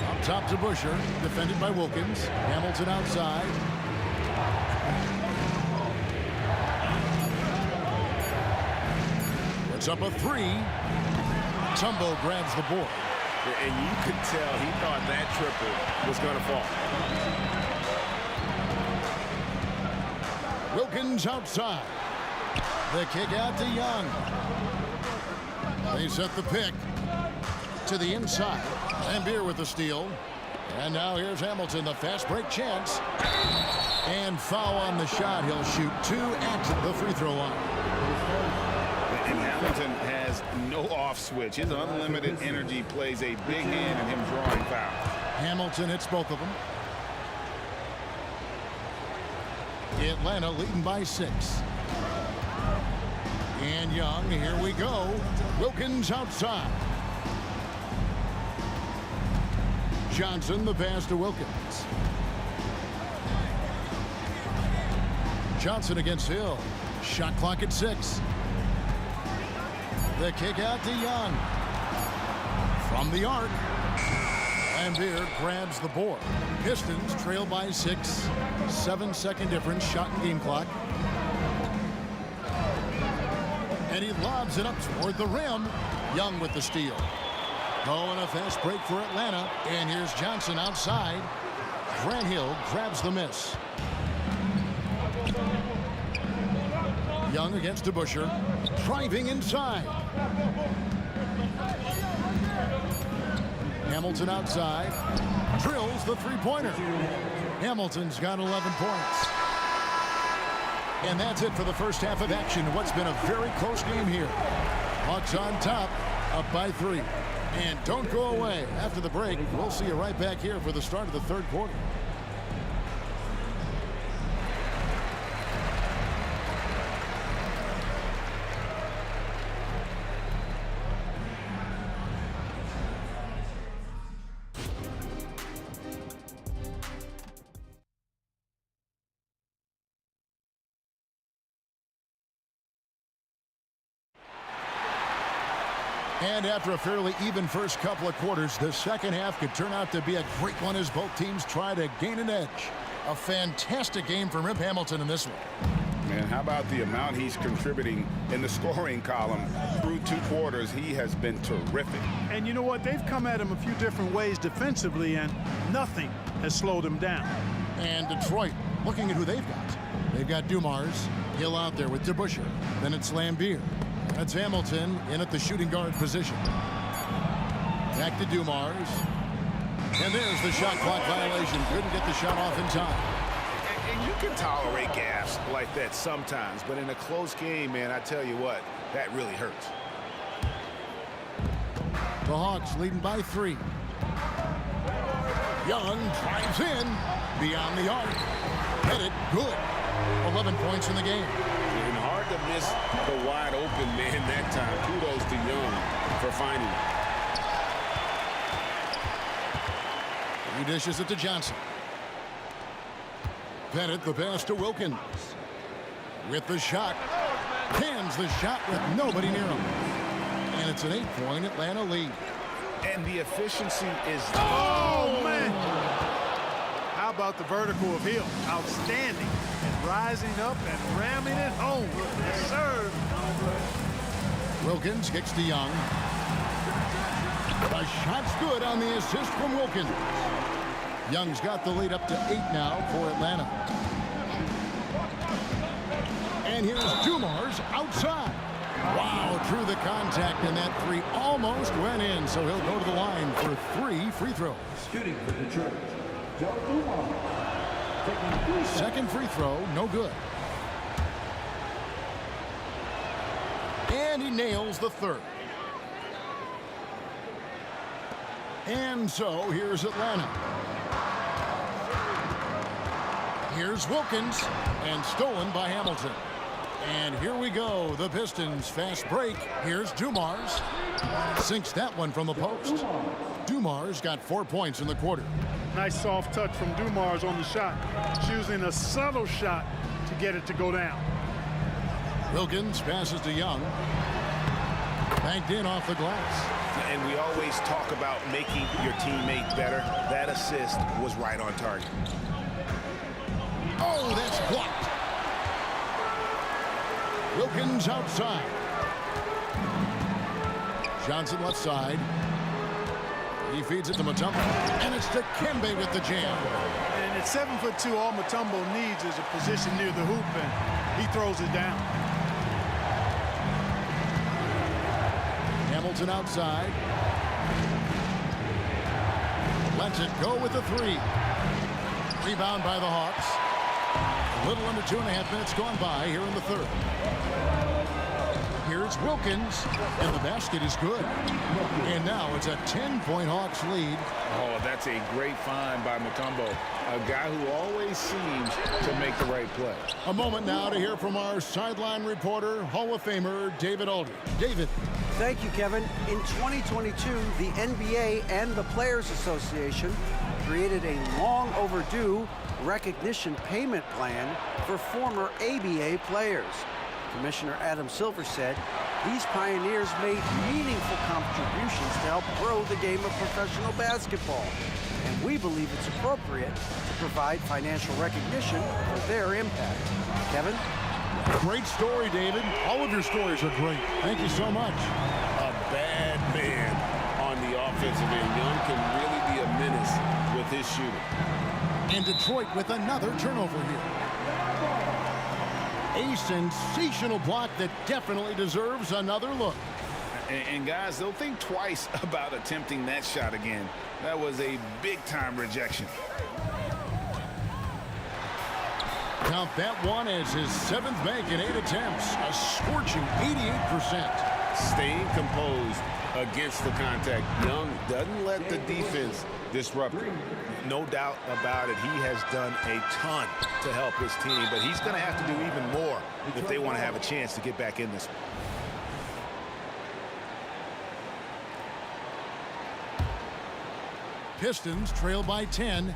Up top to DeBusschere. Defended by Wilkins. Hamilton outside. Puts up a 3. Mutombo grabs the board. And you could tell he thought that triple was going to fall. Wilkins outside. The kick out to Young. They set the pick to the inside. Laimbeer with the steal. And now here's Hamilton, the fast break chance. And foul on the shot. He'll shoot 2 at the free throw line. And Hamilton has no off switch. His unlimited energy plays a big hand in him drawing fouls. Hamilton hits both of them. Atlanta leading by 6. And Young, here we go. Wilkins outside. Johnson, the pass to Wilkins. Johnson against Hill. Shot clock at 6. The kick out to Young. From the arc. Lambier grabs the board. Pistons trail by 6. 7-second difference. Shot and game clock. And he lobs it up toward the rim. Young with the steal. Oh, and a fast break for Atlanta. And here's Johnson outside. Grant Hill grabs the miss. Young against DeBusschere. Driving inside. Hamilton outside. Drills the three-pointer. Hamilton's got 11 points. And that's it for the first half of action. What's been a very close game here. Hawks on top, up by 3. And don't go away. After the break, we'll see you right back here for the start of the third quarter. And after a fairly even first couple of quarters, the second half could turn out to be a great one as both teams try to gain an edge. A fantastic game from Rip Hamilton in this one. Man, how about the amount he's contributing in the scoring column through 2 quarters? He has been terrific. And you know what? They've come at him a few different ways defensively, and nothing has slowed him down. And Detroit, looking at who they've got. They've got Dumars, Hill out there with DeBusschere. Then it's Lambier. That's Hamilton in at the shooting guard position. Back to Dumars. And there's the shot clock violation. Couldn't get the shot off in time. And you can tolerate gas like that sometimes, but in a close game, man, I tell you what, that really hurts. The Hawks leading by 3. Young drives in beyond the arc. Hit it good. 11 points in the game. And hard to miss the wide open man that time. Kudos to Young for finding it. He dishes it to Johnson. Pettit the pass to Wilkins. With the shot. Cans the shot with nobody near him. And it's an 8-point Atlanta lead. And the efficiency is... Oh, man! How about the vertical of Hill? Outstanding. And rising up and ramming it home. Yes, sir. Wilkins kicks to Young. The shot's good on the assist from Wilkins. Young's got the lead up to 8 now for Atlanta. And here's Dumars outside. Wow, through the contact, and that 3 almost went in, so he'll go to the line for 3 free throws. Shooting for Detroit, Joe Dumars. Second free throw, no good. And he nails the 3rd. And so here's Atlanta. Here's Wilkins, and stolen by Hamilton. And here we go, the Pistons fast break. Here's Dumars. Sinks that one from the post. Dumars got 4 points in the quarter. Nice soft touch from Dumars on the shot. Choosing a subtle shot to get it to go down. Wilkins passes to Young. Banked in off the glass. And we always talk about making your teammate better. That assist was right on target. Oh, that's blocked. Wilkins outside. Johnson left side. He feeds it to Mutombo. And it's to Kembe with the jam. And at 7'2", all Mutombo needs is a position near the hoop, and he throws it down. Hamilton outside. Lets it go with the 3. Rebound by the Hawks. A little under 2.5 minutes gone by here in the 3rd. Here's Wilkins, and the basket is good. And now it's a 10-point Hawks lead. Oh, that's a great find by Mutombo, a guy who always seems to make the right play. A moment now to hear from our sideline reporter, Hall of Famer David Aldridge. David. Thank you, Kevin. In 2022, the NBA and the Players Association created a long overdue recognition payment plan for former ABA players. Commissioner Adam Silver said these pioneers made meaningful contributions to help grow the game of professional basketball, and we believe it's appropriate to provide financial recognition for their impact. Kevin? Great story, David. All of your stories are great. Thank you so much. A bad man on the offensive end. Young can really be a menace with his shooting. And Detroit with another turnover here. A sensational block that definitely deserves another look. And guys, they'll think twice about attempting that shot again. That was a big-time rejection. Count that one as his 7th bank in 8 attempts. A scorching 88%. Staying composed against the contact. Young doesn't let the defense disrupt him. No doubt about it. He has done a ton to help his team, but he's going to have to do even more if they want to have a chance to get back in this one. Pistons trail by 10.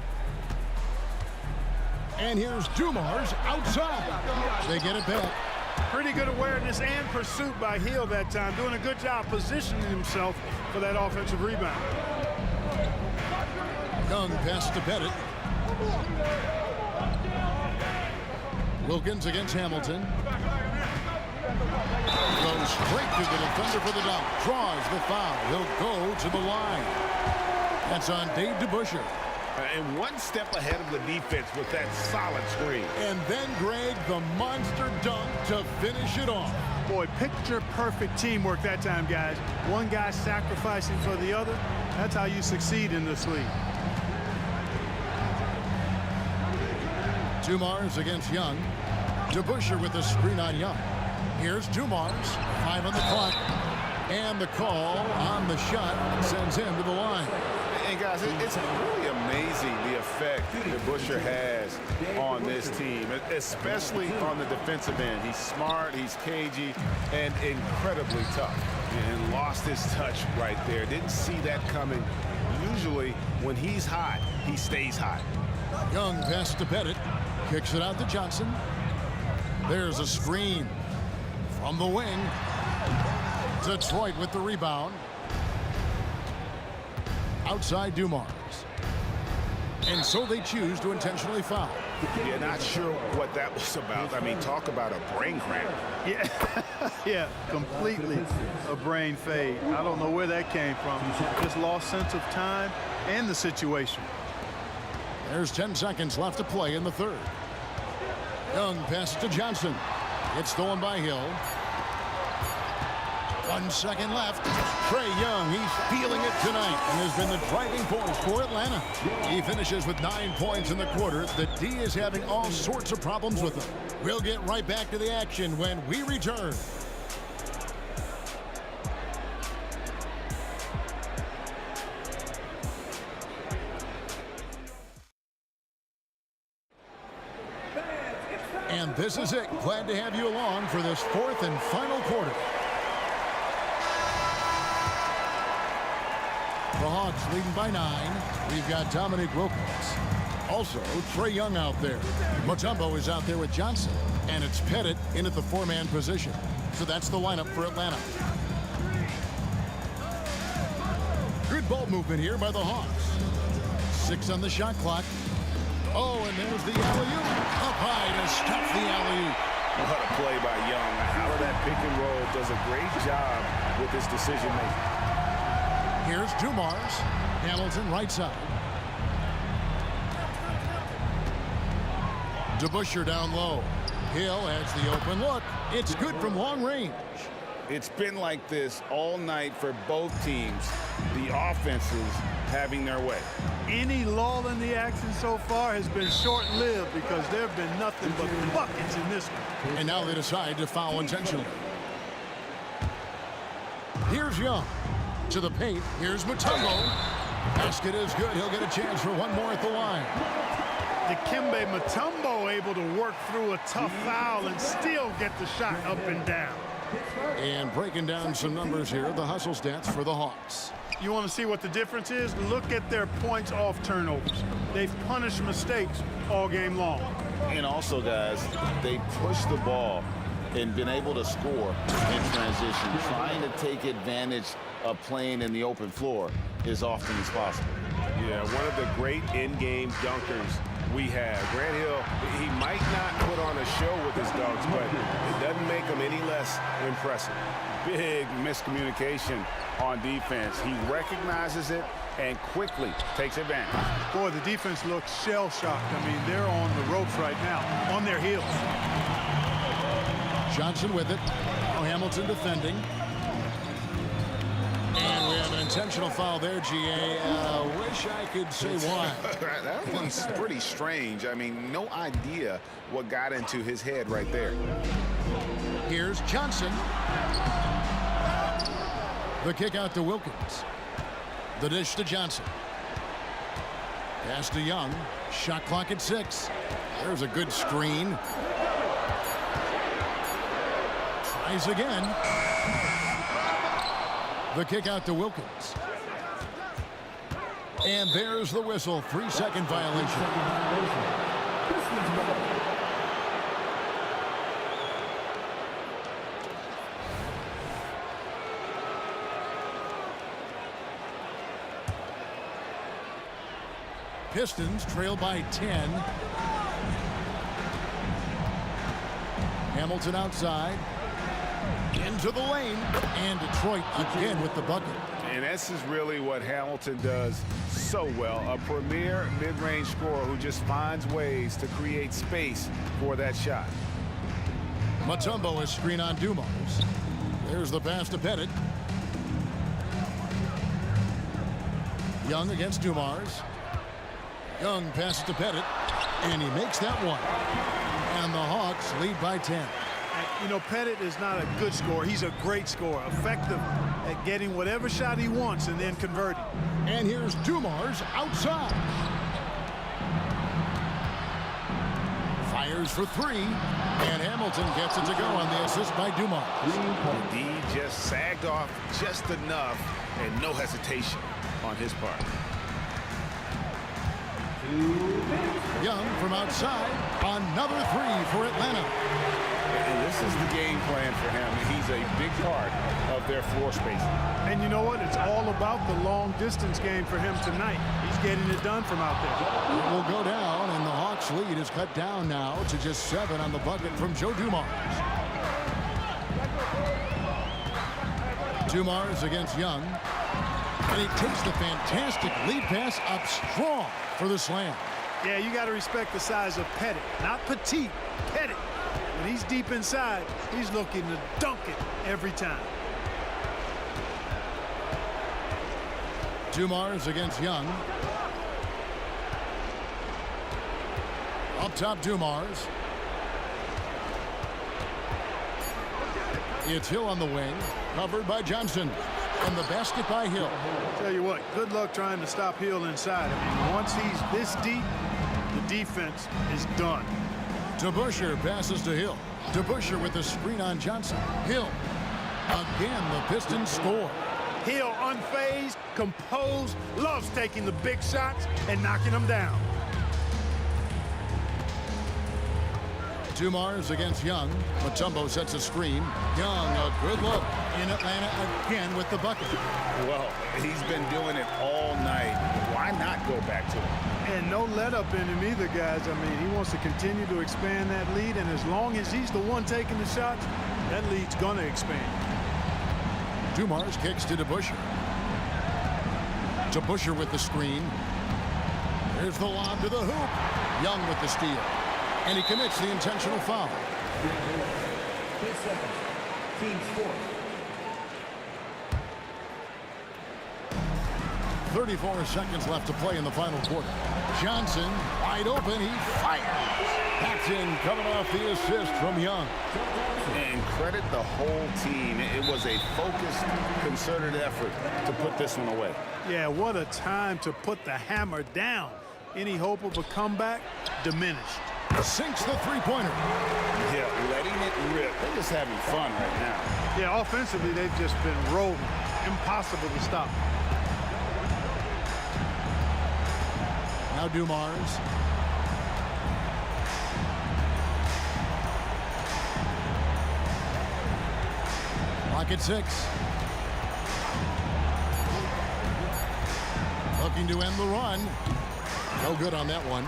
And here's Dumars outside. They get it back. Pretty good awareness and pursuit by Hill that time. Doing a good job positioning himself for that offensive rebound. Young pass to Pettit. Wilkins against Hamilton. Goes straight to the defender for the dunk. Draws the foul. He'll go to the line. That's on Dave DeBusschere. And one step ahead of the defense with that solid screen. And then, Greg, the monster dunk to finish it off. Boy, picture-perfect teamwork that time, guys. One guy sacrificing for the other. That's how you succeed in this league. Dumars against Young. DeBusschere with the screen on Young. Here's Dumars. 5 on the clock. And the call on the shot sends him to the line. And guys, it's really amazing the effect that Busher has on this team, especially on the defensive end. He's smart, he's cagey, and incredibly tough. And lost his touch right there. Didn't see that coming. Usually, when he's hot, he stays hot. Young pass to Pettit. Kicks it out to Johnson. There's a screen from the wing. Detroit with the rebound. Outside Dumars. And so they choose to intentionally foul. Yeah, not sure what that was about. I mean, talk about a brain cramp. Yeah, yeah, completely a brain fade. I don't know where that came from. Just lost sense of time and the situation. There's 10 seconds left to play in the third. Young pass to Johnson. It's stolen by Hill. 1 second left. Trae Young, he's feeling it tonight and has been the driving force for Atlanta. He finishes with 9 points in the quarter. The D is having all sorts of problems with him. We'll get right back to the action when we return. And this is it. Glad to have you along for this 4th and final quarter. The Hawks leading by 9. We've got Dominique Wilkins. Also, Trae Young out there. Mutombo is out there with Johnson. And it's Pettit in at the 4-man position. So that's the lineup for Atlanta. Good ball movement here by the Hawks. 6 on the shot clock. Oh, and there's the alley-oop. Up high to stop the alley-oop. What a play by Young. Out of that pick and roll, does a great job with his decision-making. Here's Dumars. Hamilton right side. DeBusschere down low. Hill has the open look. It's good from long range. It's been like this all night for both teams. The offenses having their way. Any lull in the action so far has been short-lived because there have been nothing but buckets in this one. And now they decide to foul intentionally. Here's Young. To the paint. Here's Mutombo. Basket is good. He'll get a chance for one more at the line. Dikembe Mutombo able to work through a tough foul and still get the shot up and down. And breaking down some numbers here, the hustle stats for the Hawks. You want to see what the difference is? Look at their points off turnovers. They've punished mistakes all game long. And also, guys, they pushed the ball and been able to score in transition, trying to take advantage of playing in the open floor as often as possible. Yeah, one of the great in-game dunkers we have. Grant Hill, he might not put on a show with his dunks, but it doesn't make him any less impressive. Big miscommunication on defense. He recognizes it and quickly takes advantage. Boy, the defense looks shell-shocked. I mean, they're on the ropes right now, on their heels. Johnson with it. Now Hamilton defending. And we have an intentional foul there, GA. Wish I could say why. That one's pretty strange. I mean, no idea what got into his head right there. Here's Johnson. The kick out to Wilkins. The dish to Johnson. Pass to Young. Shot clock at 6. There's a good screen. Tries again. The kick out to Wilkins. And there's the whistle. 3-second violation. Pistons trail by 10. Hamilton outside. Into the lane. And Detroit again with the bucket. And this is really what Hamilton does so well. A premier mid-range scorer who just finds ways to create space for that shot. Mutombo is screen on Dumars. There's the pass to Pettit. Young against Dumars. Young passes to Pettit, and he makes that one. And the Hawks lead by 10. You know, Pettit is not a good scorer. He's a great scorer, effective at getting whatever shot he wants and then converting. And here's Dumars outside. Fires for 3, and Hamilton gets it to go on the assist by Dumars. D just sagged off just enough, and no hesitation on his part. Young from outside, another 3 for Atlanta. And this is the game plan for him. He's a big part of their floor space. And you know what? It's all about the long distance game for him tonight. He's getting it done from out there. It will go down, and the Hawks lead is cut down now to just 7 on the bucket from Joe Dumars. Dumars against Young. And he takes the fantastic lead pass up strong for the slam. Yeah, you got to respect the size of Pettit. Not petite, Pettit. When he's deep inside, he's looking to dunk it every time. Dumars against Young. Up top, Dumars. It's Hill on the wing, covered by Johnson. And the basket by Hill. Tell you what, good luck trying to stop Hill inside. I mean, once he's this deep, the defense is done. DeBusschere passes to Hill. DeBusschere with the screen on Johnson. Hill. Again, the Pistons score. Hill unfazed, composed, loves taking the big shots and knocking them down. Dumars against Young. Mutombo sets a screen. Young, a good look in Atlanta again with the bucket. Well, he's been doing it all night. Why not go back to it? And no let up in him either, guys. I mean, he wants to continue to expand that lead, and as long as he's the one taking the shots, that lead's going to expand. Dumars kicks to DeBusschere. DeBusschere with the screen. There's the lob to the hoop. Young with the steal. And he commits the intentional foul. 10 seconds. Team sport. 34 seconds left to play in the final quarter. Johnson, wide open, he fires. That's in, coming off the assist from Young. And credit the whole team. It was a focused, concerted effort to put this one away. Yeah, what a time to put the hammer down. Any hope of a comeback diminished. Sinks the three-pointer. Yeah, letting it rip. They're just having fun right now. Yeah, offensively, they've just been rolling. Impossible to stop. Now Dumars. Clock at 6. Looking to end the run. No good on that one.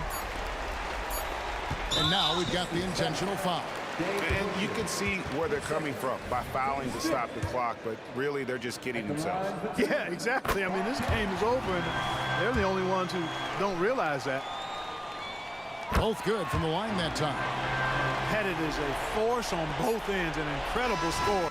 And now we've got the intentional foul. And you can see where they're coming from by fouling to stop the clock, but really they're just kidding themselves. Yeah, exactly. I mean, this game is over, and they're the only ones who don't realize that. Both good from the line that time. Pettit is a force on both ends, an incredible score.